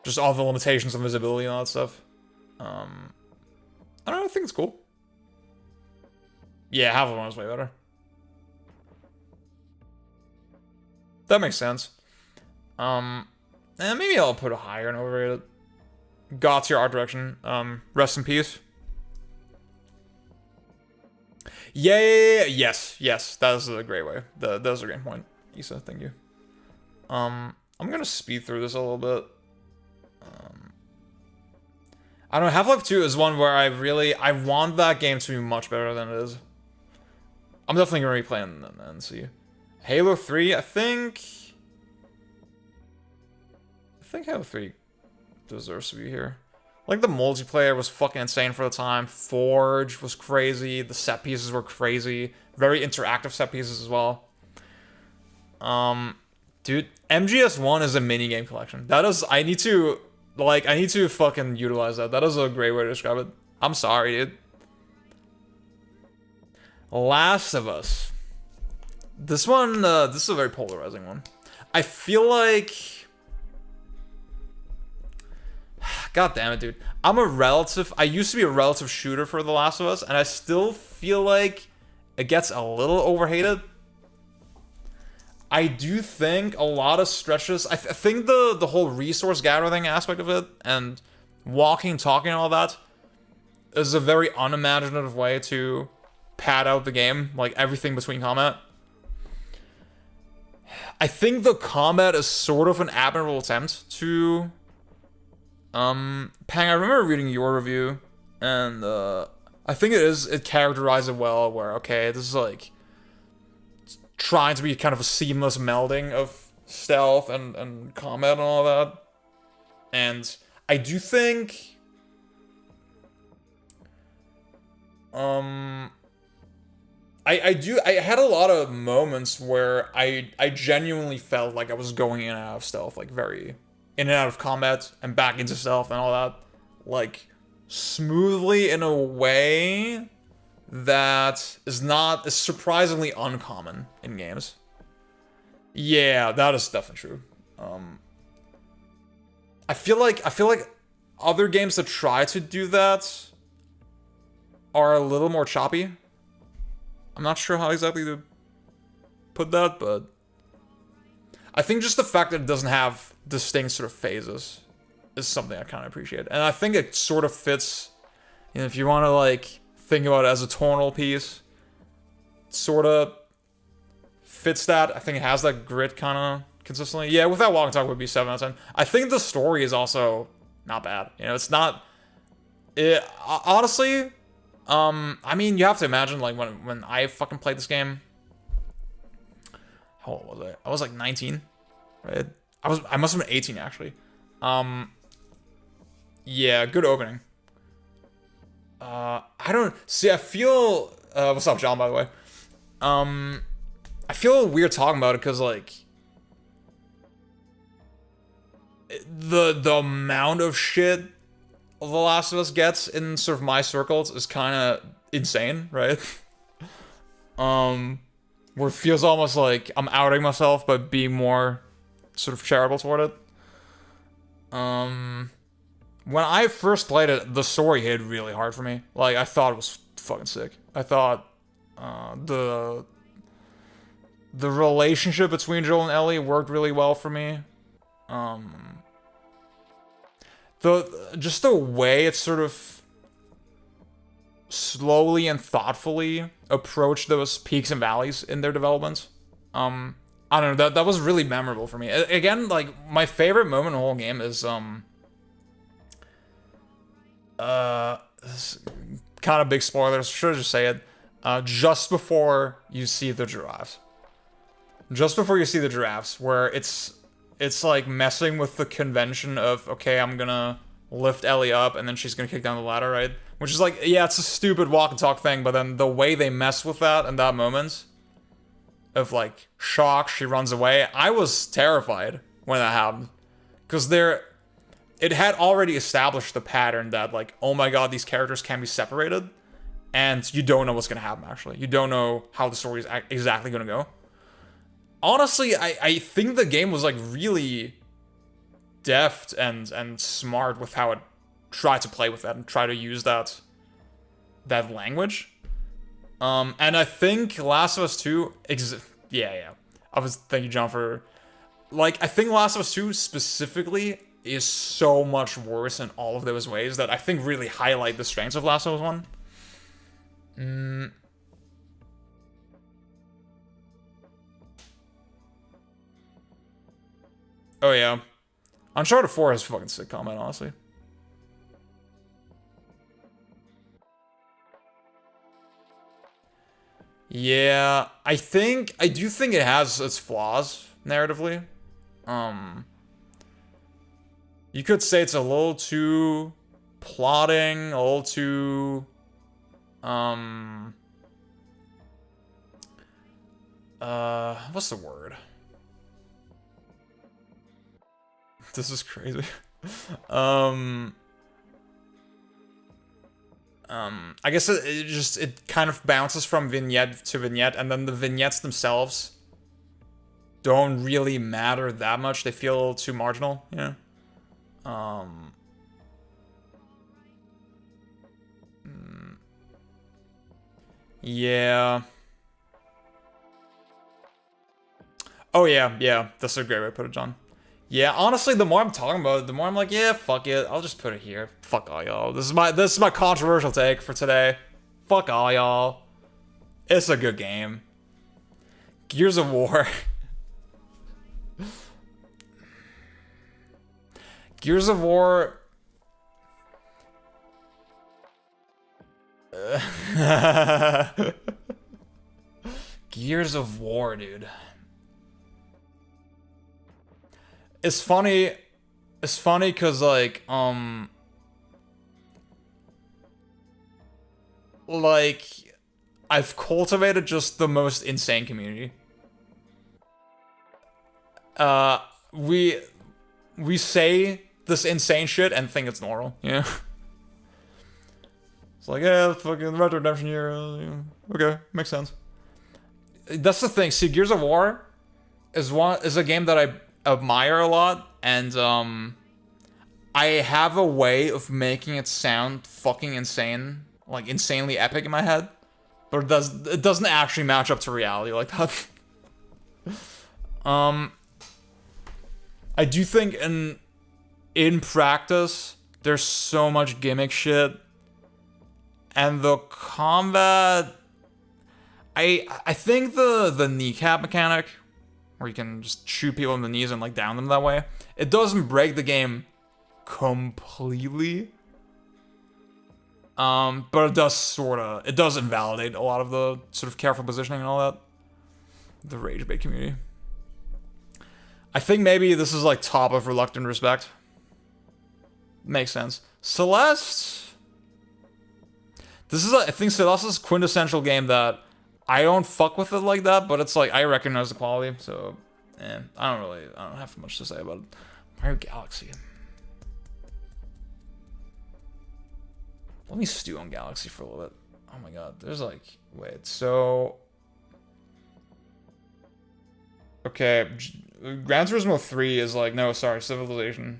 just all the limitations of visibility and all that stuff. I don't know, I think it's cool. Yeah, Half-Life 1 is way better. That makes sense. And maybe I'll put a higher and overrated. God tier art direction. Rest in peace. Yeah. Yes. That is a great way. That was a great point, Issa. Thank you. I'm gonna speed through this a little bit. I don't know. Half-Life 2 is one where I want that game to be much better than it is. I'm definitely gonna replay and see. Halo 3, I think Halo 3 deserves to be here. Like, the multiplayer was fucking insane for the time. Forge was crazy. The set pieces were crazy. Very interactive set pieces as well. Dude, MGS1 is a minigame collection. That is, I need to fucking utilize that. That is a great way to describe it. I'm sorry, dude. Last of Us. This one, this is a very polarizing one. I feel like... God damn it, dude. I used to be a relative shooter for The Last of Us, and I still feel like it gets a little overhated. I do think a lot of stretches... I think the whole resource gathering aspect of it, and walking, talking, and all that, is a very unimaginative way to pad out the game, like everything between combat. I think the combat is sort of an admirable attempt to... Pang, I remember reading your review, and I think it characterized it well, where, okay, this is like trying to be kind of a seamless melding of stealth and combat and all that. And I do think I had a lot of moments where I genuinely felt like I was going in and out of stealth, like very in and out of combat and back into stealth and all that, like smoothly in a way that is surprisingly uncommon in games. Yeah, that is definitely true. I feel like other games that try to do that are a little more choppy. I'm not sure how exactly to put that, but I think just the fact that it doesn't have distinct sort of phases is something I kind of appreciate. And I think it sort of fits, you know, if you want to like think about it as a tonal piece, sort of fits that. I think it has that grit kind of consistently. Yeah, Without Walk and Talk would be 7 out of 10. I think the story is also not bad. You know, it's not... honestly, I mean, you have to imagine, like, when I fucking played this game... How old was I? I was, like, 19, right? I must have been 18, actually. Yeah, good opening. I don't... See, I feel... what's up, John, by the way? I feel weird talking about it, because, like... The amount of shit The Last of Us gets in sort of my circles is kind of insane, right? Where it feels almost like I'm outing myself, but being more sort of charitable toward it. When I first played it, the story hit really hard for me. Like, I thought it was fucking sick. I thought the relationship between Joel and Ellie worked really well for me. Just the way it sort of slowly and thoughtfully approached those peaks and valleys in their development. I don't know, that was really memorable for me. Again, like, my favorite moment in the whole game is this kind of big spoilers, should I just say it? Just before you see the giraffes. Just before you see the giraffes, where it's like messing with the convention of, okay, I'm gonna lift Ellie up and then she's gonna kick down the ladder, right? Which is like, yeah, it's a stupid walk and talk thing, but then the way they mess with that in that moment of like shock, she runs away, I was terrified when that happened. Because it had already established the pattern that like, oh my god, these characters can be separated, and you don't know what's gonna happen actually. You don't know how the story is exactly gonna go. Honestly, I think the game was like really deft and smart with how it tried to play with that and try to use that language. And I think Last of Us 2 yeah. Thank you, John, for like, I think Last of Us 2 specifically is so much worse in all of those ways that I think really highlight the strengths of Last of Us 1. Oh yeah, Uncharted 4 has fucking sick combat, honestly. Yeah, I do think it has its flaws narratively. You could say it's a little too plotting, a little too what's the word? This is crazy. I guess it kind of bounces from vignette to vignette, and then the vignettes themselves don't really matter that much. They feel a little too marginal, you know? Yeah. Oh yeah, that's a great way to put it, John. Yeah, honestly, the more I'm talking about it, the more I'm like, yeah, fuck it. I'll just put it here. Fuck all y'all. This is my controversial take for today. Fuck all y'all. It's a good game. Gears of War. Gears of War. Gears of War, dude. It's funny It's funny because like I've cultivated just the most insane community. We say this insane shit and think it's normal, you know? It's like, yeah, fucking Red Dead Redemption here, okay, makes sense. That's the thing. See, Gears of War is a game that I admire a lot, and I have a way of making it sound fucking insane, like insanely epic in my head, but it doesn't actually match up to reality like that. I do think in practice there's so much gimmick shit, and the combat. I think the kneecap mechanic, where you can just shoot people in the knees and like down them that way, it doesn't break the game completely. But it does invalidate a lot of the sort of careful positioning and all that. The rage bait community. I think maybe this is like top of reluctant respect. Makes sense. Celeste. I think Celeste is a quintessential game that I don't fuck with it like that, but it's like I recognize the quality, so I don't have much to say about it. Mario Galaxy. Let me stew on Galaxy for a little bit. Oh my god, there's like, wait, so okay, Gran Turismo 3 is like, no, sorry, Civilization.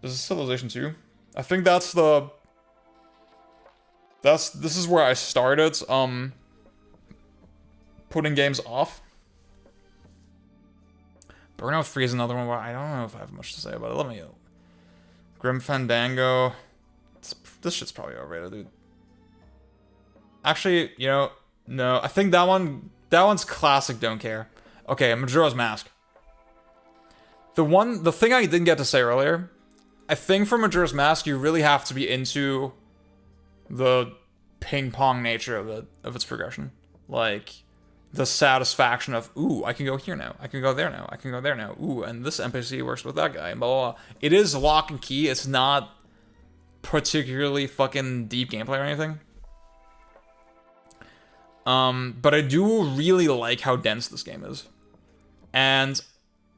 This is Civilization 2. I think this is where I started putting games off. Burnout 3 is another one where I don't know if I have much to say about it. Let me Grim Fandango. This shit's probably overrated, dude. Actually, you know, no, I think that one's classic, don't care. Okay, Majora's Mask. The thing I didn't get to say earlier, I think for Majora's Mask, you really have to be into the ping-pong nature of its progression. Like, the satisfaction of, ooh, I can go here now, I can go there now, I can go there now, ooh, and this NPC works with that guy, and blah, blah, blah. It is lock and key, it's not particularly fucking deep gameplay or anything. But I do really like how dense this game is. And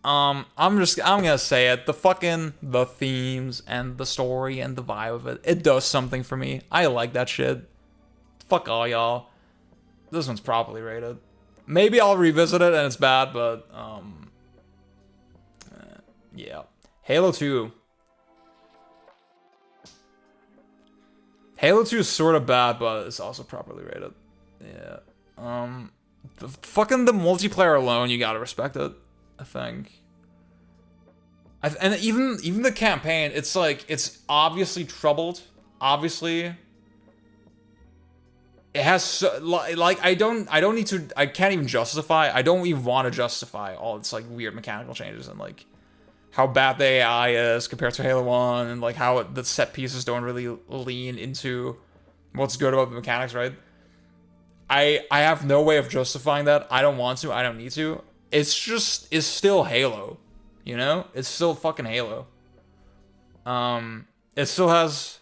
I'm gonna say it, the themes and the story and the vibe of it does something for me. I like that shit. Fuck all y'all. This one's properly rated. Maybe I'll revisit it and it's bad, but yeah. Halo 2. Halo 2 is sort of bad, but it's also properly rated. Yeah. The multiplayer alone, you gotta respect it, I think. And even the campaign, it's like, it's obviously troubled. Obviously. It has, like, I can't even justify, I don't even want to justify all its, like, weird mechanical changes and, like, how bad the AI is compared to Halo 1, and, like, how the set pieces don't really lean into what's good about the mechanics, right? I have no way of justifying that. I don't want to. I don't need to. It's still Halo, you know? It's still fucking Halo. It still has,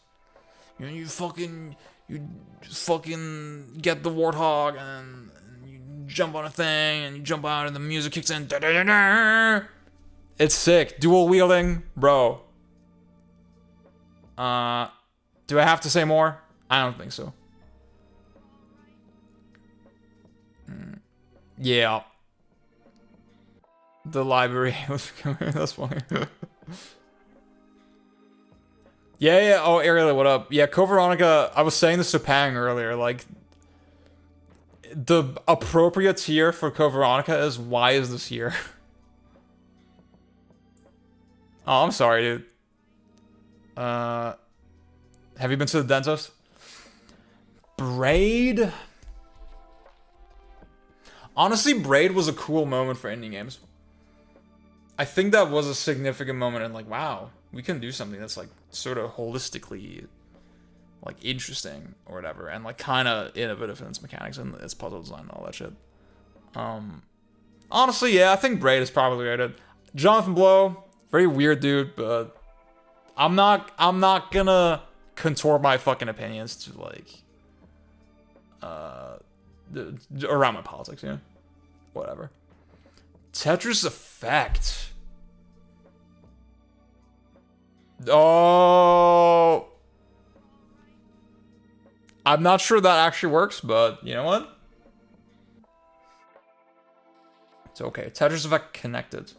you know, you fucking get the Warthog and you jump on a thing and you jump out and the music kicks in. It's sick. Dual wielding, bro. Do I have to say more? I don't think so. Yeah. The library was coming. That's funny. Yeah. Oh, Ariel, what up? Yeah, Code Veronica. I was saying this to Pang earlier. Like, the appropriate tier for Code Veronica is, why is this here? Oh, I'm sorry, dude. Have you been to the dentist? Braid? Honestly, Braid was a cool moment for indie games. I think that was a significant moment and like, wow, we can do something that's like sort of holistically like interesting or whatever, and like kind of innovative in its mechanics and its puzzle design and all that shit. Honestly, yeah, I think Braid is probably rated. Jonathan Blow, very weird dude, but I'm not gonna contort my fucking opinions to like around my politics, you know? Whatever. Tetris Effect. Oh, I'm not sure that actually works, but you know what? It's okay. Tetris Effect connected.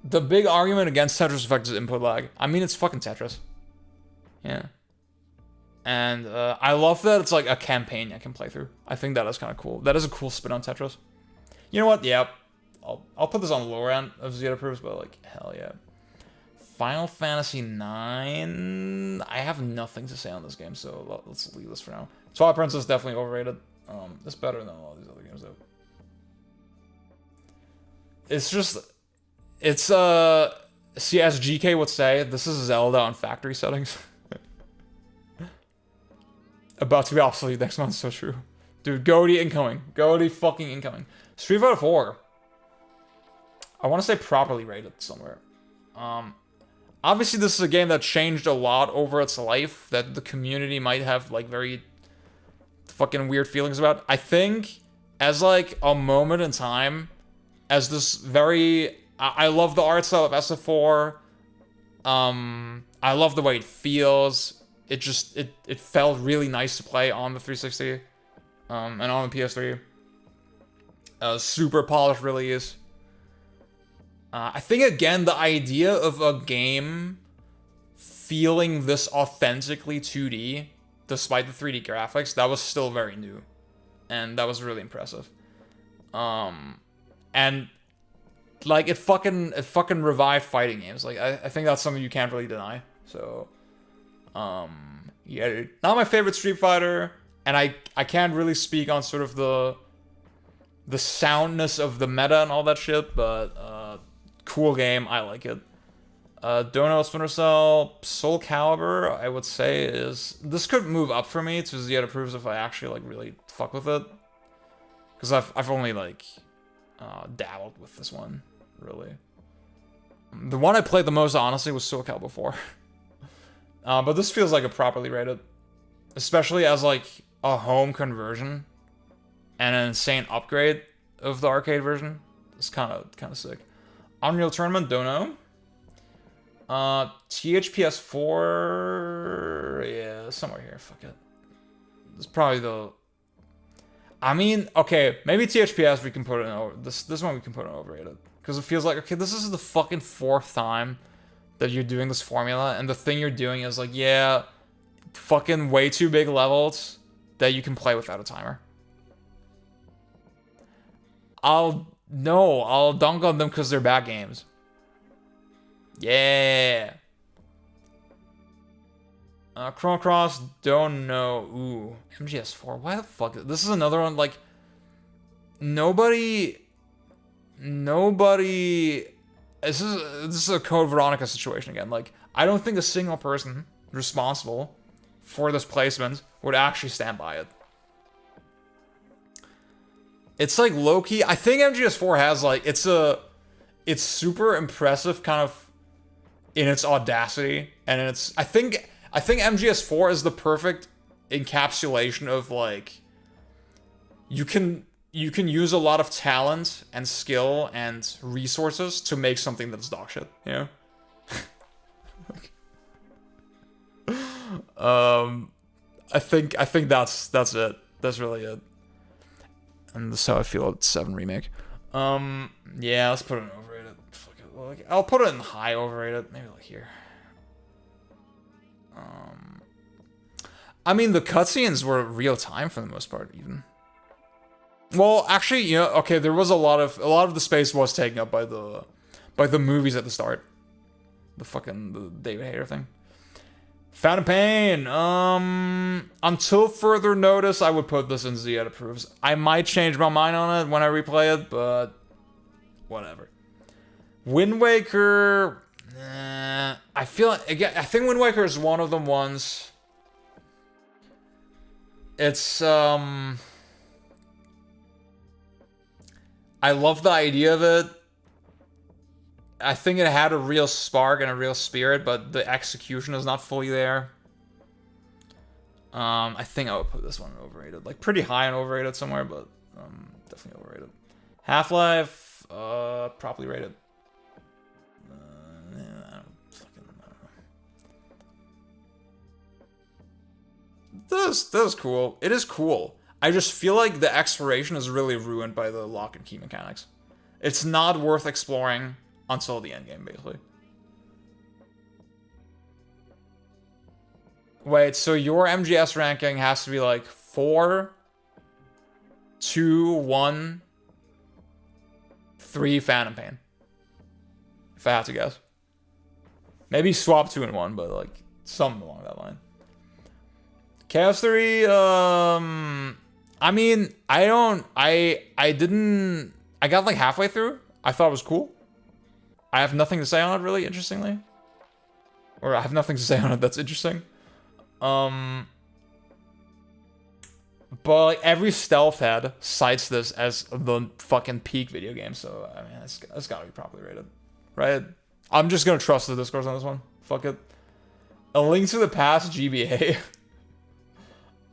The big argument against Tetris Effect is input lag. I mean, it's fucking Tetris. Yeah. And I love that it's like a campaign I can play through. I think that is kind of cool. That is a cool spin on Tetris. You know what? Yeah. I'll put this on the lower end of Zeta proofs, but like, hell yeah. Final Fantasy 9. I have nothing to say on this game, so let's leave this for now. Twilight Princess definitely overrated. It's better than all these other games though. It's just, it's see, as GK would say, this is Zelda on factory settings. About to be obsolete next month, so true. Dude, Goaty incoming. Goaty fucking incoming. Street Fighter 4. I want to say properly rated somewhere. Obviously this is a game that changed a lot over its life, that the community might have like very fucking weird feelings about. I think as like a moment in time, as this very, I love the art style of SF4. I love the way it feels. It just, it felt really nice to play on the 360 and on the PS3. Super polished release. I think, again, the idea of a game feeling this authentically 2D, despite the 3D graphics, that was still very new. And that was really impressive. And, like, it fucking revived fighting games. Like, I think that's something you can't really deny. So, yeah, not my favorite Street Fighter, and I can't really speak on sort of the soundness of the meta and all that shit, but cool game, I like it. Dono, Splinter Cell, Soul Calibur, I would say is, this could move up for me to Zeta Proofs if I actually like really fuck with it, because I've only like dabbled with this one, really. The one I played the most, honestly, was Soul Calibur 4. But this feels like a properly rated, especially as like a home conversion and an insane upgrade of the arcade version. It's kind of sick. Unreal Tournament, don't know. THPS 4, yeah, somewhere here. Fuck it. It's probably the. I mean, okay, maybe THPS we can put it in over. This one we can put in overrated, because it feels like, okay, this is the fucking 4th time that you're doing this formula, and the thing you're doing is like, yeah, fucking way too big levels that you can play without a timer. I'll dunk on them because they're bad games. Yeah. Chrono Cross, don't know. Ooh, MGS4. Why the fuck? This is another one, like, nobody. This is a Code Veronica situation again. Like, I don't think a single person responsible for this placement would actually stand by it. It's like low-key. I think MGS4 has like, it's super impressive kind of in its audacity, and it's, I think MGS4 is the perfect encapsulation of like, you can use a lot of talent and skill and resources to make something that's dog shit, you know? I think that's it. That's really it. And that's how I feel about 7 Remake. Yeah, let's put it in overrated. Fuck it. Like, I'll put it in high overrated. Maybe like here. I mean, the cutscenes were real time for the most part, even. Well, actually, you know, okay, there was a lot of the space was taken up by the movies at the start. The David Hayter thing. Phantom Pain. Until further notice, I would put this in Zeta Proofs. I might change my mind on it when I replay it, but whatever. Wind Waker. I feel like, again, I think Wind Waker is one of the ones. It's I love the idea of it. I think it had a real spark and a real spirit, but the execution is not fully there. I think I would put this one overrated, like pretty high and overrated somewhere, but definitely overrated. Half-Life, properly rated. Yeah, I don't know. This is cool. It is cool. I just feel like the exploration is really ruined by the lock and key mechanics. It's not worth exploring until the end game, basically. Wait, so your MGS ranking has to be like 4, 2, 1, 3 Phantom Pain. If I had to guess. Maybe swap 2 and 1, but like something along that line. Chaos 3, I mean, I got like halfway through. I thought it was cool. I have nothing to say on it, really, interestingly. Or I have nothing to say on it that's interesting. But like, every stealth head cites this as the fucking peak video game, so I mean, it's gotta be properly rated, right? I'm just gonna trust the discourse on this one. Fuck it. A Link to the Past GBA.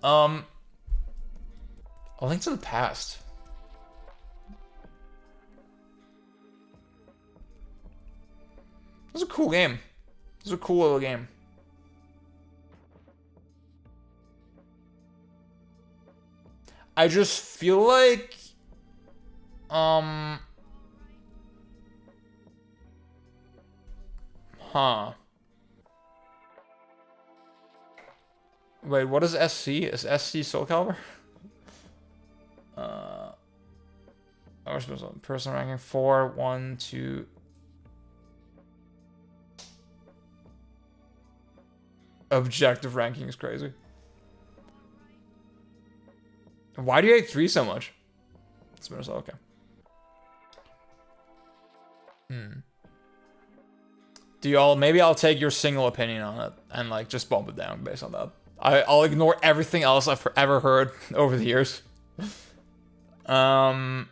A Link to the Past. It was a cool game. It was a cool little game. I just feel like, Wait, what is SC? Is SC Soul Calibur? We're supposed to person ranking 4, 1, 2. Objective ranking is crazy. Why do you hate 3 so much? It's been okay. Do y'all, maybe I'll take your single opinion on it and like just bump it down based on that. I'll ignore everything else I've ever heard over the years. I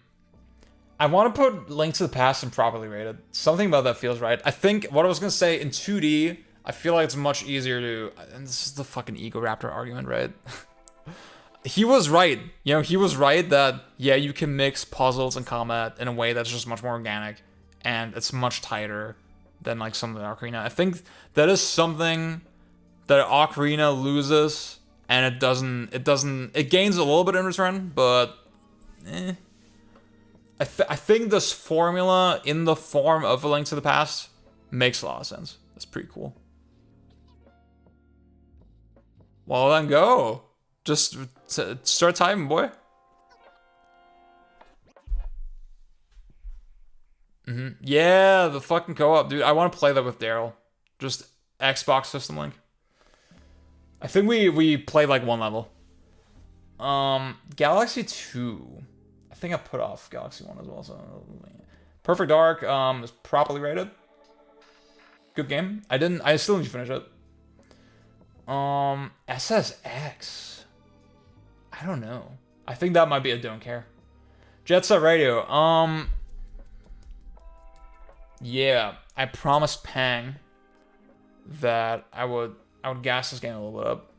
want to put Link to the Past and properly rated. Something about that feels right. I think what I was gonna say in 2D, I feel like it's much easier to, and this is the fucking Ego Raptor argument, right? He was right. You know, he was right that, yeah, you can mix puzzles and combat in a way that's just much more organic, and it's much tighter than, like, some of the Ocarina. I think that is something that Ocarina loses, and it gains a little bit in return, but, I think this formula in the form of A Link to the Past makes a lot of sense. It's pretty cool. Well, then go. Just start typing, boy. Yeah, the fucking co-op, dude. I want to play that with Daryl. Just Xbox System Link. I think we played like one level. Galaxy 2. I think I put off Galaxy 1 as well. So Perfect Dark is properly rated. Good game. I still need to finish it. SSX. I don't know. I think that might be a don't care. Jet Set Radio. Yeah, I promised Pang that I would gas this game a little bit up.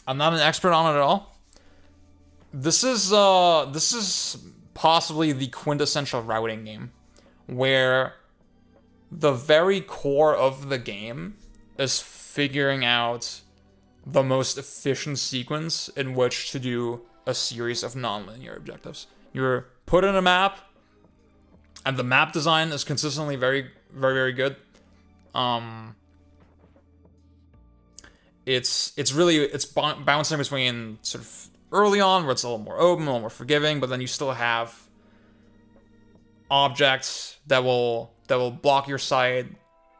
I'm not an expert on it at all. This is possibly the quintessential routing game, where the very core of the game is figuring out the most efficient sequence in which to do a series of non-linear objectives. You're put in a map, and the map design is consistently very, very, very good. It's bouncing between sort of early on where it's a little more open, a little more forgiving, but then you still have objects that will block your sight,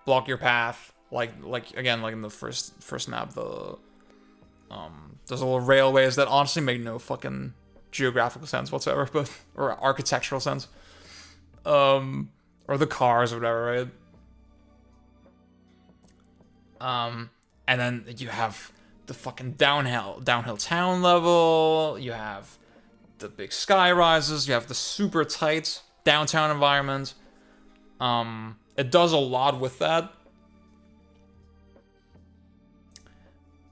block your path. Like again, like in the first map, there's little railways that honestly make no fucking geographical sense whatsoever, but or architectural sense, or the cars or whatever, right? And then you have the fucking downhill town level. You have the big sky rises. You have the super tight downtown environment. It does a lot with that.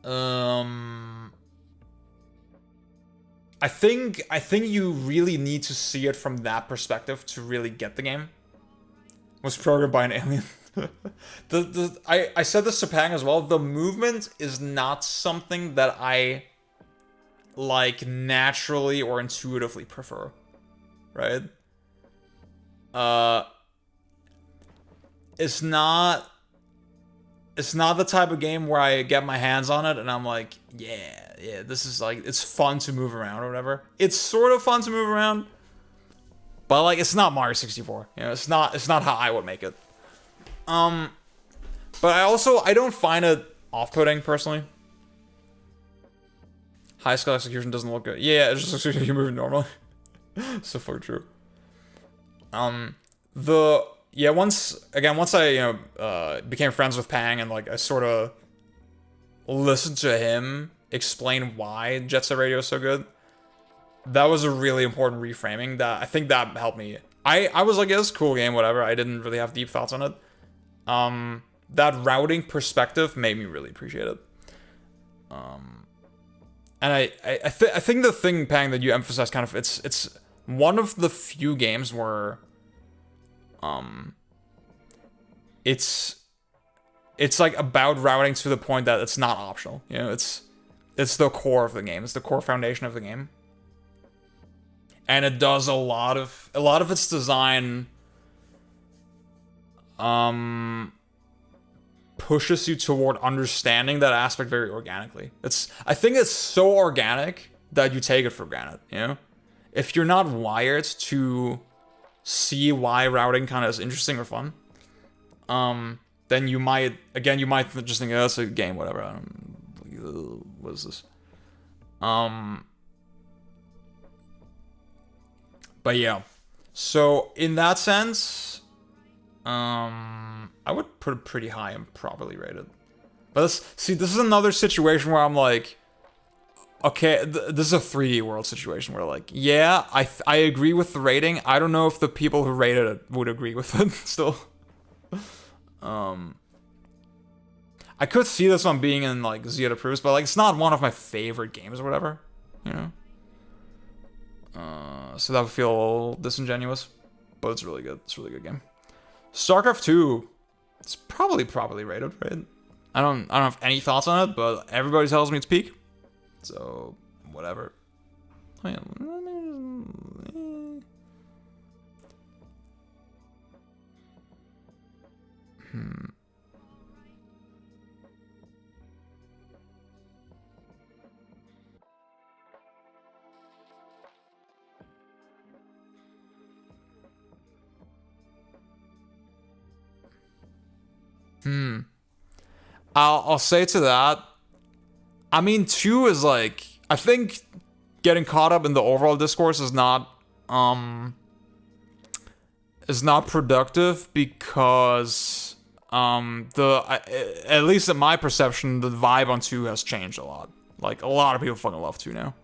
I think you really need to see it from that perspective to really get the game. Was programmed by an alien. I said this to Pang as well. The movement is not something that I like naturally or intuitively prefer, right? It's not the type of game where I get my hands on it and I'm like, yeah, this is like, it's fun to move around or whatever. It's sort of fun to move around, but like, it's not Mario 64. You know, it's not how I would make it. But I don't find it off-putting personally. High skill execution doesn't look good. Yeah, it just looks like you're moving normally. So fucking true. Once I became friends with Pang and like I sort of listened to him explain why Jet Set Radio is so good, that was a really important reframing that I think that helped me. I was like, yeah, it's a cool game, whatever. I didn't really have deep thoughts on it. That routing perspective made me really appreciate it. And I think the thing, Pang, that you emphasize kind of, it's one of the few games where it's like about routing to the point that it's not optional. You know, it's the core of the game. It's the core foundation of the game. And it does a lot of its design pushes you toward understanding that aspect very organically. I think it's so organic that you take it for granted, you know? If you're not wired to see why routing kind of is interesting or fun, then you might just think, oh, it's a game, whatever. What is this? But yeah. So in that sense, I would put it pretty high and properly rated. But this is another situation where I'm like, okay, this is a 3D World situation where like, yeah, I agree with the rating. I don't know if the people who rated it would agree with it still. I could see this one being in like Zeta Proofs, but like it's not one of my favorite games or whatever, you know? So that would feel a little disingenuous, but it's really good. It's a really good game. StarCraft 2, it's probably properly rated, right? I don't have any thoughts on it, but everybody tells me it's peak. So, whatever. Oh, yeah. I'll say to that, I mean, 2 is like, I think getting caught up in the overall discourse is not productive because at least in my perception, the vibe on 2 has changed a lot. Like, a lot of people fucking love 2 now.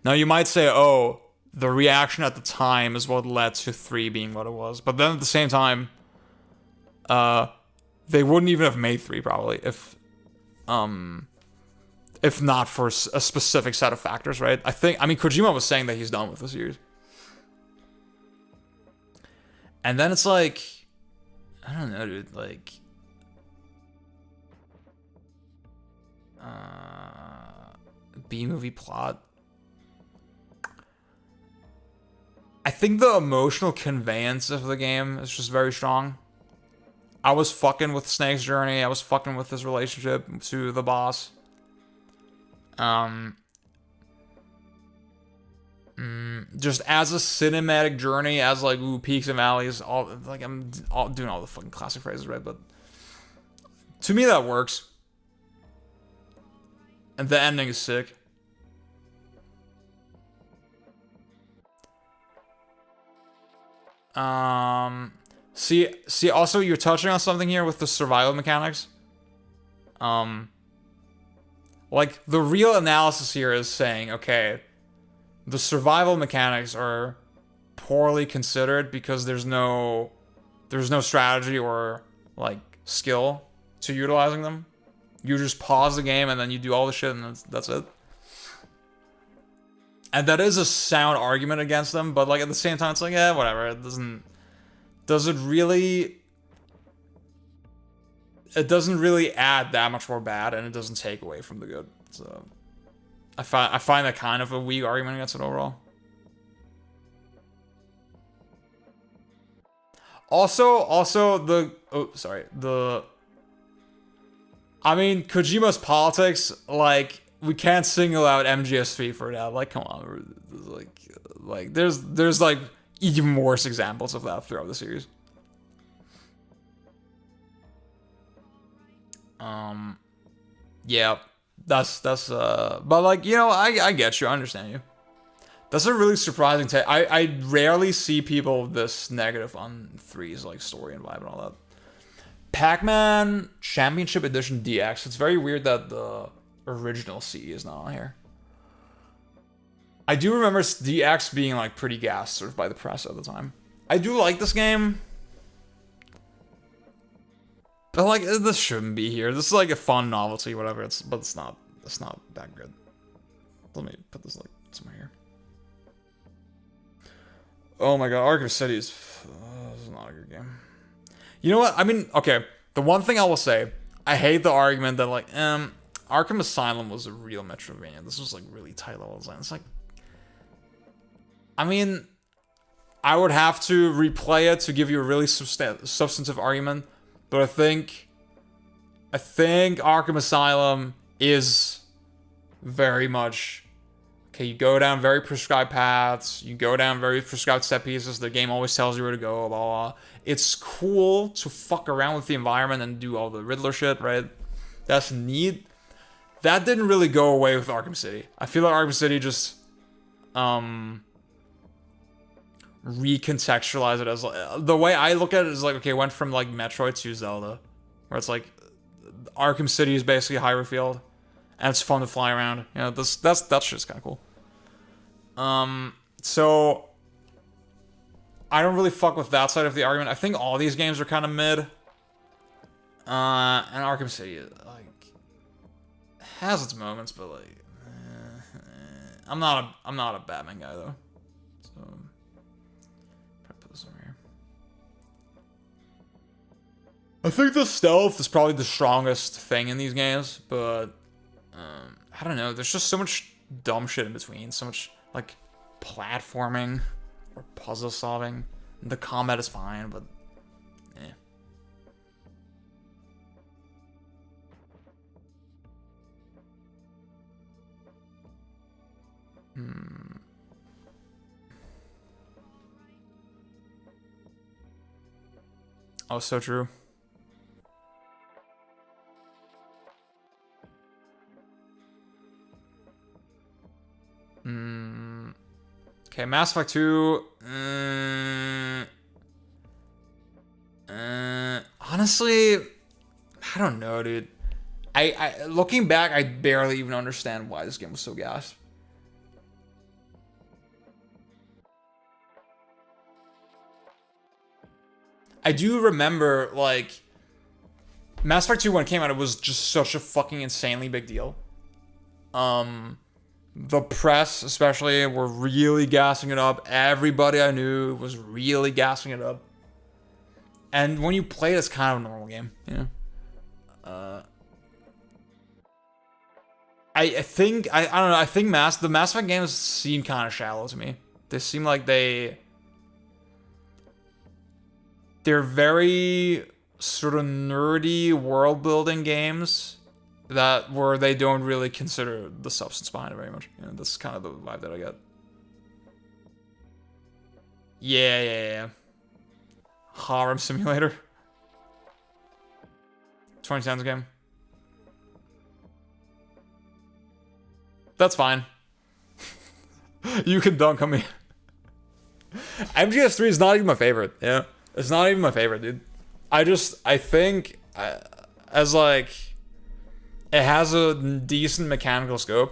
Now you might say, oh, the reaction at the time is what led to 3 being what it was. But then at the same time, they wouldn't even have made 3 probably if not for a specific set of factors, right? I mean, Kojima was saying that he's done with the series. And then it's like, I don't know, dude, like, B-movie plot. I think the emotional conveyance of the game is just very strong. I was fucking with Snake's journey. I was fucking with his relationship to the boss. Just as a cinematic journey, as like, ooh, peaks and valleys, all like I'm doing all the fucking classic phrases, right? But to me, that works. And the ending is sick. See, also you're touching on something here with the survival mechanics. Like, the real analysis here is saying, okay, the survival mechanics are poorly considered because there's no strategy or like skill to utilizing them. You just pause the game and then you do all the shit and that's it. And that is a sound argument against them, but like at the same time, it's like, yeah, whatever. It doesn't really add that much more bad, and it doesn't take away from the good. So I find that kind of a weak argument against it overall. Also I mean, Kojima's politics, like, we can't single out MGS3 for that. Like, come on, there's like even worse examples of that throughout the series. Yeah, that's but like, you know, I get you, I understand you. That's a really surprising take. I rarely see people this negative on 3's like story and vibe and all that. Pac-Man Championship Edition DX. It's very weird that the original CE is not on here. I do remember DX being like pretty gassed sort of by the press at the time. I do like this game, but like this shouldn't be here. This is like a fun novelty, whatever. But it's not that good. Let me put this like somewhere here. Oh my god, Arkham City is this is not a good game. You know what? I mean, okay. The one thing I will say, I hate the argument that like, Arkham Asylum was a real Metroidvania. This was like really tight level design. It's like, I mean, I would have to replay it to give you a really substantive argument, but I think Arkham Asylum is very much okay. You go down very prescribed paths. You go down very prescribed set pieces. The game always tells you where to go. Blah blah. It's cool to fuck around with the environment and do all the Riddler shit, right? That's neat. That didn't really go away with Arkham City. I feel like Arkham City just recontextualized it as the way I look at it is like, okay, it went from like Metroid to Zelda, where it's like Arkham City is basically Hyrule Field, and it's fun to fly around. You know, that's just kind of cool. So I don't really fuck with that side of the argument. I think all these games are kind of mid. And Arkham City like has its moments, but like I'm not a Batman guy though. So try to put this over here. I think the stealth is probably the strongest thing in these games, but I don't know. There's just so much dumb shit in between. So much like platforming or puzzle solving. The combat is fine, but eh. Oh, so true. Okay, Mass Effect 2. Honestly, I don't know, dude. I looking back, I barely even understand why this game was so gassed. I do remember, like, Mass Effect 2 when it came out, it was just such a fucking insanely big deal. The press, especially, were really gassing it up. Everybody I knew was really gassing it up. And when you play it, it's kind of a normal game, you know? I think, I don't know, I think the Mass Effect games seem kind of shallow to me. They seem like they're very sort of nerdy world-building games where they don't really consider the substance behind it very much. You know, that's kind of the vibe that I get. Yeah. Harem Simulator. 2010's game. That's fine. You can dunk on me. MGS3 is not even my favorite. Yeah. It's not even my favorite, dude. I think, as like, it has a decent mechanical scope,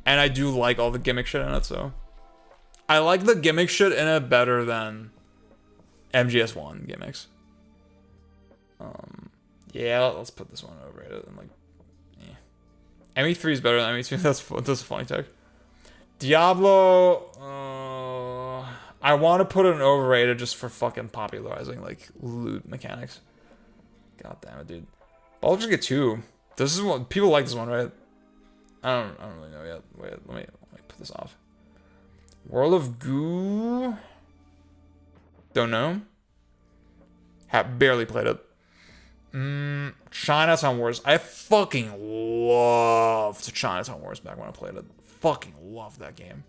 and I do like all the gimmick shit in it, so I like the gimmick shit in it better than MGS1 gimmicks. Yeah, let's put this one overrated and like, ME3 is better than ME2. That's a funny tech. Diablo, I want to put it in overrated just for fucking popularizing like loot mechanics. God damn it, dude. Baldur's Gate 2. This is what people like. This one, right? I don't really know yet. Wait, let me put this off. World of Goo. Don't know. Have barely played it. Chinatown Wars. I fucking loved Chinatown Wars back when I played it. Fucking loved that game.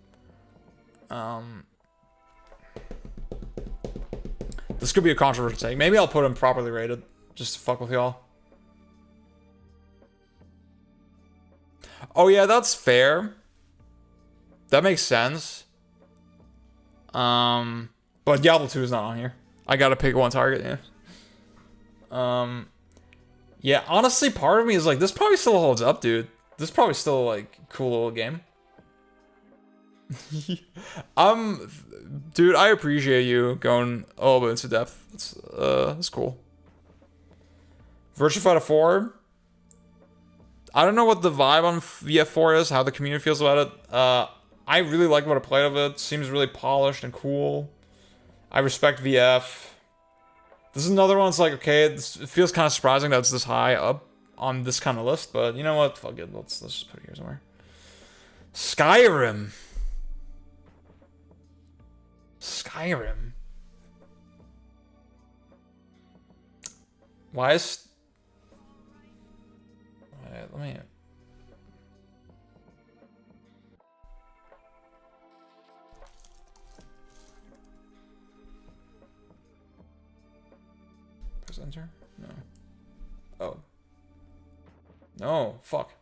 This could be a controversial take. Maybe I'll put him properly rated, just to fuck with y'all. Oh yeah, that's fair. That makes sense. But Diablo 2 is not on here. I gotta pick one target, yeah. Yeah, honestly, part of me is like, this probably still holds up, dude. This is probably still like cool little game. Dude, I appreciate you going a little bit into depth. That's cool. Virtua Fighter 4. I don't know what the vibe on VF4 is, how the community feels about it. I really like what I played of it. Seems really polished and cool. I respect VF. This is another one that's like, okay, it feels kind of surprising that it's this high up on this kind of list, but you know what? Fuck it. Let's just put it here somewhere. Skyrim. Skyrim. Why is... Wait, let me... Press enter? No. Oh. No, fuck.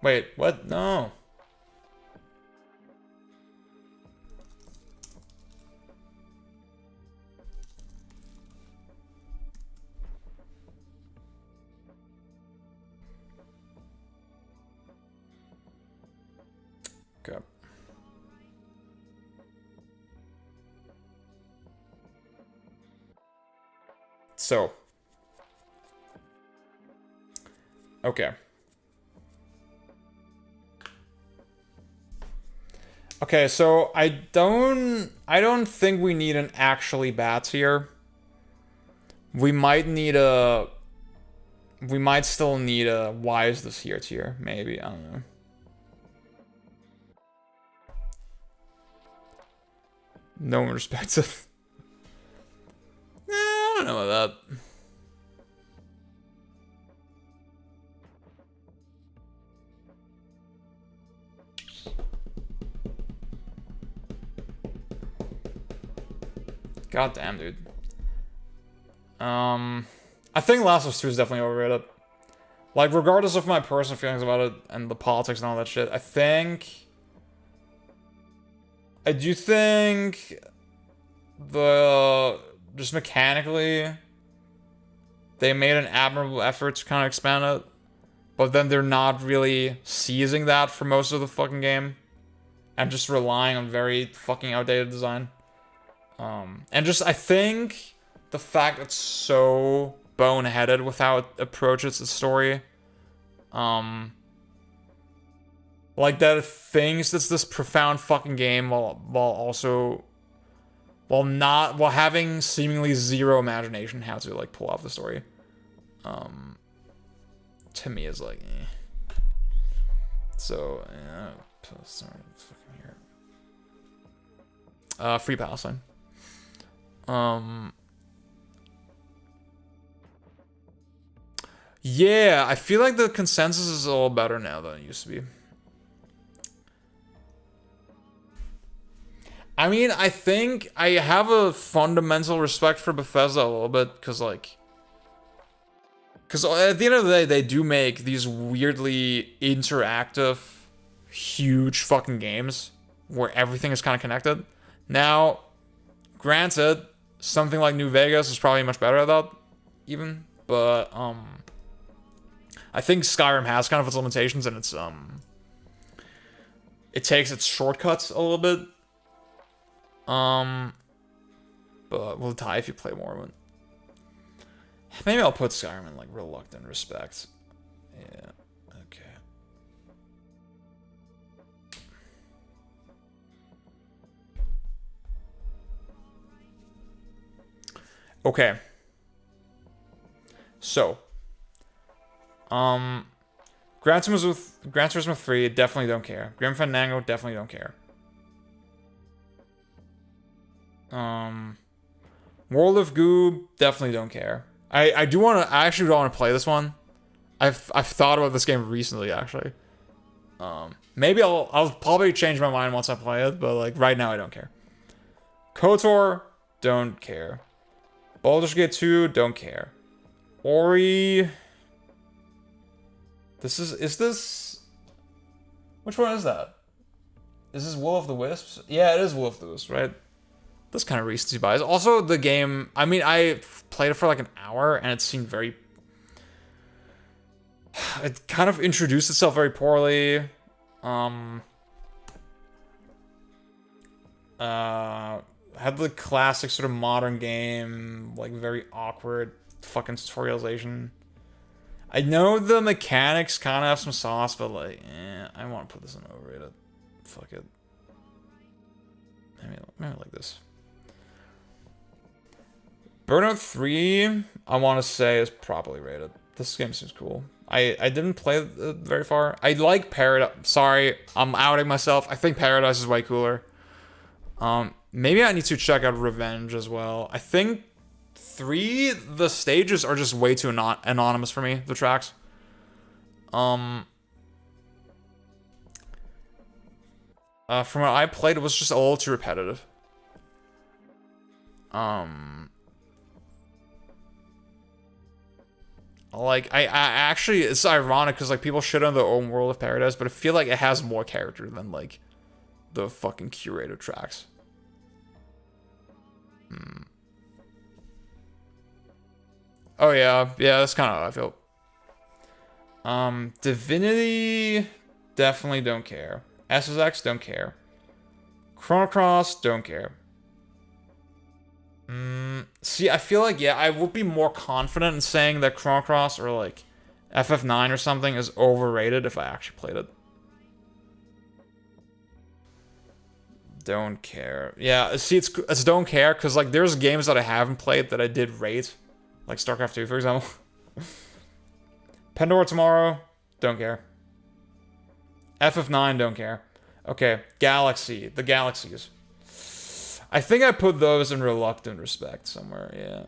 Wait, what? No. Okay. So. Okay. Okay, so I don't think we need an actually bats here. We might still need a why is this here tier, maybe, I don't know. No one respects it. I don't know about that. God damn, dude. I think Last of Us 2 is definitely overrated. Like, regardless of my personal feelings about it and the politics and all that shit, I do think just mechanically, they made an admirable effort to kind of expand it, but then they're not really seizing that for most of the fucking game, and just relying on very fucking outdated design. And just, I think the fact it's so boneheaded with how it approaches the story, like that it thinks it's this profound fucking game while having seemingly zero imagination how to like pull off the story. To me is like, eh. So yeah, sorry, fucking here. Free Palestine. Yeah, I feel like the consensus is a little better now than it used to be. I mean, I think I have a fundamental respect for Bethesda a little bit, because at the end of the day, they do make these weirdly interactive, huge fucking games where everything is kind of connected. Now, granted, something like New Vegas is probably much better at that, even. But I think Skyrim has kind of its limitations, and it's it takes its shortcuts a little bit. But we'll die if you play more of it. Maybe I'll put Skyrim in like reluctant respect. Yeah. Okay. Okay. So, Gran Turismo 3, definitely don't care. Grim Fandango, definitely don't care. World of Goo, definitely don't care. I actually don't want to play this one. I've thought about this game recently, actually. Maybe I'll probably change my mind once I play it, but like right now I don't care. KOTOR, don't care. Baldur's Gate 2, don't care. Ori. Is this? Which one is that? Is this Will of the Wisps? Yeah, it is Will of the Wisps, right? That's kind of recency bias. Also, the game, I mean, I played it for like an hour and it seemed very... It kind of introduced itself very poorly. Had the classic sort of modern game, like very awkward fucking tutorialization. I know the mechanics kind of have some sauce, but like, I want to put this in overrated. Fuck it. Maybe like this. Burnout 3, I want to say, is properly rated. This game seems cool. I didn't play it very far. I like Paradise. Sorry, I'm outing myself. I think Paradise is way cooler. Maybe I need to check out Revenge as well. I think 3, the stages are just way too anonymous for me, the tracks. From what I played, it was just a little too repetitive. Like, I actually, it's ironic because, like, people shit on the own world of Paradise, but I feel like it has more character than, like, the fucking curated tracks. Oh, yeah. Yeah, that's kind of how I feel. Divinity, definitely don't care. SSX, don't care. Chrono Cross, don't care. See, I feel like, yeah, I would be more confident in saying that Chrono Cross or, like, FF9 or something is overrated if I actually played it. Don't care. Yeah, see, it's don't care, because, like, there's games that I haven't played that I did rate. Like StarCraft 2, for example. Pandora Tomorrow, don't care. FF9, don't care. Okay, Galaxy, the Galaxies. I think I put those in reluctant respect somewhere, yeah.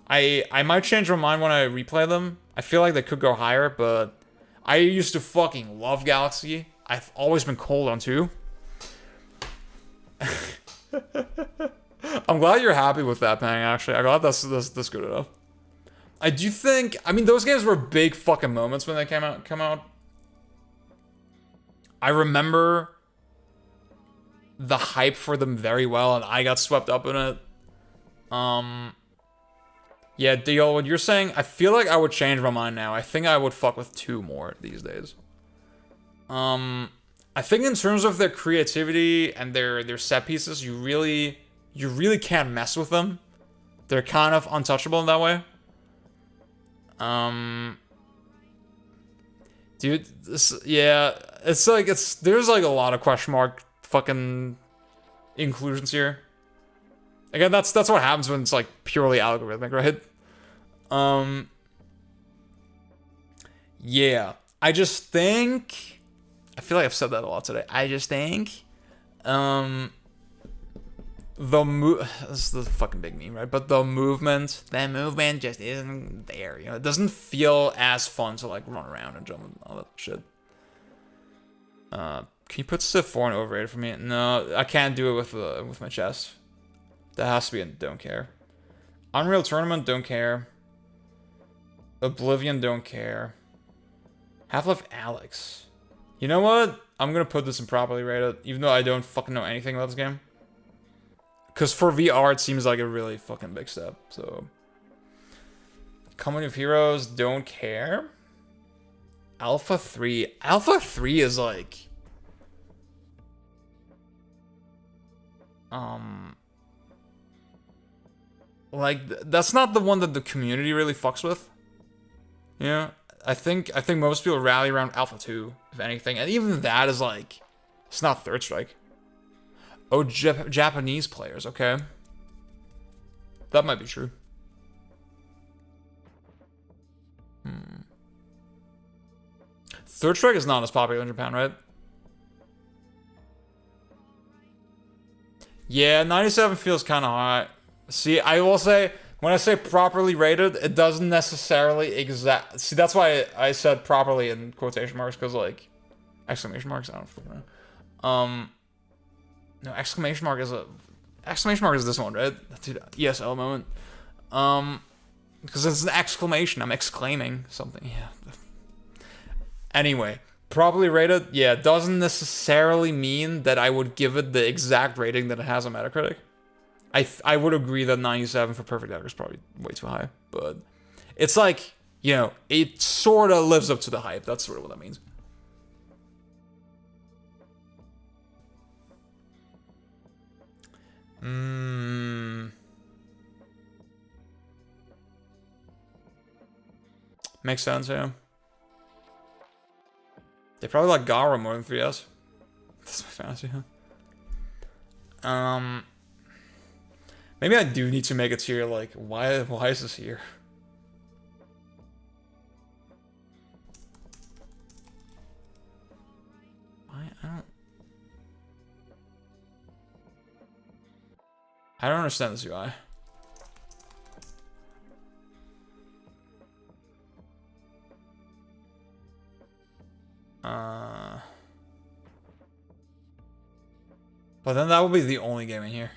I might change my mind when I replay them. I feel like they could go higher, but I used to fucking love Galaxy. I've always been cold on 2. I'm glad you're happy with that, Pang, actually. I'm glad that's good enough. I do think, I mean, those games were big fucking moments when they come out. I remember the hype for them very well, and I got swept up in it. Yeah, Deal, what you're saying, I feel like I would change my mind now. I think I would fuck with 2 more these days. I think in terms of their creativity and their set pieces, you really can't mess with them. They're kind of untouchable in that way. Dude, yeah, it's like, there's like a lot of question mark fucking inclusions here. Again, that's what happens when it's like purely algorithmic, right? Yeah, I just think, I feel like I've said that a lot today. I just think, this is the fucking big meme, right? But the movement just isn't there. You know, it doesn't feel as fun to like run around and jump and all that shit. Can you put Civ 4 in overrated for me? No, I can't do it with my chest. That has to be in don't care. Unreal Tournament, don't care. Oblivion, don't care. Half-Life Alyx. You know what? I'm gonna put this in properly rated, even though I don't fucking know anything about this game. Because for VR, it seems like a really fucking big step. So, Company of Heroes, don't care. Alpha 3. Alpha 3 is like... that's not the one that the community really fucks with. Yeah, I think most people rally around Alpha 2, if anything. And even that is like... It's not Third Strike. Oh, Japanese players, okay. That might be true. Third Strike is not as popular in Japan, right? Yeah, 97 feels kind of high. See, I will say, when I say properly rated, it doesn't necessarily exact... See, that's why I said properly in quotation marks, because, like, exclamation marks, I don't fucking know. No, exclamation mark is this one, right? Dude, ESL moment. Because it's an exclamation. I'm exclaiming something. Yeah. Anyway, properly rated. Yeah, doesn't necessarily mean that I would give it the exact rating that it has on Metacritic. I would agree that 97 for Perfect Dark is probably way too high, but it's like, you know, it sort of lives up to the hype. That's sort of what that means. Makes sense, yeah. They probably like Gara more than 3S. That's my fantasy, huh? Maybe I do need to make a tier, like, why is this here? I don't understand this UI. But then that would be the only game in here.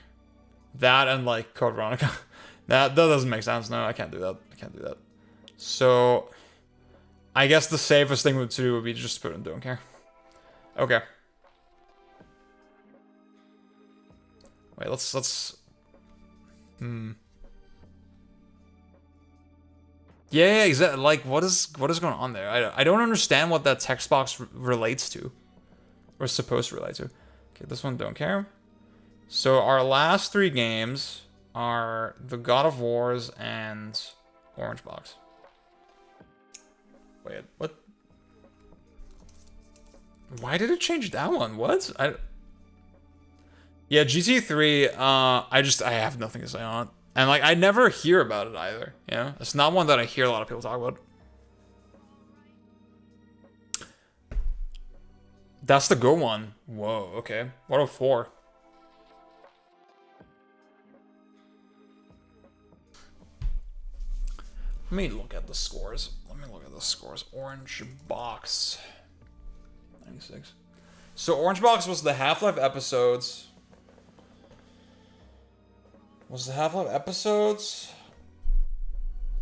That and like Code Veronica. That doesn't make sense. No, I can't do that. I can't do that. So I guess the safest thing to do would be just to put in don't care. Okay. Wait, let's Yeah, exactly. Like, what is going on there? I don't understand what that text box relates to, or is supposed to relate to. Okay, this one don't care. So our last 3 games are the God of Wars and Orange Box. Wait, what? Why did it change that one? What? Yeah, GT3. I have nothing to say on it. And, like, I never hear about it either, you know? It's not one that I hear a lot of people talk about. That's the good one. Whoa, okay. What a 4. Let me look at the scores. Orange Box. 96. So, Orange Box was the Half-Life episodes...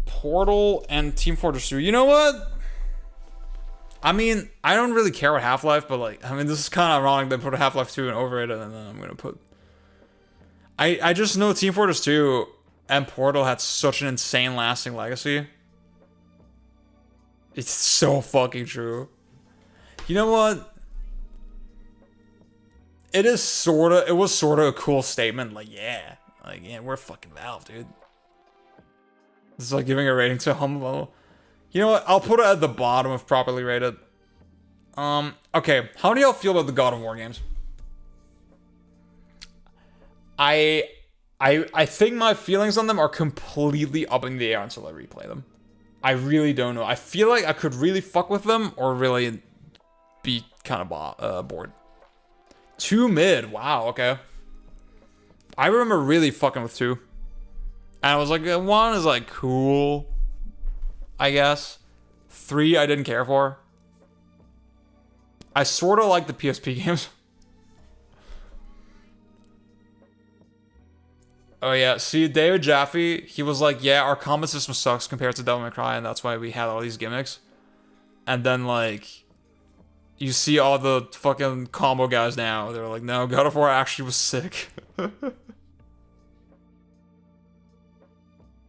Portal and Team Fortress 2. You know what? I mean, I don't really care about Half-Life, but like, I mean, this is kind of ironic. They put Half-Life 2 and over it, and then I'm gonna put... I just know Team Fortress 2 and Portal had such an insane lasting legacy. It's so fucking true. You know what? It was sort of a cool statement. Like, yeah, we're fucking Valve, dude. It's like giving a rating to Humble Bundle. You know what? I'll put it at the bottom of properly rated. Okay. How do y'all feel about the God of War games? I think my feelings on them are completely up in the air until I replay them. I really don't know. I feel like I could really fuck with them or really be kind of bored. 2 mid. Wow, okay. I remember really fucking with 2. And I was like, 1 is like cool, I guess. 3 I didn't care for. I sort of like the PSP games. Oh yeah, see, David Jaffe, he was like, yeah, our combat system sucks compared to Devil May Cry, and that's why we had all these gimmicks. And then, like, you see all the fucking combo guys now, they're like, no, God of War actually was sick.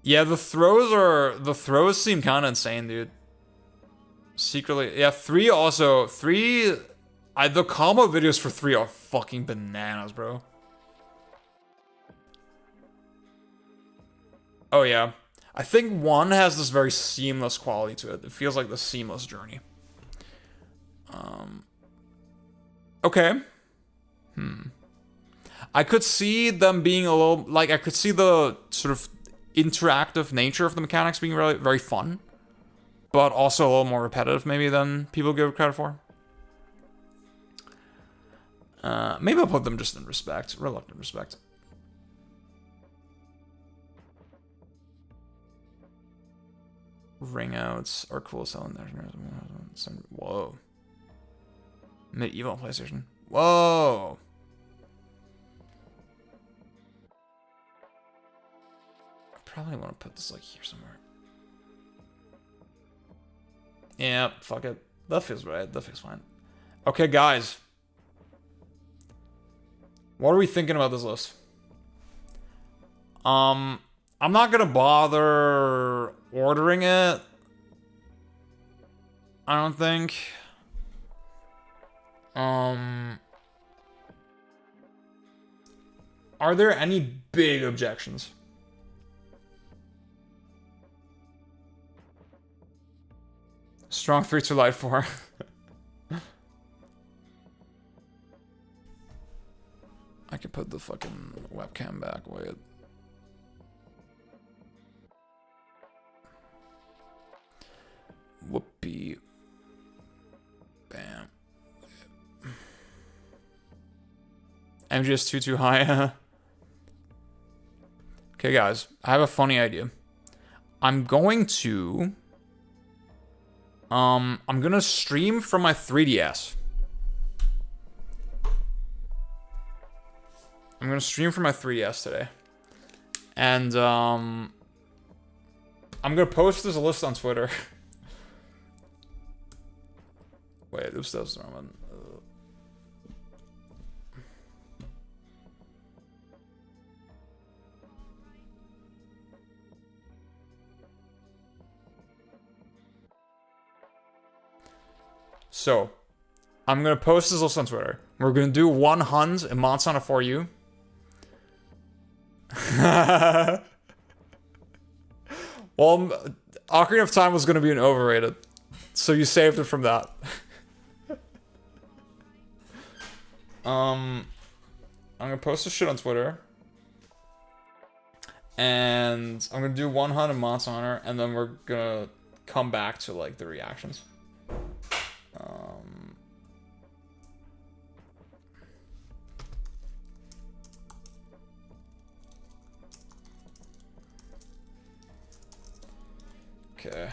Yeah, the throws seem kind of insane, dude. Secretly, yeah, 3 also, 3, the combo videos for 3 are fucking bananas, bro. Oh yeah, I think 1 has this very seamless quality to it. It feels like the seamless journey. Okay. I could see them being a little, like, I could see the sort of interactive nature of the mechanics being really very fun, but also a little more repetitive maybe than people give credit for. Maybe I'll put them just in respect, reluctant respect. Ring outs are cool selling there. Whoa. Medieval PlayStation. Whoa. I probably want to put this like here somewhere. Yeah, fuck it. That feels right. That feels fine. Okay, guys. What are we thinking about this list? I'm not gonna bother ordering it. I don't think. Are there any big objections? Strong 3 to light 4. I could put the fucking webcam back. Wait. Whoopee. Bam. MGS2 too high. Okay, guys. I have a funny idea. I'm going to stream from my 3DS. I'm gonna stream from my 3DS today. And I'm gonna post this list on Twitter. Wait, oops, that was the wrong one. So, I'm gonna post this list on Twitter. We're gonna do 1 Huns and Monster Hunter for you. Well, Ocarina of Time was gonna be an overrated, so you saved it from that. I'm gonna post this shit on Twitter, and I'm gonna do 1 Hunt and Monster Hunter, and then we're gonna come back to like the reactions. Okay.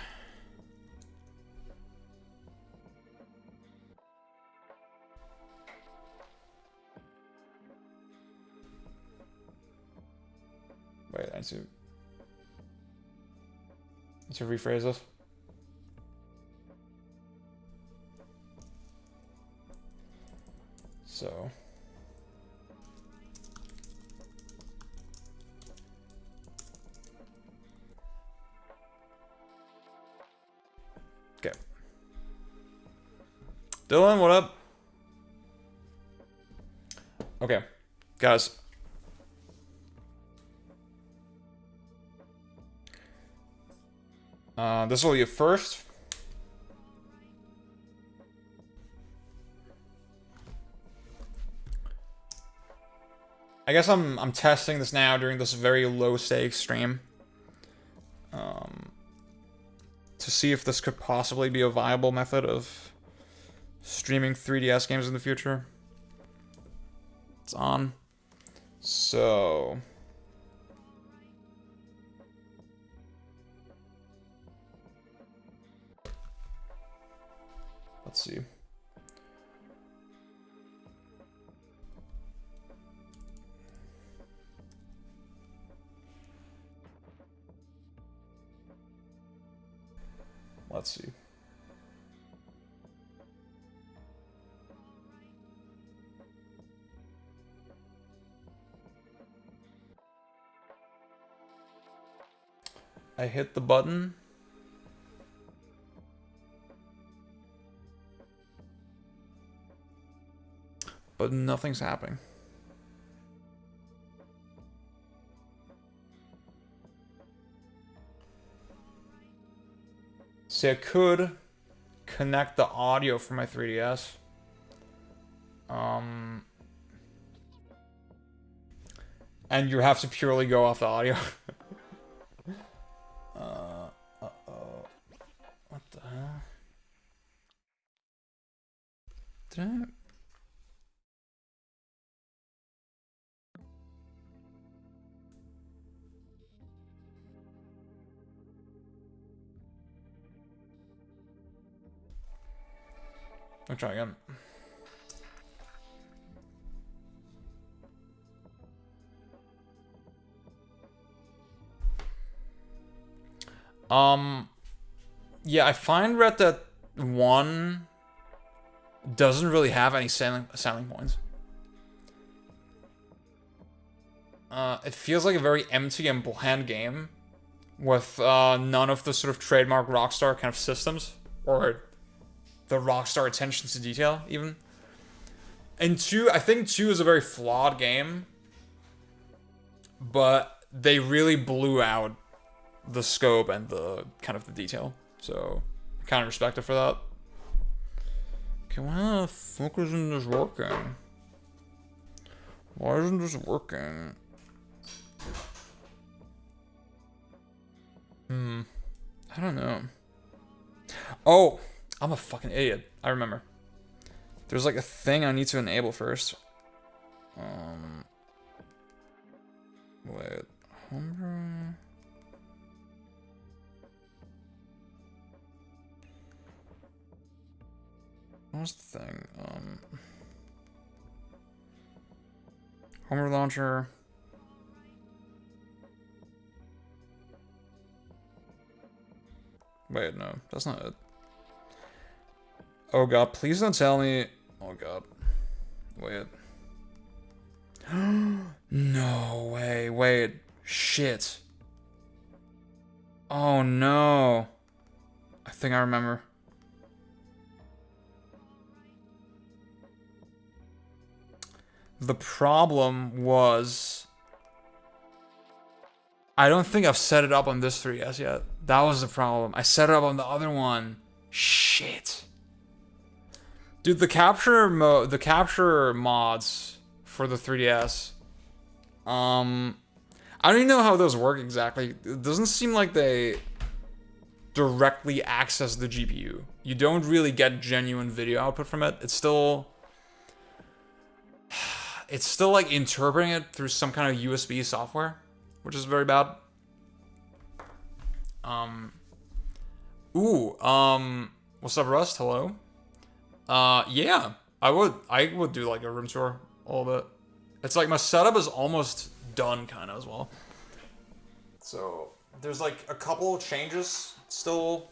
Wait, I need to rephrase this. So. Okay. Dylan, what up? Okay, guys. This will be a first. I guess I'm testing this now during this very low stakes stream. To see if this could possibly be a viable method of streaming 3DS games in the future. It's on. So let's see. Let's see. I hit the button. But nothing's happening. See, I could connect the audio from my 3DS. And you have to purely go off the audio. Uh-oh. What the hell? Did I... I'll try again. Yeah, I find Red Dead 1 doesn't really have any selling points. It feels like a very empty and bland game with none of the sort of trademark Rockstar kind of systems or the Rockstar attention to detail, even. And 2, I think 2 is a very flawed game, but they really blew out the scope and the kind of the detail. So, I kind of respect it for that. Okay, why the fuck isn't this working? Why isn't this working? I don't know. Oh, I'm a fucking idiot. I remember. There's like a thing I need to enable first. Wait. Homebrew. What's the thing? Homebrew launcher. Wait, no, that's not it. Oh god, please don't tell me. Oh god. Wait. No way, wait. Shit. Oh no. I think I remember. The problem was... I don't think I've set it up on this 3DS yet. That was the problem. I set it up on the other one. Shit. Dude, the capture mods for the 3DS. I don't even know how those work exactly. It doesn't seem like they directly access the GPU. You don't really get genuine video output from it. It's still like interpreting it through some kind of USB software, which is very bad. What's up, Rust? Hello. Yeah, I would do like a room tour a little bit. It's like my setup is almost done kind of as well. So there's like a couple changes still,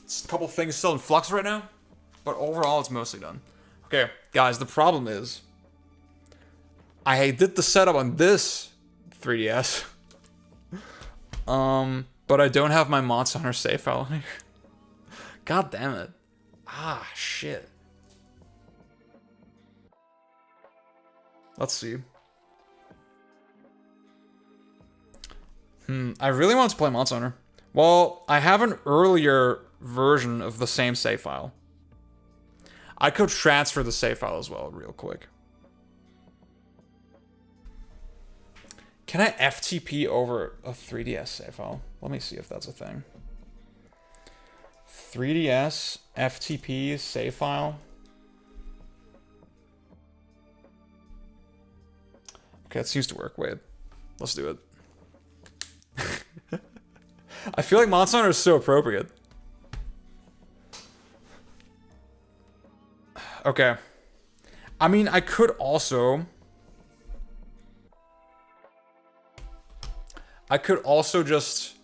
a couple things still in flux right now, but overall it's mostly done. Okay, guys, the problem is I did the setup on this 3DS, but I don't have my Monster Hunter save file in here. God damn it. Ah, shit. Let's see. I really want to play Monster Hunter. Well, I have an earlier version of the same save file. I could transfer the save file as well real quick. Can I FTP over a 3DS save file? Let me see if that's a thing. 3DS FTP save file. Okay, it seems to work. Wait, let's do it. I feel like Monster Hunter is so appropriate. Okay. I mean, I could also just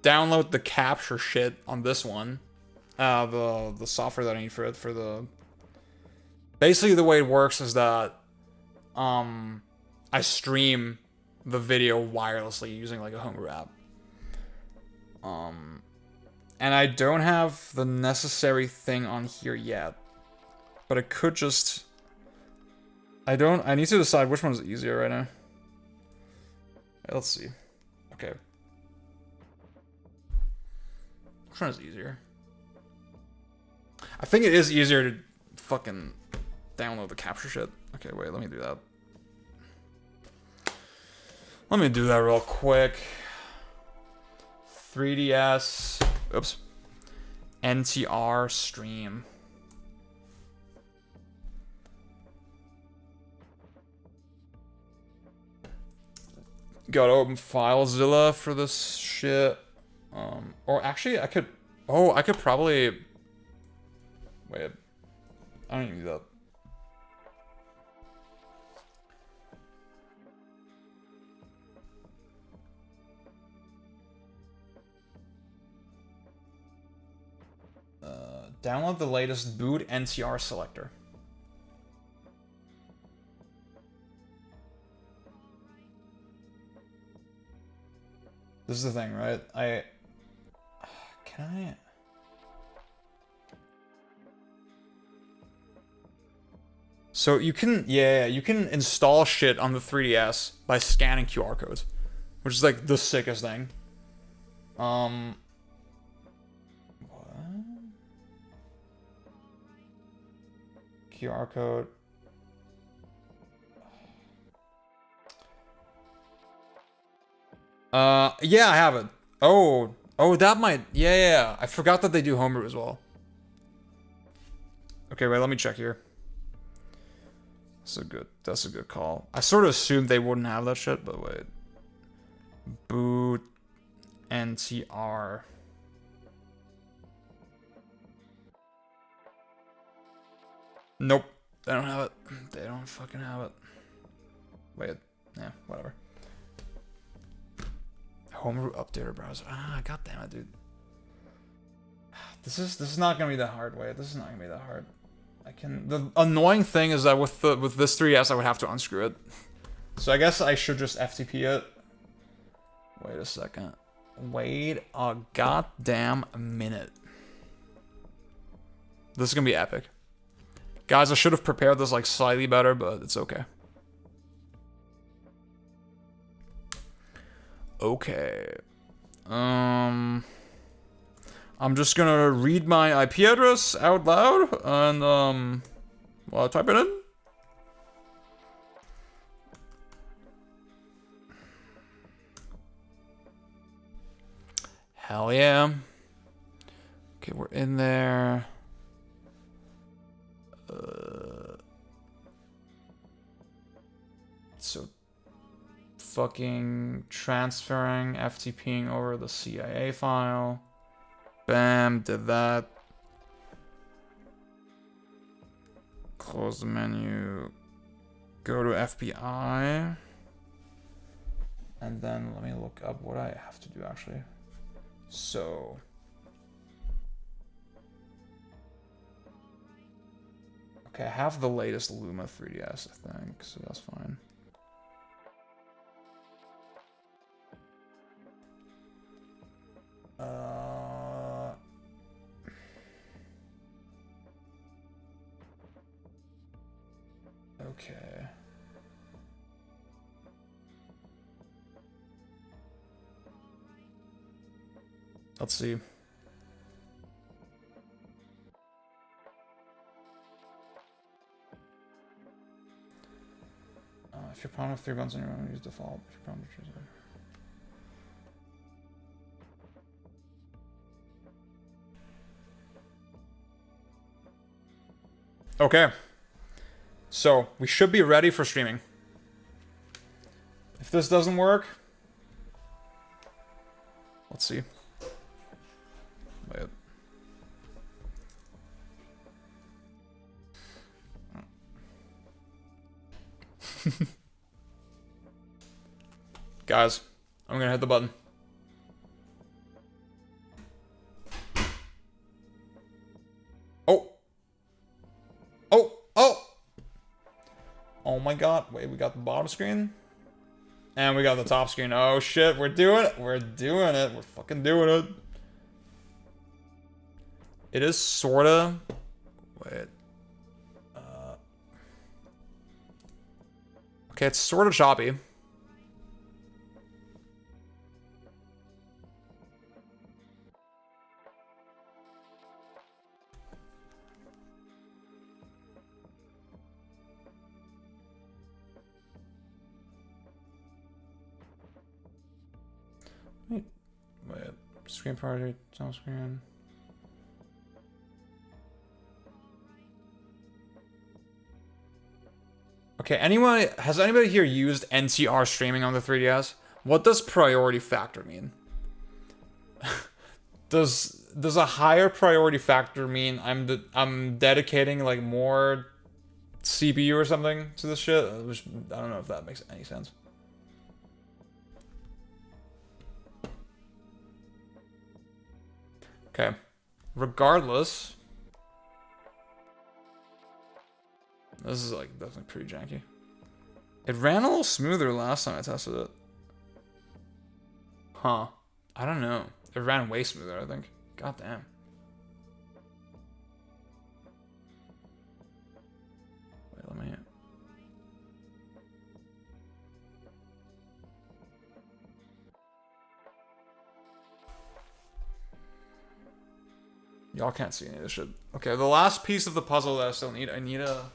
download the capture shit on this one. The software that I need for it, for the... Basically, the way it works is that I stream the video wirelessly using like a Homebrew app. And I don't have the necessary thing on here yet. But it could just... I need to decide which one is easier right now. Let's see. Okay. Which one is easier? I think it is easier to fucking download the capture shit. Okay, wait, let me do that. Let me do that real quick. 3DS. Oops. NTR stream. Gotta open FileZilla for this shit. Or actually, I could... Oh, I could probably... Wait. I don't even do that. Download the latest boot NTR selector. This is the thing, right? Can I... So you can, yeah, you can install shit on the 3DS by scanning QR codes, which is like the sickest thing. What? QR code. Yeah, I have it. Oh, that might, yeah. I forgot that they do homebrew as well. Okay, wait, let me check here. That's a good call. I sort of assumed they wouldn't have that shit, but wait. Boot NTR. Nope. They don't have it. They don't fucking have it. Wait. Yeah, whatever. Homebrew updater browser. Ah, god damn it, dude. This is not gonna be that hard. Wait, this is not gonna be that hard. The annoying thing is that with this 3DS I would have to unscrew it. So I guess I should just FTP it. Wait a second. Wait a goddamn minute. This is gonna be epic. Guys, I should have prepared this like slightly better, but it's okay. Okay. I'm just gonna read my IP address out loud and well, I'll type it in. Hell yeah. Okay, we're in there. So fucking transferring, FTPing over the CIA file. Bam, did that. Close the menu. Go to FBI. And then let me look up what I have to do actually. So. Okay, I have the latest Luma 3DS, I think, so that's fine. Okay. Let's see. If you're pounding 3 buttons on your own, use default. If you're pounding, choose it. Okay. So, we should be ready for streaming. If this doesn't work... Let's see. Wait. Guys, I'm gonna hit the button. Oh my god. Wait, we got the bottom screen? And we got the top screen. Oh shit, we're doing it. We're doing it. We're fucking doing it. It is sorta... Wait. Okay, it's sorta choppy. Wait, screen project, top screen. Okay, has anybody here used NTR streaming on the 3DS? What does priority factor mean? Does a higher priority factor mean I'm dedicating like more CPU or something to this shit? Which, I don't know if that makes any sense. Okay. Regardless, this is like definitely pretty janky. It ran a little smoother last time I tested it. Huh. I don't know. It ran way smoother, I think. God damn. Wait, let me... Y'all can't see any of this shit. Okay, the last piece of the puzzle that I still need, I need the aux.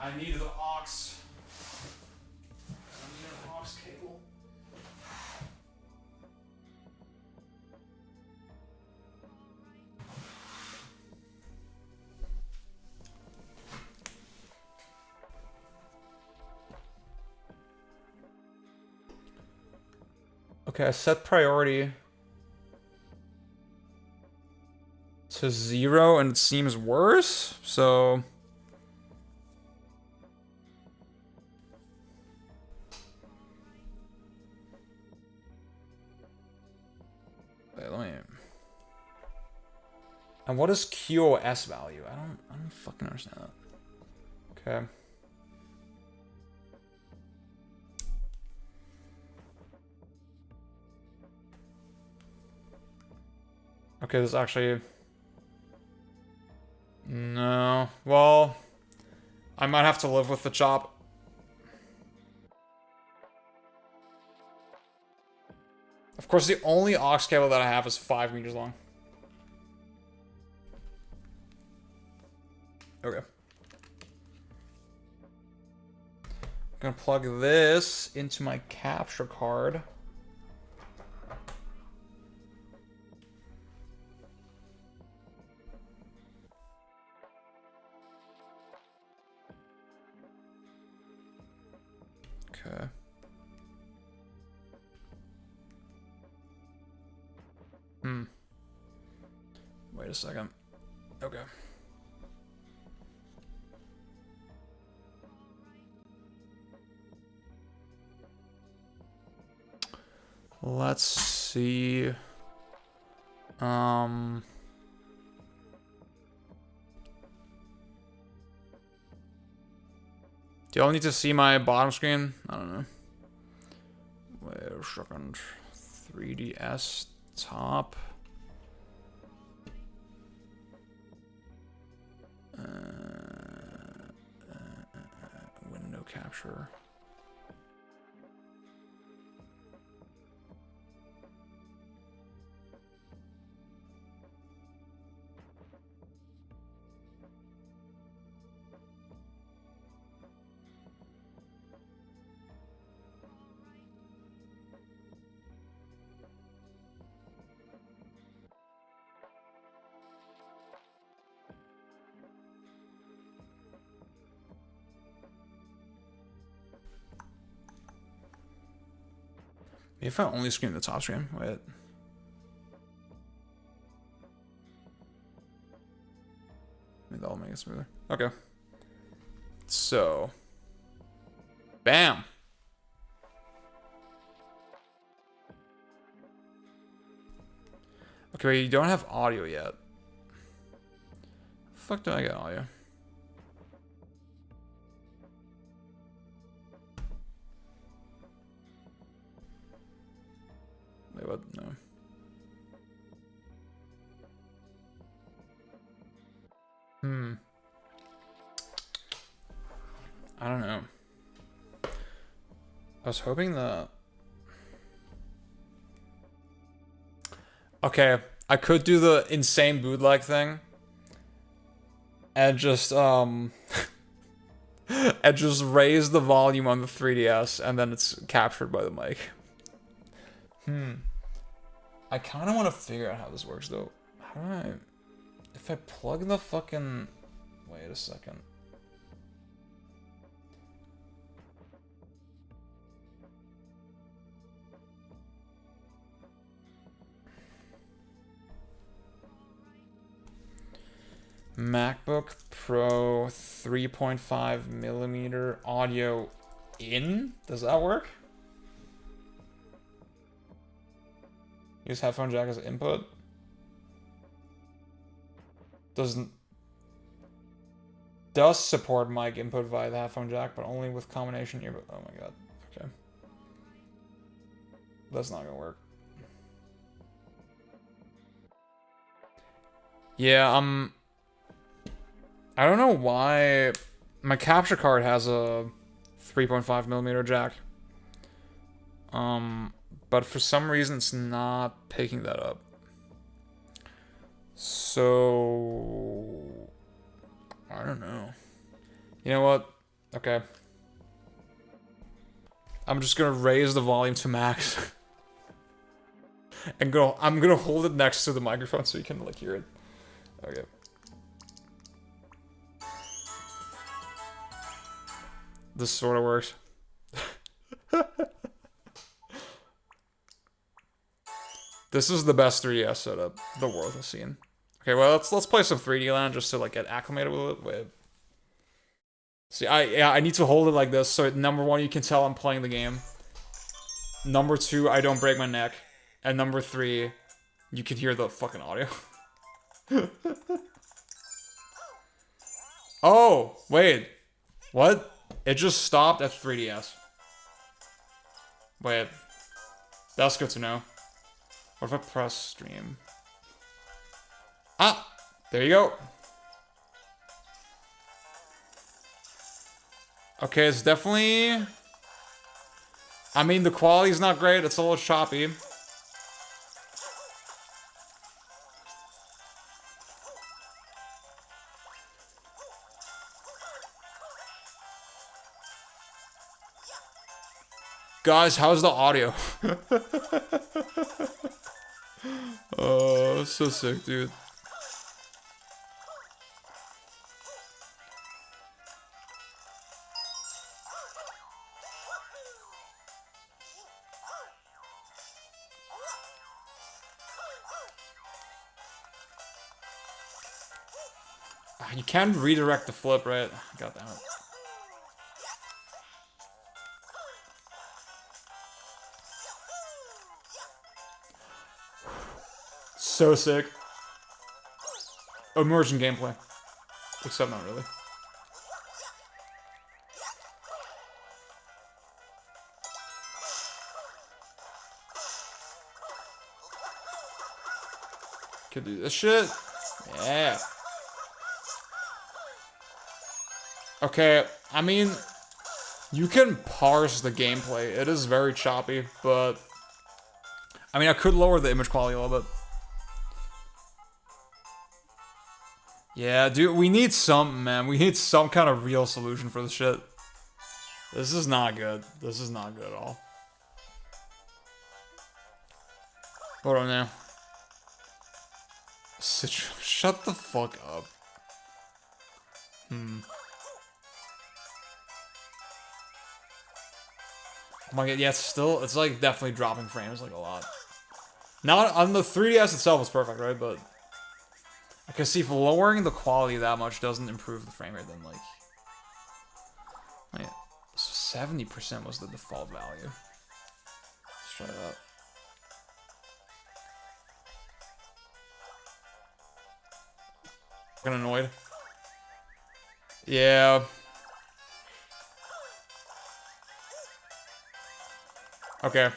I need an aux cable. Okay, I set priority to 0 and it seems worse, so... Wait, let me... And what is QoS value? I don't fucking understand that. Okay. Okay, this actually... No. Well, I might have to live with the chop. Of course, the only aux cable that I have is 5 meters long. Okay. I'm gonna plug this into my capture card. Okay. Wait a second. Okay. Let's see. Do y'all need to see my bottom screen? I don't know. Wait a second. 3DS top. Window capture. Maybe if I only screen the top screen. Wait. Maybe that'll make it smoother. Okay. So. Bam. Okay, wait, you don't have audio yet. The fuck do I get audio? I don't know. I was hoping that... Okay, I could do the insane bootleg thing. And just, and just raise the volume on the 3DS, and then it's captured by the mic. I kind of want to figure out how this works, though. How do I... If I plug the fucking... Wait a second. MacBook Pro 3.5 millimeter audio in? Does that work? Use headphone jack as input? Does support mic input via the headphone jack, but only with combination earbud. Oh my god. Okay. That's not gonna work. Yeah, I don't know why my capture card has a 3.5 millimeter jack. But for some reason it's not picking that up. So I don't know. You know what? Okay. I'm just gonna raise the volume to max. And I'm gonna hold it next to the microphone so you can like hear it. Okay. This sort of works. This is the best 3DS setup the world has seen. Okay, well let's play some 3D Land just to like get acclimated with it. Wait. See, I need to hold it like this so number one, you can tell I'm playing the game. Number two, I don't break my neck. And number three, you can hear the fucking audio. Oh, wait. What? It just stopped at 3DS. Wait. That's good to know. What if I press stream? Ah! There you go. Okay, it's definitely... I mean, the quality's not great. It's a little choppy. Guys, how's the audio? Oh, so sick, dude. You can redirect the flip, right? Got that. So sick. Immersion gameplay. Except not really. Could do this shit. Yeah. Okay, I mean, you can parse the gameplay. It is very choppy, but... I mean, I could lower the image quality a little bit. Yeah, dude, we need something, man. We need some kind of real solution for this shit. This is not good. This is not good at all. Hold on now. Shut the fuck up. Oh my god, yeah, it's like definitely dropping frames like a lot. Not on the 3DS itself is perfect, right? But I can see if lowering the quality that much doesn't improve the frame rate, then like 70% was the default value. Let's try that. I'm annoyed. Yeah. Okay.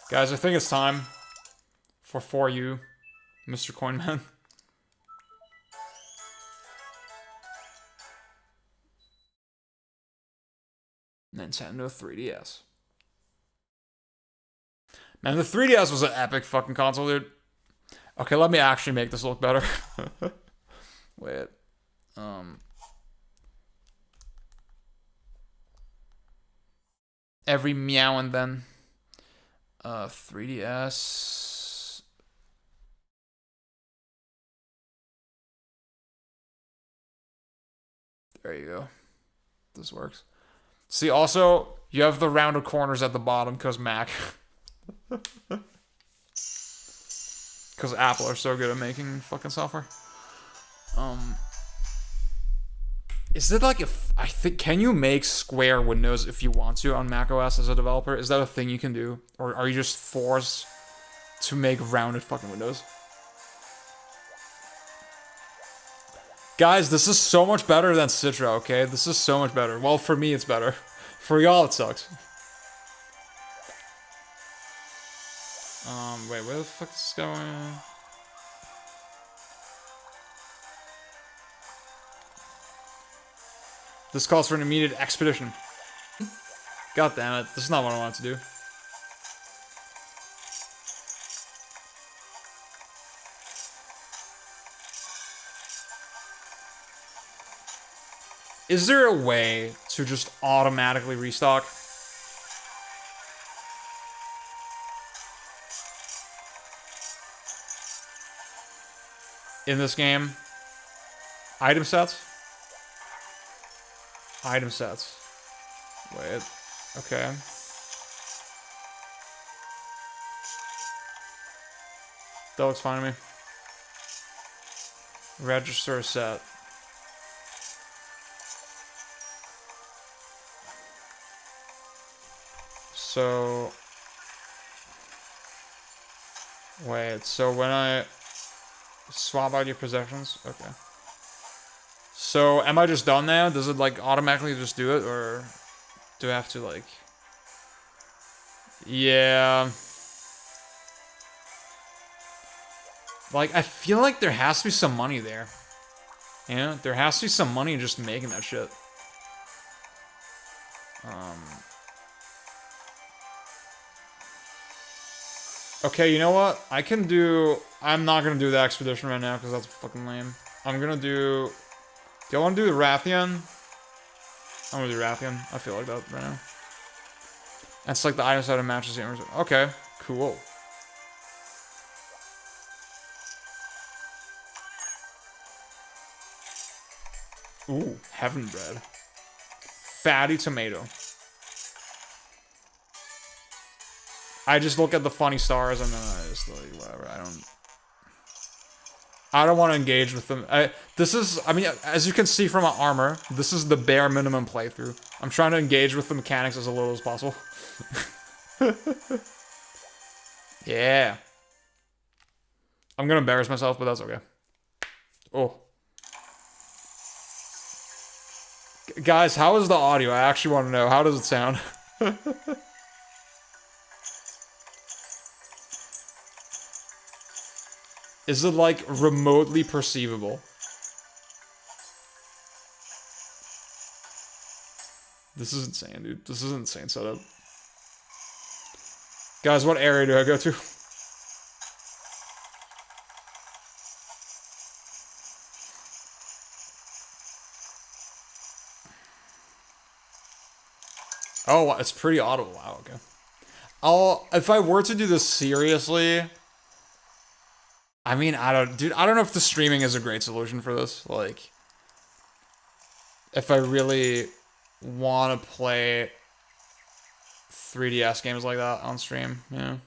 Guys, I think it's time for you, Mr. Coinman. Nintendo 3DS. Man, the 3DS was an epic fucking console, dude. Okay, let me actually make this look better. Wait. Every meow and then. 3DS. There you go. This works. See, also, you have the rounded corners at the bottom because Mac. Because Apple are so good at making fucking software. Is it like I think, can you make square windows if you want to on macOS as a developer? Is that a thing you can do? Or are you just forced to make rounded fucking windows? Guys, this is so much better than Citra, okay? This is so much better. Well, for me, it's better. For y'all, it sucks. Wait, where the fuck is this going? This calls for an immediate expedition. God damn it, this is not what I wanted to do. Is there a way to just automatically restock? In this game? Item sets? Item sets. Wait. Okay. That looks fine to me. Register a set. So... Wait, so when I... Swap out your possessions? Okay. So, am I just done now? Does it, like, automatically just do it? Or do I have to, like... Yeah... Like, I feel like there has to be some money there. You know? There has to be some money just making that shit. Okay, you know what? I can do... I'm not gonna do the expedition right now because that's fucking lame. I'm gonna do... Do I want to do the Rathian? I'm gonna do Rathian. I feel like that right now. That's like the item set of matches. Okay, cool. Ooh, heaven bread. Fatty tomato. I just look at the funny stars and then I just like, whatever, I don't want to engage with them. I mean, as you can see from my armor, this is the bare minimum playthrough. I'm trying to engage with the mechanics as little as possible. Yeah. I'm gonna embarrass myself, but that's okay. Oh. Guys, how is the audio? I actually want to know. How does it sound? Is it, like, remotely perceivable? This is insane, dude. This is an insane setup. Guys, what area do I go to? Oh, it's pretty audible. Wow, okay. If I were to do this seriously... I mean, I don't know if the streaming is a great solution for this. Like, if I really want to play 3DS games like that on stream, yeah.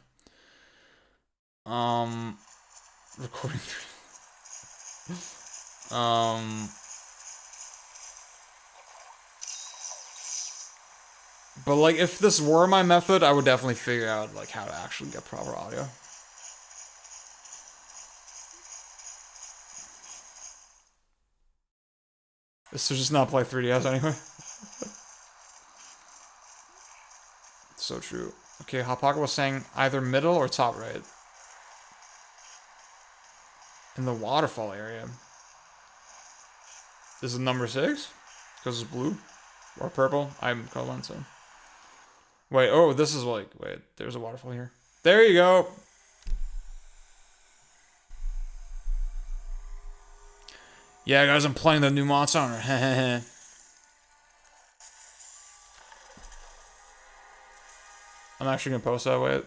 Recording. But like, if this were my method, I would definitely figure out like how to actually get proper audio. This is just not play 3DS anyway. So true. Okay, Hot Pocket was saying either middle or top right. In the waterfall area. Is it number 6? Because it's blue? Or purple? I'm colorblind, so. Wait, oh, this is like, wait, there's a waterfall here. There you go. Yeah, guys, I'm playing the new Monster Hunter. I'm actually gonna post that, wait.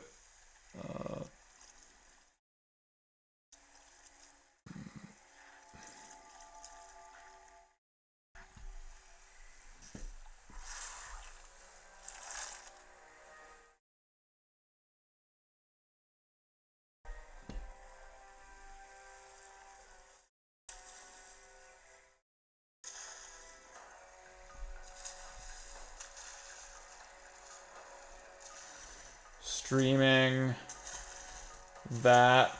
Streaming that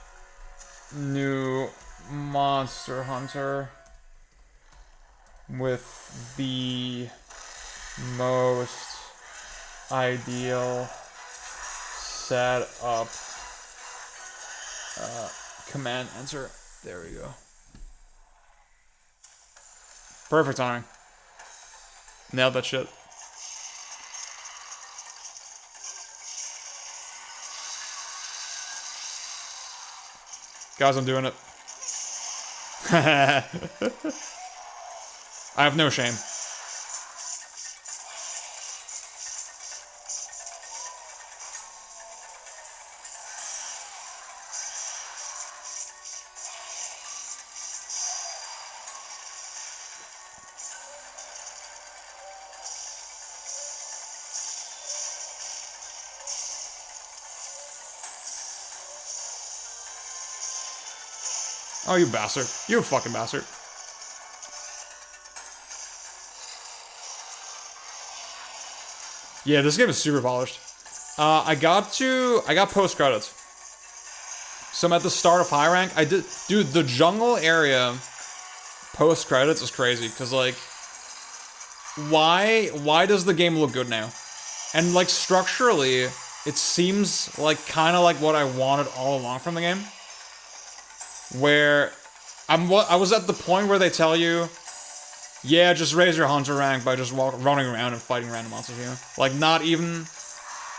new Monster Hunter with the most ideal setup. Command enter. There we go. Perfect timing. Nailed that shit. Guys, I'm doing it. I have no shame. Oh, you bastard. You fucking bastard. Yeah, this game is super polished. I got post credits. So I'm at the start of high rank. Dude, the jungle area post credits is crazy because like, why does the game look good now? And like structurally, it seems like kind of like what I wanted all along from the game. Where I was at the point where they tell you, yeah, just raise your hunter rank by just running around and fighting random monsters, you know? Like, not even...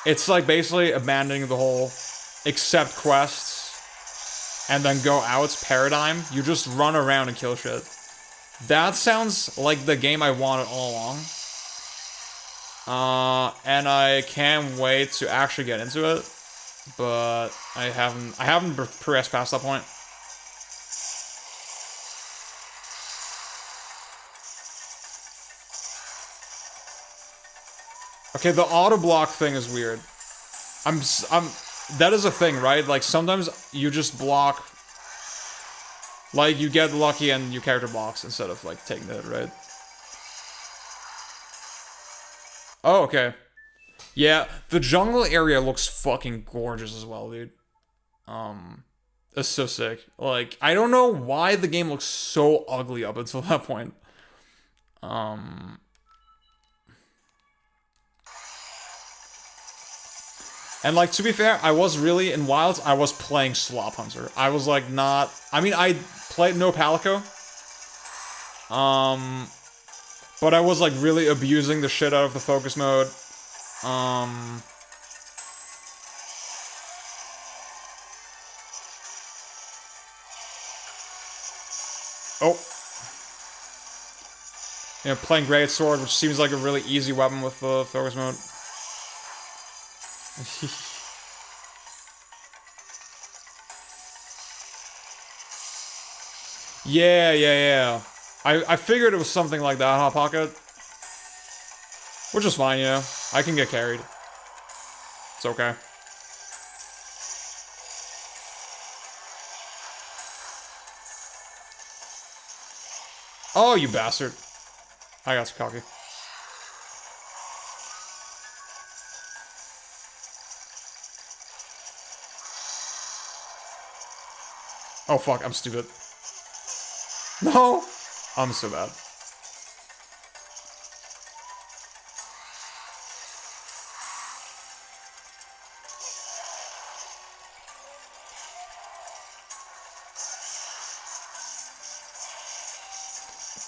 It's like basically abandoning the whole accept quests and then go out paradigm. You just run around and kill shit. That sounds like the game I wanted all along. And I can't wait to actually get into it. But I haven't progressed past that point. Okay, the auto block thing is weird. That is a thing, right? Like, sometimes you just block... Like, you get lucky and your character blocks instead of, like, taking the hit, right? Oh, okay. Yeah, the jungle area looks fucking gorgeous as well, dude. It's so sick. Like, I don't know why the game looks so ugly up until that point. And like, to be fair, I was really, in Wilds, I was playing Slop Hunter. I was like not, I mean, I played no Palico. But I was like really abusing the shit out of the focus mode. Oh. You know, playing Great Sword, which seems like a really easy weapon with the focus mode. Yeah. I figured it was something like that, Hot Pocket. Which is fine, you know. I can get carried. It's okay. Oh, you bastard. I got cocky. Oh fuck, I'm stupid. No! I'm so bad.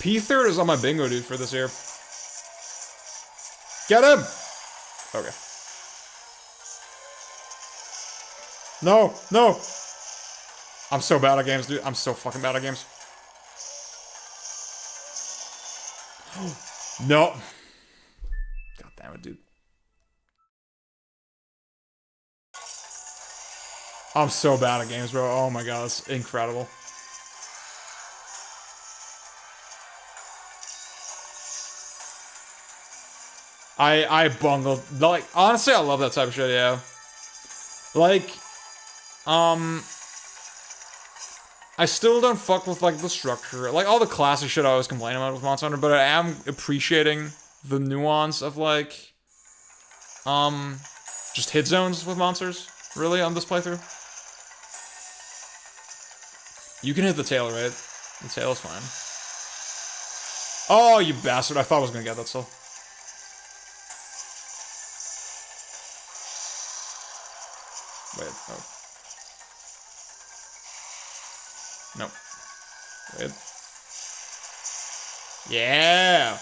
P3rd is on my bingo, dude, for this year. Get him! Okay. No, no. I'm so bad at games, dude. I'm so fucking bad at games. No. God damn it, dude. I'm so bad at games, bro. Oh my god, that's incredible. I bungled. Like, honestly, I love that type of shit, yeah. Like, I still don't fuck with, like, the structure. Like, all the classic shit I always complain about with Monster Hunter, but I am appreciating the nuance of, like, just hit zones with monsters, really, on this playthrough. You can hit the tail, right? The tail's fine. Oh, you bastard. I thought I was gonna get that still. Wait, oh. No. Wait. Yeah!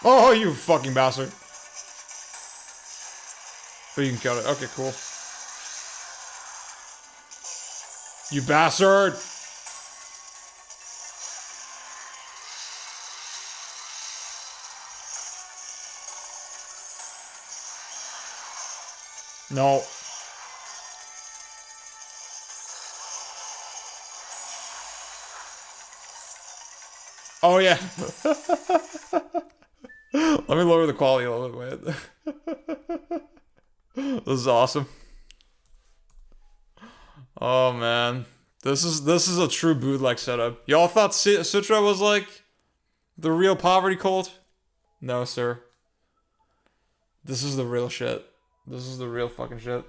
Oh, you fucking bastard. But you can kill it. Okay, cool. You bastard! No. Oh, yeah. Let me lower the quality a little bit. This is awesome. Oh man, this is a true bootleg setup. Y'all thought Citra was like the real poverty cult? No, sir. This is the real shit. This is the real fucking shit.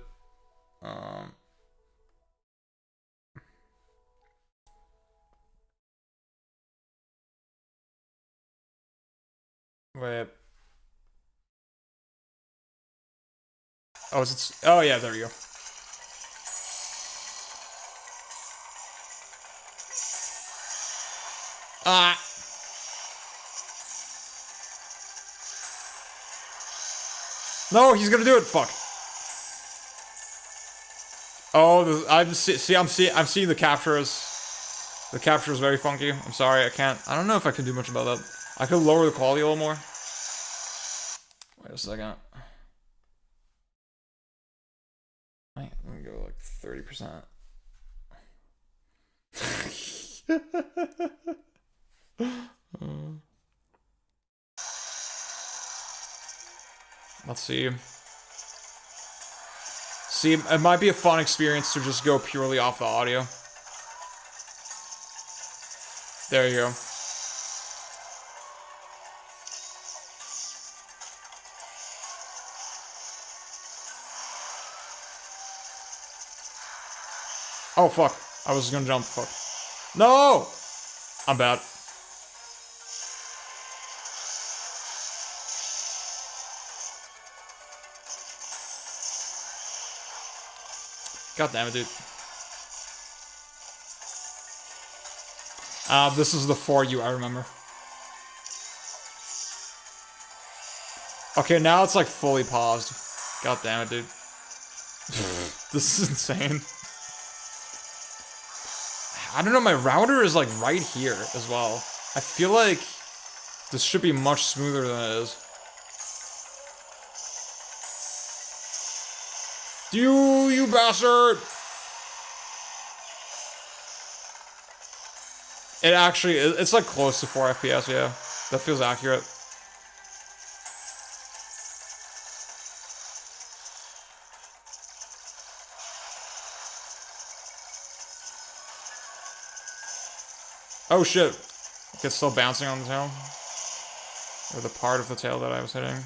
Wait. Oh, is it? Oh yeah, there you go. Ah. No, he's gonna do it. Fuck. Oh, I'm seeing the captures. The capture is very funky. I'm sorry, I can't. I don't know if I can do much about that. I could lower the quality a little more. Wait a second. Let me go like 30%. Let's see. See, it might be a fun experience to just go purely off the audio. There you go. Oh, fuck. I was gonna jump. Fuck. No! I'm bad. God damn it, dude. This is the For You I remember. Okay, now it's like fully paused. God damn it, dude. This is insane. I don't know, my router is like right here as well. I feel like this should be much smoother than it is. You bastard! It actually, it's like close to 4 FPS, yeah. That feels accurate. Oh shit. It's still bouncing on the tail. Or the part of the tail that I was hitting.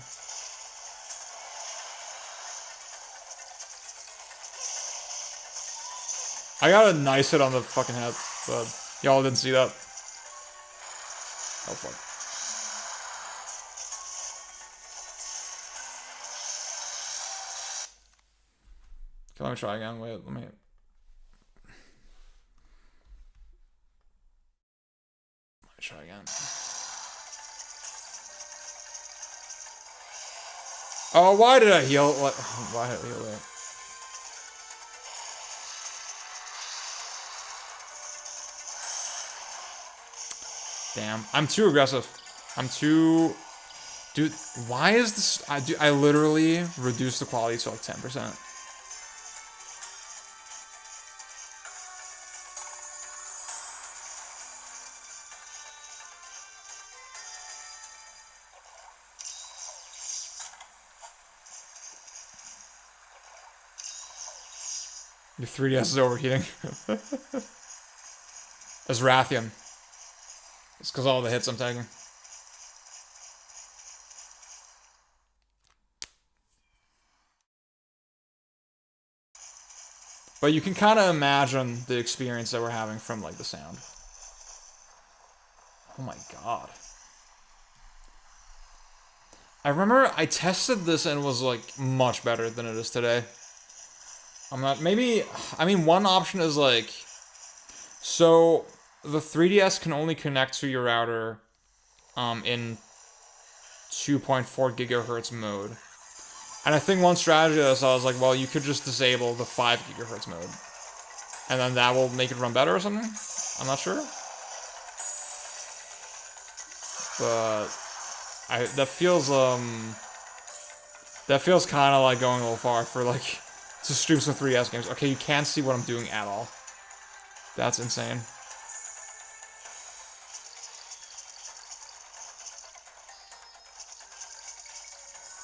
I got a nice hit on the fucking head, but y'all didn't see that. Oh fuck. Okay, let me try again. Wait, let me. Try again. Oh, why did I heal? Why did I heal that? Damn, I'm too aggressive. I'm too... Dude, why is this... I literally reduced the quality to like 10%. Your 3DS is overheating. It's Rathian. It's because all the hits I'm taking. But you can kind of imagine the experience that we're having from like the sound. Oh my god. I remember I tested this and it was like much better than it is today. I'm not, maybe, I mean, one option is like, so the 3DS can only connect to your router in 2.4 gigahertz mode. And I think one strategy that I saw was like, well, you could just disable the 5 gigahertz mode. And then that will make it run better or something? I'm not sure. But that feels kind of like going a little far for like to stream some 3DS games. Okay, you can't see what I'm doing at all. That's insane.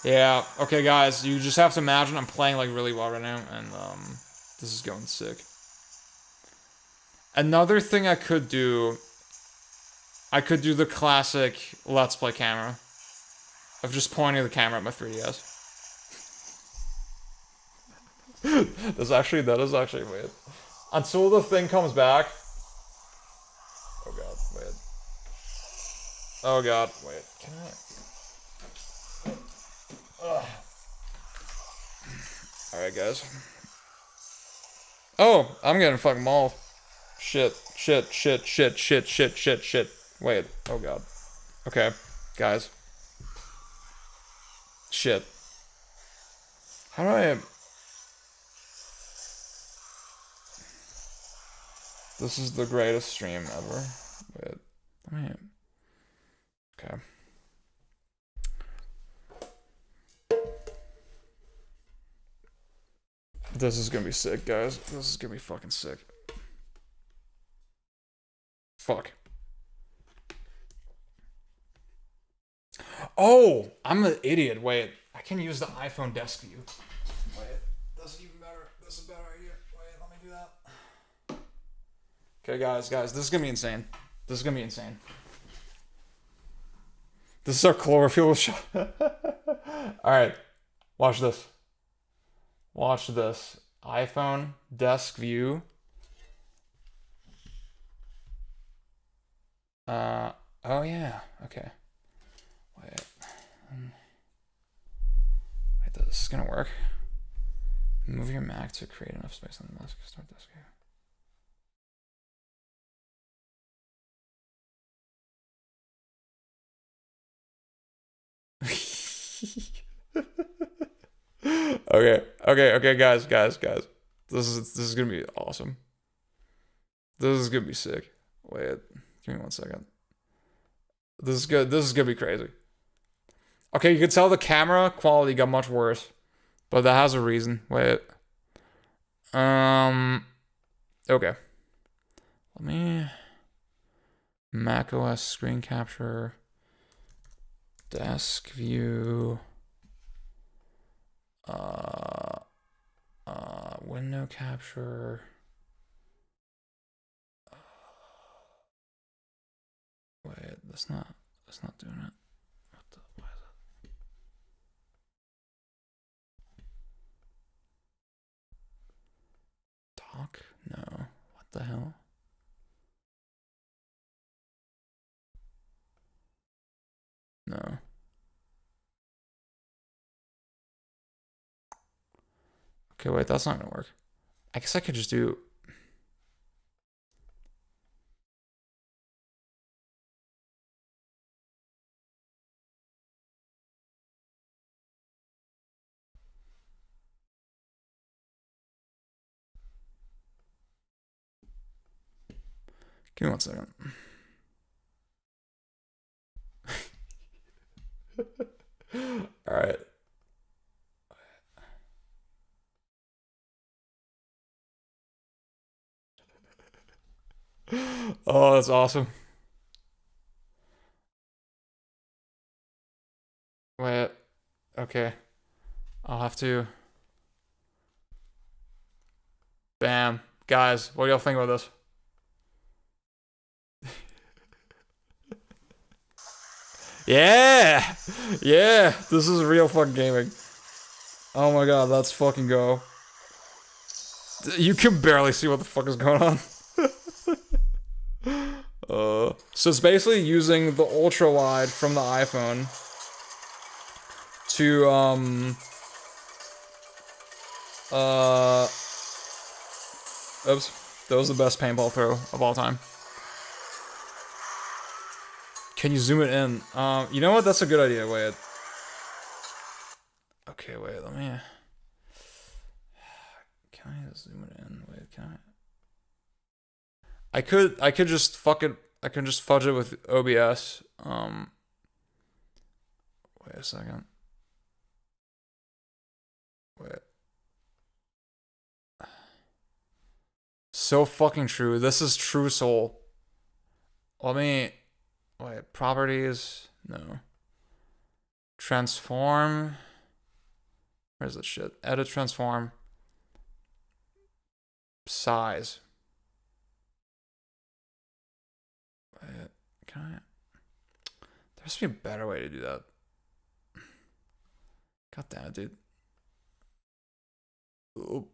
Yeah, okay guys, you just have to imagine I'm playing like really well right now, and this is going sick. Another thing I could do the classic Let's Play camera of just pointing the camera at my 3DS. That is actually weird. Until the thing comes back. Oh god, wait. Oh god, wait. Can I? Ugh. Alright, guys. Oh, I'm getting fucking mauled. Shit. Wait. Oh god. Okay, guys. Shit. How do I... This is the greatest stream ever. Wait. Let me... Okay. This is gonna be sick, guys. This is gonna be fucking sick. Fuck. Oh! I'm an idiot. Wait. I can use the iPhone desk view. Wait. That's even better. That's a better idea. Wait, let me do that. Okay, guys. This is gonna be insane. This is gonna be insane. This is our Cloverfield shot. Alright. Watch this. Watch this. iPhone desk view. Oh yeah. Okay. Wait. Wait, this is gonna work. Move your Mac to create enough space on the desk. Start desk here. Okay, guys. This is gonna be awesome. This is gonna be sick. Wait, give me 1 second. This is good. This is gonna be crazy. Okay, you can tell the camera quality got much worse, but that has a reason. Wait. Okay. Let me Mac OS screen capture. Desk view. Window capture. Wait, that's not doing it. Why is it? Talk? No. The hell? No. Okay, wait, that's not gonna work. I guess I could just do... Give me 1 second. All right. Oh, that's awesome. Wait. Okay. I'll have to... Bam. Guys, what do y'all think about this? Yeah! Yeah! This is real fucking gaming. Oh my god, let's fucking go. You can barely see what the fuck is going on. So it's basically using the ultra wide from the iPhone to oops, that was the best paintball throw of all time. Can you zoom it in? You know what? That's a good idea. Wait. Okay, wait. Let me. Can I zoom it in? Wait, can I? I could just fuck it. I can just fudge it with OBS. Wait a second. Wait. So fucking true. This is true soul. Let me. Wait, properties? No. Transform. Where's this shit? Edit transform. Size. Wait, can I? There has to be a better way to do that. God damn it, dude. Oop.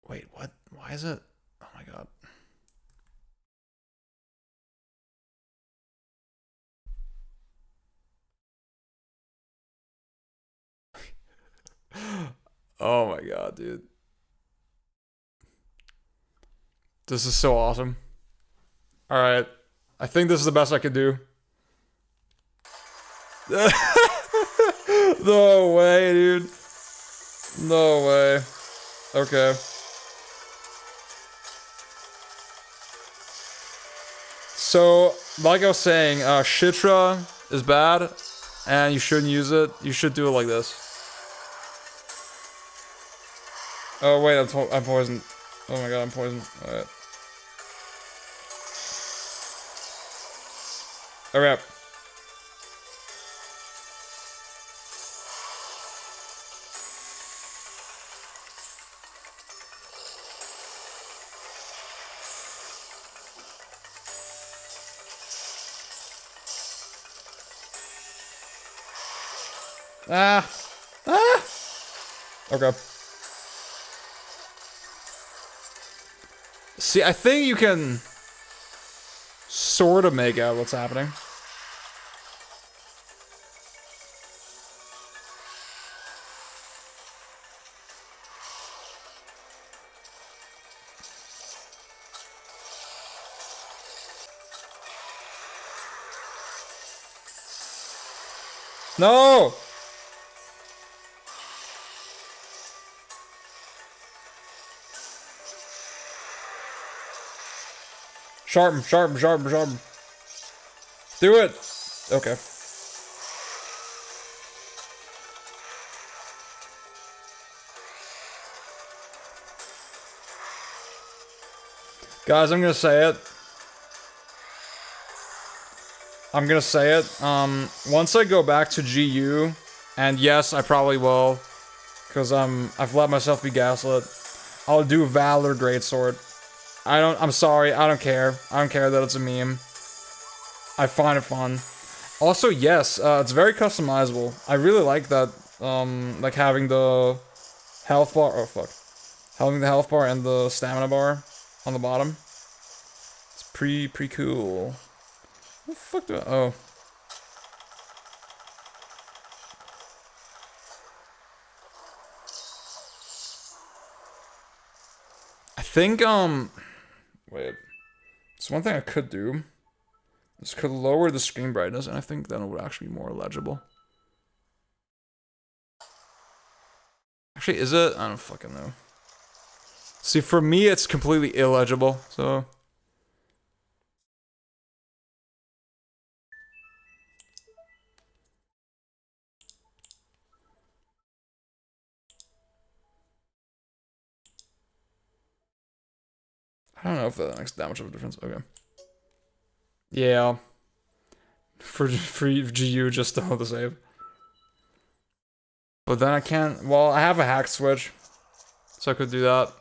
Wait, what? Why is it? Oh my god. Oh my god, dude. This is so awesome. Alright. I think this is the best I could do. No way, dude. No way. Okay. So, like I was saying, Shitra is bad, and you shouldn't use it. You should do it like this. Oh wait, I'm poisoned. Oh my god, I'm poisoned. Alright. Alright. Ah! Ah! Okay. See, I think you can sort of make out what's happening. No! Sharpen, sharpen, sharpen, sharpen. Do it! Okay. Guys, I'm gonna say it. I'm gonna say it. Once I go back to GU, and yes, I probably will, because I've let myself be gaslit. I'll do Valor Greatsword. I'm sorry, I don't care. I don't care that it's a meme. I find it fun. Also, yes, it's very customizable. I really like that, like having the health bar. Oh, fuck. Having the health bar and the stamina bar on the bottom. It's pretty cool. What the fuck do I... Oh. I think, wait. So one thing I could do is could lower the screen brightness, and I think then it would actually be more legible. Actually, is it? I don't fucking know. See, for me, it's completely illegible, so... I don't know if that makes that much of a difference. Okay. Yeah. For GU just to hold the save. But then I can't... Well, I have a hack switch. So I could do that.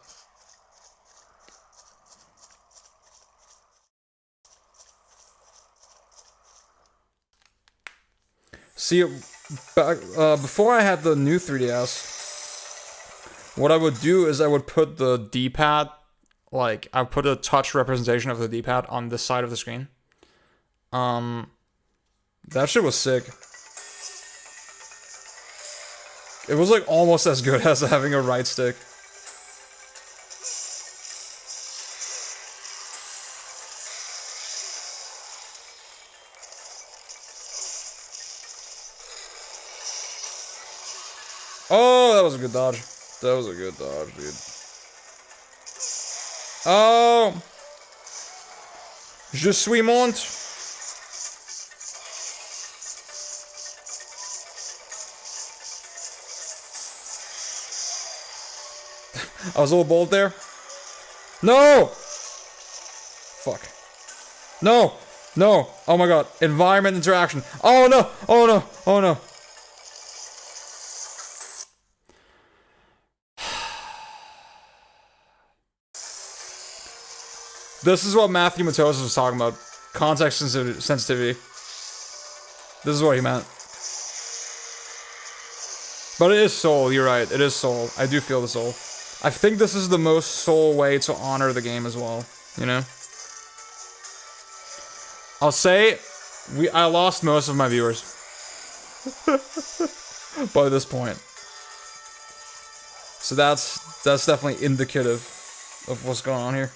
See, back, before I had the new 3DS, what I would do is I would put the D-pad, like, I would put a touch representation of the D-pad on this side of the screen. That shit was sick. It was, like, almost as good as having a right stick. Oh, that was a good dodge. That was a good dodge, dude. Oh! Je suis monte. I was a little bold there. No! Fuck. No! No! Oh my god. Environment interaction. Oh no! Oh no! Oh no! This is what Matthew Matosis was talking about. Context sensitivity. This is what he meant. But it is soul, you're right. It is soul. I do feel the soul. I think this is the most soul way to honor the game as well. You know? I'll say, I lost most of my viewers. By this point. So that's definitely indicative of what's going on here.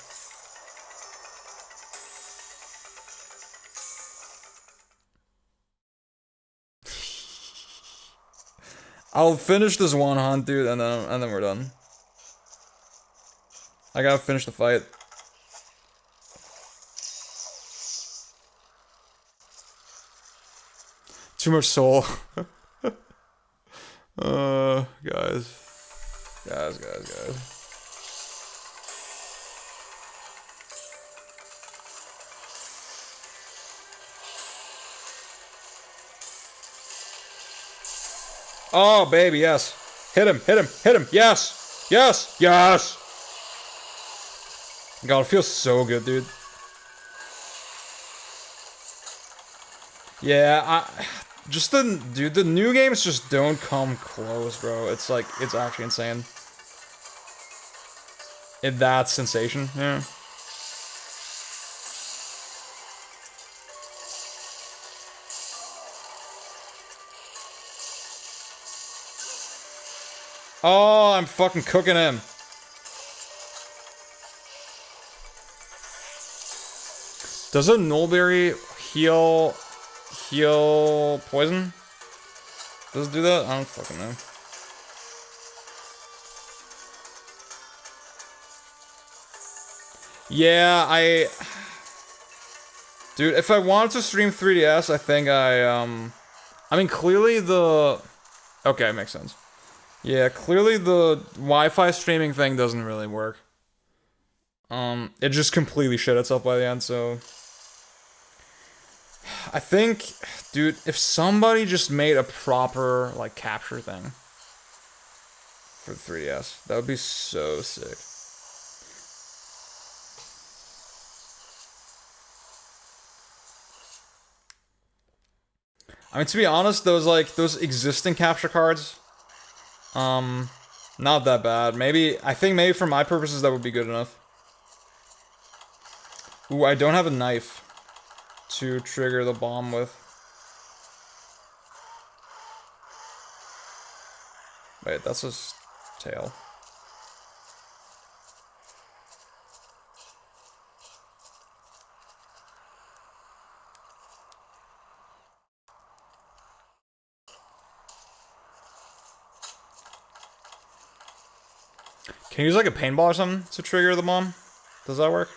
I'll finish this one hunt, dude, and then we're done. I gotta finish the fight. Too much soul. Guys. Oh, baby, yes. Hit him. Yes. God, it feels so good, dude. Yeah, the new games just don't come close, bro. It's like, it's actually insane. That sensation, yeah. Oh, I'm fucking cooking him. Does a Nullberry heal poison? Does it do that? I don't fucking know. Yeah, dude, if I wanted to stream 3DS, I think I mean, clearly the... Okay, makes sense. Yeah, clearly the Wi-Fi streaming thing doesn't really work. It just completely shit itself by the end, so... I think, dude, if somebody just made a proper, like, capture thing for the 3DS, that would be so sick. I mean, to be honest, those existing capture cards, Not that bad. Maybe, I think maybe for my purposes that would be good enough. Ooh, I don't have a knife to trigger the bomb with. Wait, that's his tail. Can you use like a paintball or something to trigger the bomb? Does that work?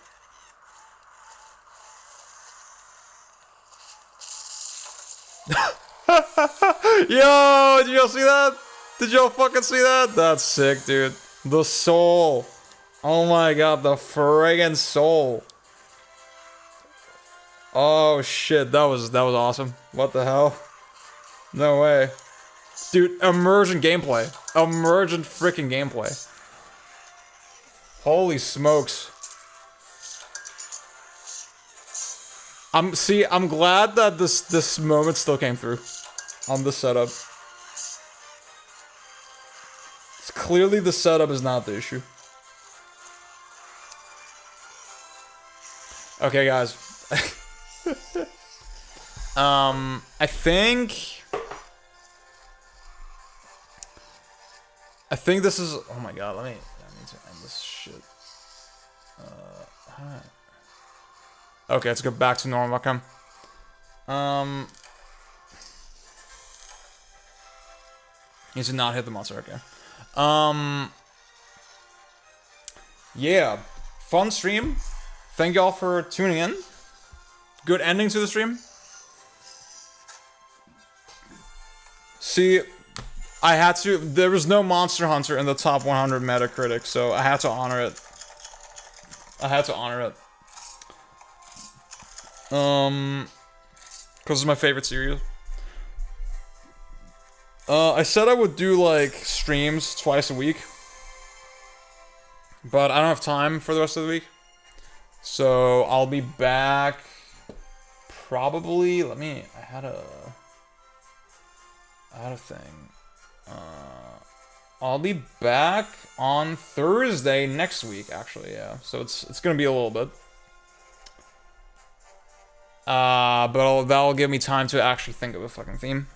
Yo, did y'all see that? Did y'all fucking see that? That's sick, dude. The soul. Oh my god, the friggin' soul. Oh shit, that was awesome. What the hell? No way. Dude, immersion gameplay. Immersion freaking gameplay. Holy smokes. I'm glad that this moment still came through on the setup. It's clearly the setup is not the issue. Okay, guys. I think this is, oh my god, I need to end this shit. Alright. Okay, let's go back to normal. Okay. He did not hit the monster. Okay. Yeah. Fun stream. Thank y'all for tuning in. Good ending to the stream. See, I had to. There was no Monster Hunter in the top 100 Metacritic, so I had to honor it. Because it's my favorite series. I said I would do like streams twice a week, but I don't have time for the rest of the week. So I'll be back probably. I had a thing. I'll be back on Thursday next week, actually. Yeah, so it's gonna be a little bit. But that'll give me time to actually think of a fucking theme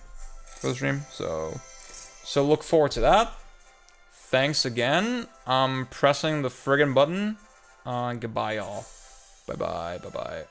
for the stream. So look forward to that. Thanks again. I'm pressing the friggin' button. Goodbye, y'all. Bye-bye. Bye-bye.